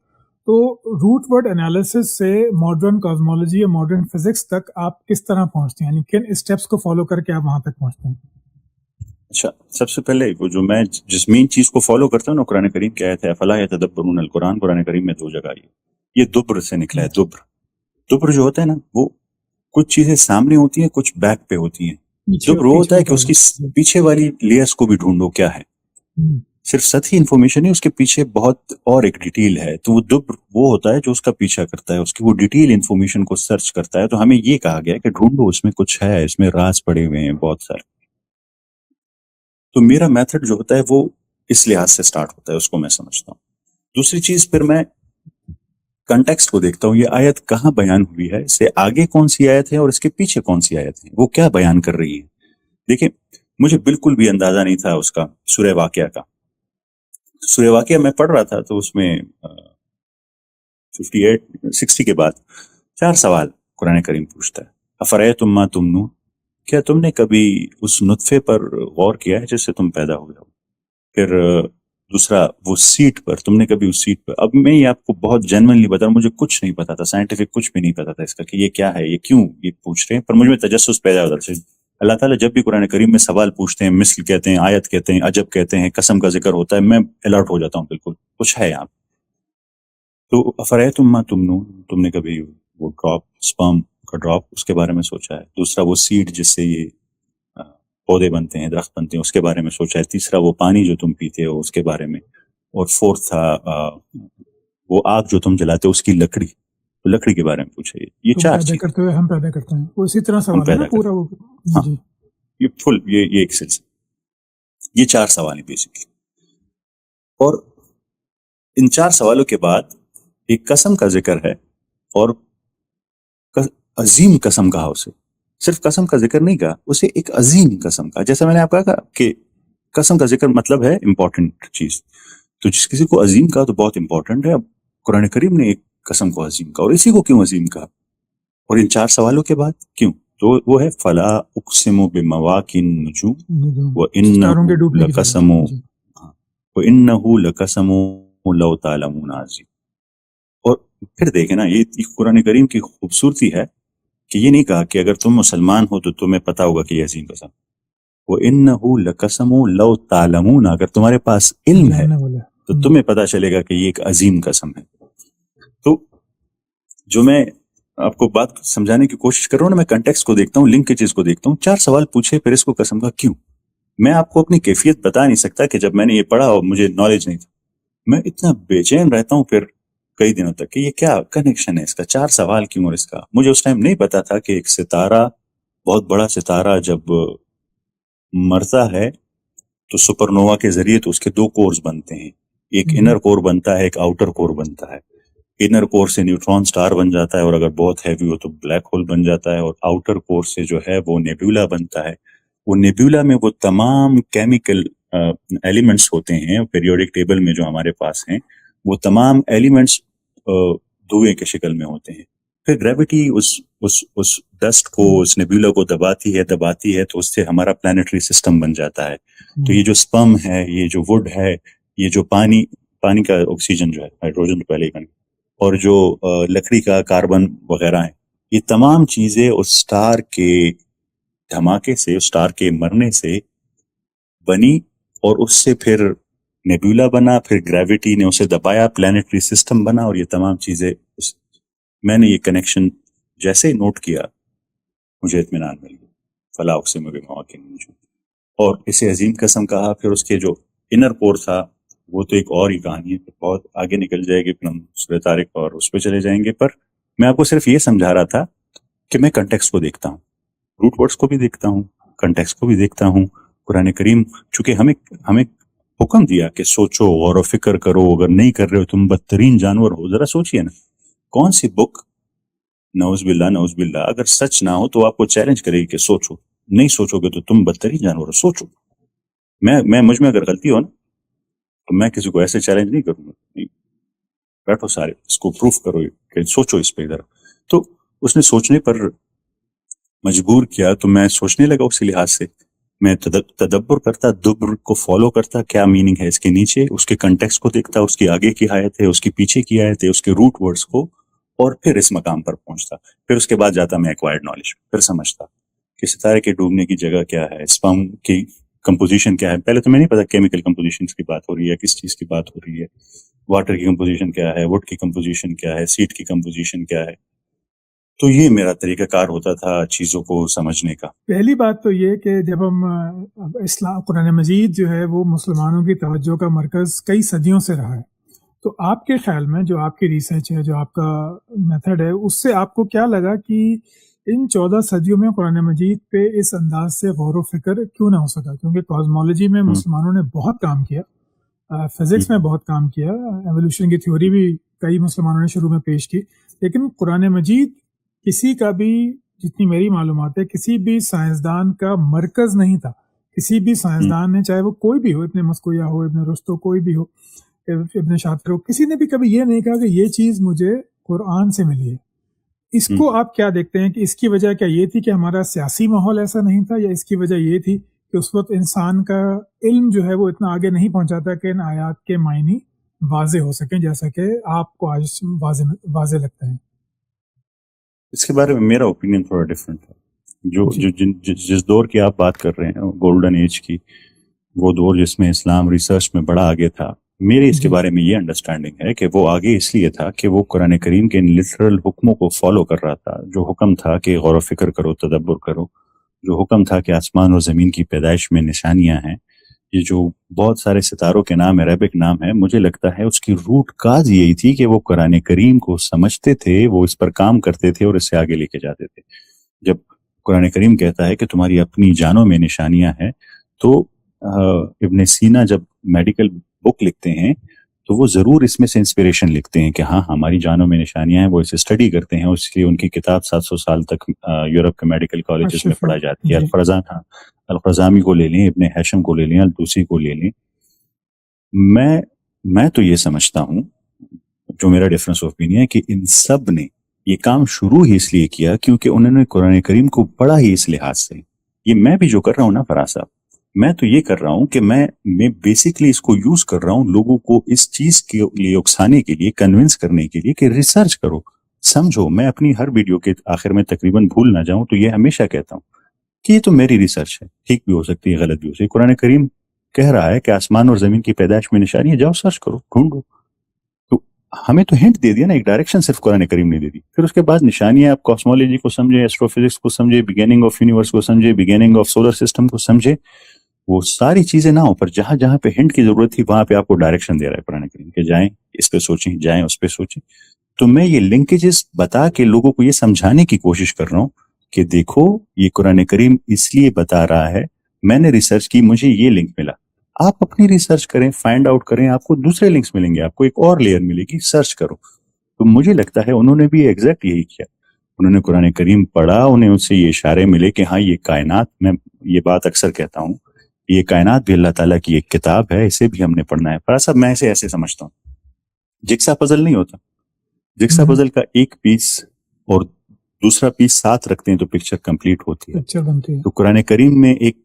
تو روٹ ورڈ انالیسس سے ماڈرن کازمولوجی یا ماڈرن فزکس تک آپ کس طرح پہنچتے ہیں، یعنی کن اسٹیپس کو فالو کر کے آپ وہاں تک پہنچتے ہیں؟ اچھا، سب سے پہلے وہ جو میں جس مین چیز کو فالو کرتا ہوں نا، قرآن کریم کی آیت ہے فلا یتدبرون القرآن، قرآن کریم میں 2 جگہ یہ دبر سے نکلا ہے۔ دبر جو ہوتا ہے نا، وہ کچھ چیزیں سامنے ہوتی ہیں، کچھ بیک پہ ہوتی ہیں۔ دبر وہ ہوتا ہے کہ اس کی پیچھے والی لیئرز کو بھی ڈھونڈو کیا ہے، صرف سطحی انفارمیشن نہیں، اس کے پیچھے بہت اور ایک ڈیٹیل ہے، تو وہ دبر وہ ہوتا ہے جو اس کا پیچھا کرتا ہے، اس کی وہ ڈیٹیل انفارمیشن کو سرچ کرتا ہے۔ تو ہمیں یہ کہا گیا ہے کہ ڈھونڈو، اس میں کچھ ہے، اس میں راز پڑے ہوئے ہیں بہت سارے۔ تو میرا میتھڈ جو ہوتا ہے وہ اس لحاظ سے سٹارٹ ہوتا ہے، اس کو میں سمجھتا ہوں۔ دوسری چیز، پھر میں کنٹیکسٹ کو دیکھتا ہوں، یہ آیت کہاں بیان ہوئی ہے، اس سے آگے کون سی آیت ہے اور اس کے پیچھے کون سی آیت ہے، وہ کیا بیان کر رہی ہے۔ دیکھیں، مجھے بالکل بھی اندازہ نہیں تھا اس کا سورہ واقعہ کا۔ سورہ واقعہ میں پڑھ رہا تھا تو اس میں 60 کے بعد 4 سوال قرآن کریم پوچھتا ہے۔ افرأیتم ما تمنون، کیا تم نے کبھی اس نطفے پر غور کیا ہے جس سے تم پیدا ہو جاؤ؟ پھر دوسرا، وہ سیٹ پر، تم نے کبھی اس سیٹ پر، اب میں یہ آپ کو بہت جینوئنلی بتا رہا ہوں، مجھے کچھ نہیں پتا تھا، سائنٹیفک کچھ بھی نہیں پتا تھا اس کا کہ یہ کیا ہے، یہ کیوں یہ پوچھ رہے ہیں، پر مجھ میں تجسس پیدا ہوتا ہے۔ اللہ تعالیٰ جب بھی قرآن کریم میں سوال پوچھتے ہیں، مثل کہتے ہیں، آیت کہتے ہیں، عجب کہتے ہیں، قسم کا ذکر ہوتا ہے، میں الرٹ ہو جاتا ہوں، بالکل کچھ ہے یہاں۔ تو افرأیتم ما تمنون، تم نے کبھی وہ ڈراپ، سپرم کا ڈراپ، اس کے بارے میں سوچا ہے؟ دوسرا، وہ سیڈ جس سے یہ پودے بنتے ہیں، درخت بنتے ہیں، اس کے بارے میں سوچا ہے؟ تیسرا، وہ پانی جو تم پیتے ہو اس کے بارے میں، اور فورتھ تھا وہ آگ جو تم جلاتے ہو اس کی لکڑی کے بارے میں پوچھا۔ یہ 4 چیز کرتے ہوئے ہم پیدا کرتے ہیں، وہ اسی طرح سوال ہے نا پورا وہ۔ جی، یہ فل یہ ایک سلسلہ، یہ 4 سوال ہیں بیسکلی۔ اور ان 4 سوالوں کے بعد ایک قسم کا ذکر ہے، اور عظیم قسم کہا اسے، صرف قسم کا ذکر نہیں کہا اسے، ایک عظیم قسم کہا. جیسا میں نے آپ کہا کہ قسم کا ذکر مطلب ہے امپورٹنٹ چیز، تو جس کسی کو عظیم کہا تو بہت امپورٹنٹ ہے. اب قرآن کریم نے ایک قسم کو عظیم کہا، اور اسی کو کیوں عظیم کہا، اور ان 4 سوالوں کے بعد کیوں؟ تو وہ ہے فلا اقسم بمواقع النجوم ستاروں کے ڈوبنے کی لقسم جگہ. وَإِنَّهُ لَقَسَمٌ لَوْ تَعْلَمُونَ عَظِيمٌ. اور پھر دیکھیں نا، یہ قرآن کریم کی خوبصورتی ہے کہ یہ نہیں کہا کہ اگر تم مسلمان ہو تو تمہیں پتا ہوگا کہ یہ عظیم قسم. وَإِنَّهُ لَقَسَمٌ لَوْ تَعْلَمُونَ، اگر تمہارے پاس علم ہے تو تمہیں پتا چلے گا کہ یہ ایک عظیم قسم ہے. تو جو میں آپ کو بات سمجھانے کی کوشش کر رہا ہوں نا، میں کنٹیکسٹ کو دیکھتا ہوں، لنک کی چیز کو دیکھتا ہوں. 4 سوال پوچھے، پھر اس کو قسم کا کیوں. میں آپ کو اپنی کیفیت بتا نہیں سکتا کہ جب میں نے یہ پڑھا اور مجھے نالج نہیں تھا، میں اتنا بے چین رہتا ہوں پھر کئی دنوں تک کہ یہ کیا کنیکشن ہے اس کا، 4 سوال کیوں. اور اس کا مجھے اس ٹائم نہیں پتا تھا کہ ایک ستارہ، بہت بڑا ستارہ جب مرتا ہے تو سپر نووا کے ذریعے تو اس کے 2 کورز بنتے ہیں، ایک انر کور بنتا ہے، ایک آؤٹر کور بنتا ہے. انر کور سے نیوٹران سٹار بن جاتا ہے، اور اگر بہت ہیوی ہو تو بلیک ہول بن جاتا ہے، اور آؤٹر کور سے جو ہے وہ نیبیولا بنتا ہے. وہ نیبیولا میں وہ تمام کیمیکل ایلیمنٹس ہوتے ہیں پیریوڈک ٹیبل میں جو ہمارے پاس ہیں، وہ تمام ایلیمنٹس دھوئیں کے شکل میں ہوتے ہیں. پھر گریوٹی اس ڈسٹ کو، اس نیبیولا کو دباتی ہے تو اس سے ہمارا پلانیٹری سسٹم بن جاتا ہے. تو یہ جو سپرم ہے، یہ جو ووڈ ہے، یہ جو پانی کا آکسیجن جو ہے، ہائیڈروجن تو پہلے ہی بن گیا، اور جو لکڑی کا کاربن وغیرہ ہیں، یہ تمام چیزیں اس سٹار کے دھماکے سے، اس سٹار کے مرنے سے بنی، اور اس سے پھر نیبیولا بنا، پھر گریوٹی نے اسے دبایا، پلانیٹری سسٹم بنا، اور یہ تمام چیزیں میں نے یہ کنیکشن جیسے نوٹ کیا مجھے اطمینان مل گیا. فلا اقسم بمواقع النجوم، اور اسے عظیم قسم کہا. پھر اس کے جو انر کور تھا وہ تو ایک اور ہی کہانی ہے، بہت آگے نکل جائے گی، پھر ہم سورہ طارق اور اس پہ چلے جائیں گے. پر میں آپ کو صرف یہ سمجھا رہا تھا کہ میں کنٹیکسٹ کو دیکھتا ہوں، روٹ ورڈز کو بھی دیکھتا ہوں، کنٹیکسٹ کو بھی دیکھتا ہوں. قرآن کریم چونکہ ہمیں حکم دیا کہ سوچو، غور و فکر کرو، اگر نہیں کر رہے ہو تم بدترین جانور ہو. ذرا سوچئے نا، کون سی بک نعوذ باللہ اگر سچ نہ ہو تو آپ کو چیلنج کرے گی کہ سوچو، نہیں سوچو گے تو تم بدترین جانور ہو. سوچو. میں مجھ میں اگر غلطی ہو نا تو میں کسی کو ایسے چیلنج نہیں کروں گا، نہیں، بیٹھو سارے اس کو پروف کرو کہ سوچو اس پہ ادھر. تو اس نے سوچنے پر مجبور کیا، تو میں سوچنے لگا. اسی لحاظ سے میں تدبر کرتا، دبر کو فالو کرتا، کیا میننگ ہے اس کے نیچے، اس کے کنٹیکسٹ کو دیکھتا، اس کی آگے کی آیت ہے، اس کی پیچھے کی آیت ہے، اس کے روٹ ورڈز کو، اور پھر اس مقام پر پہنچتا. پھر اس کے بعد جاتا میں ایکوائرڈ نالج، پھر سمجھتا کہ ستارے کے ڈوبنے کی جگہ کیا ہے، اسپرم کی کمپوزیشن کیا ہے. پہلے تو میں نہیں پتا کیمیکل کمپوزیشن کی بات ہو رہی ہے، کس چیز کی بات ہو رہی ہے، واٹر کی کمپوزیشن کیا ہے، ووڈ کی کمپوزیشن کیا ہے، سیڈ کی کمپوزیشن کیا ہے. تو یہ میرا طریقہ کار ہوتا تھا چیزوں کو سمجھنے کا. پہلی بات تو یہ کہ جب ہم اسلام، قرآن مجید جو ہے وہ مسلمانوں کی توجہ کا مرکز کئی صدیوں سے رہا ہے، تو آپ کے خیال میں جو آپ کی ریسرچ ہے، جو آپ کا میتھڈ ہے، اس سے آپ کو کیا لگا کہ ان 14 صدیوں میں قرآن مجید پہ اس انداز سے غور و فکر کیوں نہ ہو سکا؟ کیونکہ کازمولوجی میں مسلمانوں نے بہت کام کیا، فزکس میں بہت کام کیا، ایولیوشن کی تھیوری بھی کئی مسلمانوں نے شروع میں پیش کی، لیکن قرآن مجید کسی کا بھی، جتنی میری معلومات ہے، کسی بھی سائنسدان کا مرکز نہیں تھا. کسی بھی سائنسدان نے، چاہے وہ کوئی بھی ہو، ابن مسکویہ ہو، ابن رستو، کوئی بھی ہو، ابن شاطر ہو، کسی نے بھی کبھی یہ نہیں کہا کہ یہ چیز مجھے قرآن سے ملی ہے. اس کو آپ کیا دیکھتے ہیں کہ اس کی وجہ کیا یہ تھی کہ ہمارا سیاسی ماحول ایسا نہیں تھا، یا اس کی وجہ یہ تھی کہ اس وقت انسان کا علم جو ہے وہ اتنا آگے نہیں پہنچا تھا کہ ان آیات کے معنی واضح ہو سکیں، جیسا کہ آپ کو آج واضح لگتا ہے؟ اس کے بارے میں میرا اوپینین تھوڑا ڈفرینٹ ہے. جس دور کی آپ بات کر رہے ہیں، گولڈن ایج کی، وہ دور جس میں اسلام ریسرچ میں بڑا آگے تھا، میرے اس کے بارے میں یہ انڈرسٹینڈنگ ہے کہ وہ آگے اس لیے تھا کہ وہ قرآن کریم کے لٹرل حکموں کو فالو کر رہا تھا. جو حکم تھا کہ غور و فکر کرو، تدبر کرو، جو حکم تھا کہ آسمان اور زمین کی پیدائش میں نشانیاں ہیں، یہ جو بہت سارے ستاروں کے نام عربک نام ہے، مجھے لگتا ہے اس کی روٹ کاز یہی تھی کہ وہ قرآن کریم کو سمجھتے تھے، وہ اس پر کام کرتے تھے اور اس سے آگے لے کے جاتے تھے. جب قرآن کریم کہتا ہے کہ تمہاری اپنی جانوں میں نشانیاں ہیں، تو ابن سینا جب میڈیکل بک لکھتے ہیں تو وہ ضرور اس میں سے انسپریشن لکھتے ہیں کہ ہاں ہماری جانوں میں نشانیاں ہیں, وہ اسے اسٹڈی کرتے ہیں. اس لیے ان کی کتاب 700 سال تک یورپ کے میڈیکل کالجز میں پڑھائی جاتی ہے. القرزامی کو لے لیں, ابن ہیشم کو لے لیں, الطوسی کو لے لیں. میں تو یہ سمجھتا ہوں, جو میرا ڈفرنس آف اوپینین ہے, کہ ان سب نے یہ کام شروع ہی اس لیے کیا کیونکہ انہوں نے قرآن کریم کو پڑھا ہی اس لحاظ سے. یہ میں بھی جو کر رہا ہوں نا فراز صاحب, میں تو یہ کر رہا ہوں کہ میں بیسیکلی اس کو یوز کر رہا ہوں لوگوں کو اس چیز کے لیے اکسانے کے لیے, کنونس کرنے کے لیے کہ ریسرچ کرو, سمجھو. میں اپنی ہر ویڈیو کے آخر میں تقریباً بھول نہ جاؤں تو یہ ہمیشہ کہتا ہوں کہ یہ تو میری ریسرچ ہے, ٹھیک بھی ہو سکتی ہے, غلط بھی ہو سکتی ہے. قرآن کریم کہہ رہا ہے کہ آسمان اور زمین کی پیدائش میں نشانی ہے, جاؤ سرچ کرو, ڈھونڈو. تو ہمیں تو ہنٹ دے دیا نا, ایک ڈائریکشن صرف قرآن کریم نے دے دی. پھر اس کے بعد نشانیاں, آپ کاسمولوجی کو سمجھے, ایسٹرو فزکس کو سمجھے, بگیننگ آف یونیورس کو سمجھے, بگیننگ آف سولر سسٹم کو سمجھے, وہ ساری چیزیں نہ ہو, پر جہاں جہاں پہ ہنٹ کی ضرورت تھی وہاں پہ آپ کو ڈائریکشن دے رہا ہے قرآن کریم کہ جائیں اس پہ سوچیں, جائیں اس پہ سوچیں. تو میں یہ لنکیجز بتا کے لوگوں کو یہ سمجھانے کی کوشش کر رہا ہوں کہ دیکھو یہ قرآن کریم اس لیے بتا رہا ہے, میں نے ریسرچ کی, مجھے یہ لنک ملا. آپ اپنی ریسرچ کریں, فائنڈ آؤٹ کریں, آپ کو دوسرے لنکس ملیں گے, آپ کو ایک اور لیئر ملے گی, سرچ کرو. تو مجھے لگتا ہے انہوں نے بھی ایگزیکٹ یہی کیا. انہوں نے قرآن کریم پڑھا, انہیں ان سے یہ اشارے ملے کہ ہاں یہ کائنات, میں یہ بات اکثر کہتا ہوں, یہ کائنات بھی اللہ تعالیٰ کی ایک کتاب ہے, اسے بھی ہم نے پڑھنا ہے. پر صاحب میں اسے ایسے سمجھتا ہوں, جگسا پزل نہیں ہوتا, جگسا پزل کا ایک پیس اور دوسرا پیس ساتھ رکھتے ہیں تو پکچر کمپلیٹ ہوتی ہے. تو قرآن کریم میں ایک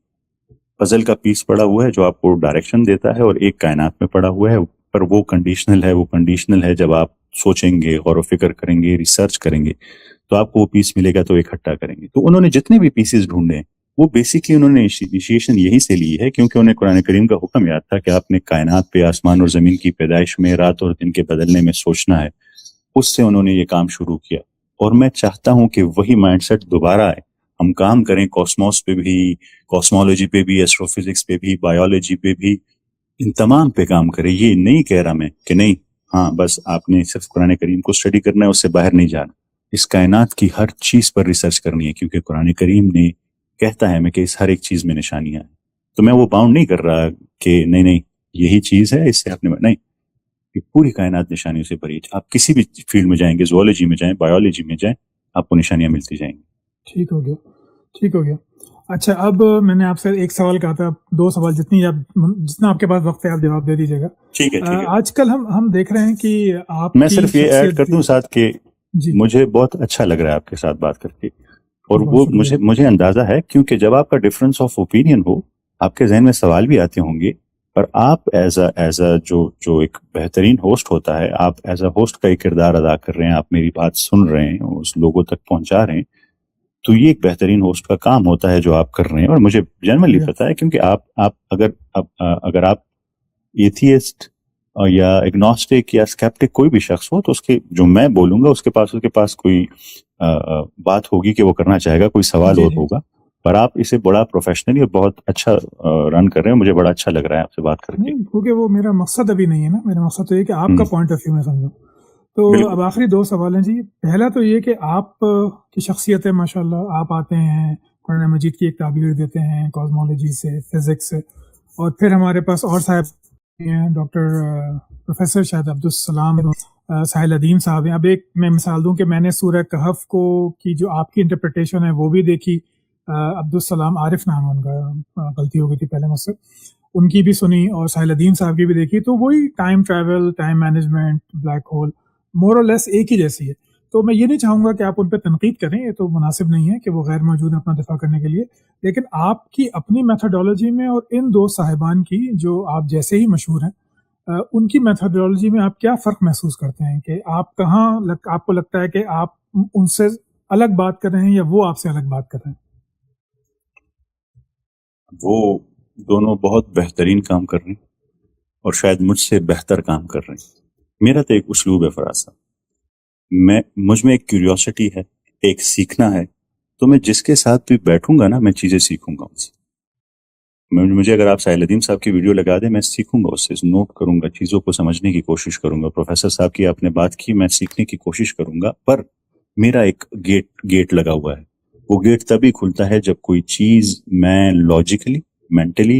پزل کا پیس پڑا ہوا ہے جو آپ کو ڈائریکشن دیتا ہے, اور ایک کائنات میں پڑا ہوا ہے, پر وہ کنڈیشنل ہے جب آپ سوچیں گے, غور و فکر کریں گے, ریسرچ کریں گے تو آپ کو وہ پیس ملے گا, تو اکٹھا کریں گے. تو انہوں نے جتنے بھی پیسز ڈھونڈے ہیں وہ بیسیکلی انہوں نے انیشیشن یہی سے لی ہے کیونکہ انہیں قرآن کریم کا حکم یاد تھا کہ آپ نے کائنات پہ, آسمان اور زمین کی پیدائش میں, رات اور دن کے بدلنے میں سوچنا ہے. اس سے انہوں نے یہ کام شروع کیا, اور میں چاہتا ہوں کہ وہی مائنڈ سیٹ دوبارہ آئے, ہم کام کریں کاسموس پہ بھی, کاسمولوجی پہ بھی, ایسٹرو فزکس پہ بھی, بایولوجی پہ بھی, ان تمام پہ کام کریں. یہ نہیں کہہ رہا میں کہ نہیں ہاں بس آپ نے صرف قرآن کریم کو اسٹڈی کرنا ہے, اس سے باہر نہیں جانا. اس کائنات کی ہر چیز پر ریسرچ کرنی ہے کیونکہ قرآن کریم نے کہتا ہے میں کہ اس ہر ایک چیز میں نشانیاں ہیں. تو میں وہ باؤنڈ نہیں کر رہا کہ نہیں یہی چیز ہے, اس سے آپ نے نہیں, کہ پوری کائنات نشانیوں سے بھری ہے. آپ کسی بھی فیلڈ میں جائیں گے, زوالوجی میں جائیں, بایولوجی میں جائیں, آپ کو نشانیاں ملتی جائیں گی. ٹھیک ہو گیا. اچھا, اب میں نے آپ سے ایک سوال کہا تھا, 2 سوال, جتنا آپ کے پاس وقت ہے آپ جواب دے دیجیے گا. ٹھیک ہے. آج کل ہم دیکھ رہے ہیں کہ آپ, میں صرف یہ ایڈ کر دوں ساتھ کہ مجھے بہت اچھا لگ رہا ہے آپ کے ساتھ بات کر کے, اور وہ مجھے اندازہ ہے کیونکہ جب آپ کا ڈفرنس آف اوپینین ہو آپ کے ذہن میں سوال بھی آتے ہوں گے, پر آپ ایز اے جو ایک بہترین ہوسٹ ہوتا ہے, آپ ایز اے ہوسٹ کا ایک کردار ادا کر رہے ہیں, آپ میری بات سن رہے ہیں, اس لوگوں تک پہنچا رہے ہیں, تو یہ ایک بہترین ہوسٹ کا کام ہوتا ہے جو آپ کر رہے ہیں. اور مجھے جنرلی پتا ہے کیونکہ آپ اگر آپ ایتھیسٹ یا اگنوسٹک یا اسکیپٹک کوئی بھی شخص ہو تو اس کے جو میں بولوں گا اس کے پاس کوئی بات ہوگی کہ وہ کرنا چاہے گا, کوئی سوال اور ہوگا, پر آپ اسے بڑا پروفیشنلی اور بہت اچھا رن کر رہے ہیں. مجھے بڑا اچھا لگ رہا ہے آپ سے بات کر کے, کیونکہ وہ میرا مقصد ابھی نہیں ہے نا, میرا مقصد تو یہ کہ آپ کا پوائنٹ آف ویو میں سمجھوں. تو اب آخری 2 سوال ہیں جی. پہلا تو یہ کہ آپ کی شخصیت ہے ماشاءاللہ, آپ آتے ہیں قرآن مجید کی ایک تعبیر دیتے ہیں کاسمولوجی سے, فزکس سے, اور پھر ہمارے پاس اور صاحب ہیں, ڈاکٹر پروفیسر شاہد عبدالسلام ساحل ادیم صاحب ہیں. اب ایک میں مثال دوں کہ میں نے سورہ کہف کی جو آپ کی انٹرپریٹیشن ہے وہ بھی دیکھی, عبدالسلام عارف نام ہے ان کا, غلطی ہو گئی تھی پہلے مجھ سے, ان کی بھی سنی, اور ساحل ادیم صاحب کی بھی دیکھی. تو وہی time travel, time management, black hole, more اور لیس ایک ہی جیسی ہے. تو میں یہ نہیں چاہوں گا کہ آپ ان پہ تنقید کریں, یہ تو مناسب نہیں ہے کہ وہ غیر موجود ہیں اپنا دفاع کرنے کے لیے, لیکن آپ کی اپنی میتھڈولوجی میں اور ان 2 صاحبان کی جو آپ جیسے ہی مشہور ہیں ان کی میتھڈولوجی میں آپ کیا فرق محسوس کرتے ہیں, کہ آپ کہاں آپ کو لگتا ہے کہ آپ ان سے الگ بات کر رہے ہیں یا وہ آپ سے الگ بات کر رہے ہیں؟ وہ دونوں بہت بہترین کام کر رہے ہیں اور شاید مجھ سے بہتر کام کر رہے ہیں. میرا تو ایک اسلوب ہے فراز صاحب, مجھ میں ایک کیوریوسٹی ہے, ایک سیکھنا ہے, تو میں جس کے ساتھ بھی بیٹھوں گا نا میں چیزیں سیکھوں گا ان سے. مجھے اگر آپ ساحل ادیم صاحب کی ویڈیو لگا دیں میں سیکھوں گا, اس سے نوٹ کروں گا, چیزوں کو سمجھنے کی کوشش کروں گا. پروفیسر صاحب کی آپ نے بات کی, میں سیکھنے کی کوشش کروں گا, پر میرا ایک گیٹ لگا ہوا ہے. وہ گیٹ تبھی کھلتا ہے جب کوئی چیز میں لاجیکلی mentally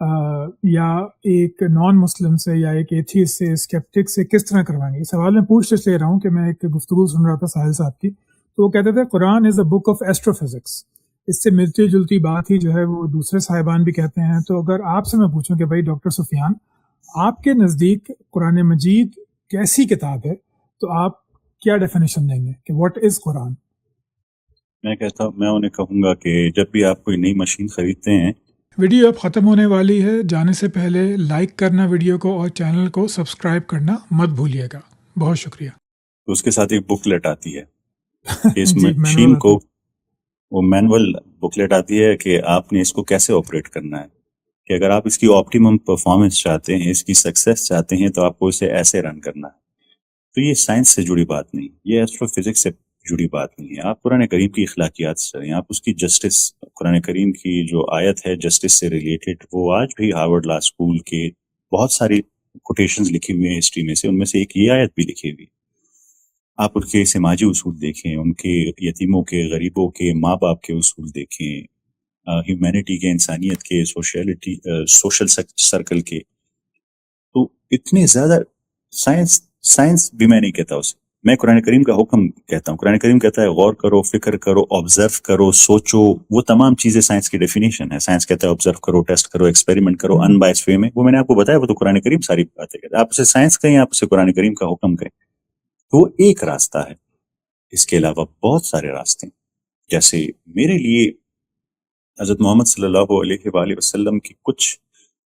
یا ایک نان مسلم سے یا ایک ایتھیسٹ سے اسکیپٹک سے کس طرح کروائیں گے؟ یہ سوال میں پوچھ لے رہا ہوں کہ میں ایک گفتگو سن رہا تھا ساحل صاحب کی، تو وہ کہتے تھے قرآن از اے بک آف ایسٹرو فزکس. اس سے ملتی جلتی بات ہی جو ہے وہ دوسرے صاحبان بھی کہتے ہیں. تو اگر آپ سے میں پوچھوں کہ بھائی ڈاکٹر سفیان، آپ کے نزدیک قرآن مجید کیسی کتاب ہے، تو آپ کیا ڈیفینیشن دیں گے کہ واٹ از قرآن؟ میں انہیں کہوں گا کہ جب بھی آپ کوئی نئی مشین خریدتے ہیں، ویڈیو اب ختم ہونے والی ہے، جانے سے پہلے لائک کرنا ویڈیو کو اور چینل کو سبسکرائب کرنا مت بھولیے گا. بہت شکریہ. تو اس کے ساتھ ایک بکلیٹ آتی ہے کہ اس جی، مشین کو، وہ مینول بکلیٹ آتی ہے کہ آپ نے اس کو کیسے آپریٹ کرنا ہے، کہ اگر آپ اس کی آپٹیمم پرفارمنس چاہتے ہیں، اس کی سکسیس چاہتے ہیں، تو آپ کو اسے ایسے رن کرنا ہے. تو یہ سائنس سے جڑی بات نہیں، یہ ایسٹرو فزکس سے جڑی بات نہیں ہے. آپ قرآن کریم کی اخلاقیات سے چلیں، آپ اس کی جسٹس، قرآن کریم کی جو آیت ہے جسٹس سے ریلیٹڈ، وہ آج بھی ہارورڈ لا اسکول کے بہت ساری کوٹیشنز لکھی ہوئی ہیں ہسٹری میں سے، ان میں سے ایک یہ آیت بھی لکھی ہوئی. آپ ان کے سماجی اصول دیکھیں، ان کے یتیموں کے، غریبوں کے، ماں باپ کے اصول دیکھیں، ہیومینٹی کے، انسانیت کے، سوشل سرکل کے. تو اتنے زیادہ سائنس بھی میں نہیں کہتا اسے، میں قرآن کریم کا حکم کہتا ہوں. قرآن کریم کہتا ہے غور کرو، فکر کرو، آبزرو کرو، سوچو. وہ تمام چیزیں سائنس کی ڈیفینیشن ہے. سائنس کہتا ہے آبزرو کرو، ٹیسٹ کرو، ایکسپیریمنٹ کرو ان بائس وے میں. وہ میں نے آپ کو بتایا، وہ تو قرآن کریم ساری باتیں کہتا ہے. آپ اسے سائنس کہیں، آپ اسے قرآن کریم کا حکم کہیں، تو وہ ایک راستہ ہے. اس کے علاوہ بہت سارے راستے ہیں. جیسے میرے لیے حضرت محمد صلی اللہ علیہ وآلہ وسلم کی کچھ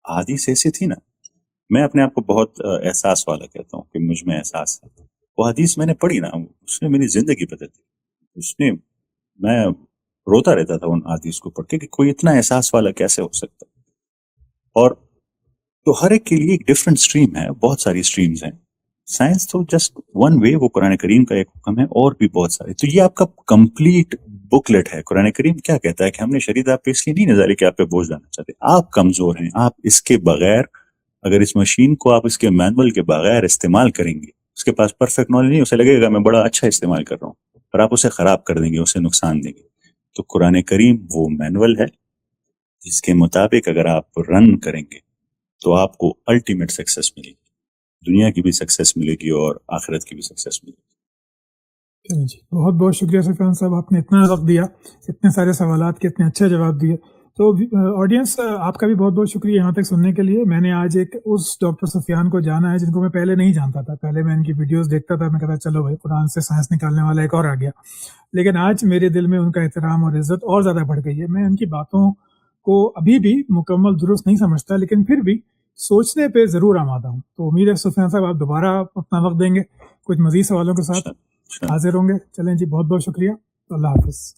احادیث ایسی تھی نا، میں اپنے آپ کو بہت احساس والا کہتا ہوں کہ مجھ میں احساس ہے. وہ حدیث میں نے پڑھی نا، اس نے میری زندگی بدل دی. میں روتا رہتا تھا ان حدیث کو پڑھ کے کہ کوئی اتنا احساس والا کیسے ہو سکتا. اور تو ہر ایک کے لیے ایک ڈفرینٹ اسٹریم ہے، بہت ساری اسٹریمز ہیں. سائنس تو جسٹ ون وے، وہ قرآن کریم کا ایک حکم ہے، اور بھی بہت سارے. تو یہ آپ کا کمپلیٹ بکلیٹ ہے. قرآن کریم کیا کہتا ہے کہ ہم نے شریعت آپ پہ اس لیے نہیں نظاری کہ آپ پہ بوجھ لانا چاہتے. آپ کمزور ہیں، آپ اس کے بغیر، اگر اس مشین کو آپ اس کے مینول کے بغیر استعمال کریں گے، اس کے پاس پرفیکٹ نالج نہیں، اسے لگے گا میں بڑا اچھا استعمال کر رہا ہوں، اور آپ اسے خراب کر دیں گے، اسے نقصان دیں گے. تو قرآن کریم وہ مینول ہے جس کے مطابق اگر آپ رن کریں گے تو آپ کو الٹیمیٹ سکسیس ملے گی، دنیا کی بھی سکسیس ملے گی اور آخرت کی بھی سکسیس ملے گی. جی، بہت بہت شکریہ سفیان صاحب، آپ نے اتنا وقت دیا، اتنے سارے سوالات کے اتنے اچھے جواب دیے. تو آڈینس آپ کا بھی بہت بہت شکریہ یہاں تک سننے کے لیے. میں نے آج ایک اس ڈاکٹر سفیان کو جانا ہے جن کو میں پہلے نہیں جانتا تھا. پہلے میں ان کی ویڈیوز دیکھتا تھا، میں کہتا چلو بھائی قرآن سے سائنس نکالنے والا ایک اور آ گیا. لیکن آج میرے دل میں ان کا احترام اور عزت اور زیادہ بڑھ گئی ہے. میں ان کی باتوں کو ابھی بھی مکمل درست نہیں سمجھتا، لیکن پھر بھی سوچنے پہ ضرور آمادہ ہوں. تو امید ہے سفیان صاحب آپ دوبارہ اپنا وقت دیں گے، کچھ مزید سوالوں کے ساتھ حاضر ہوں گے. چلیں جی، بہت بہت شکریہ. اللہ حافظ.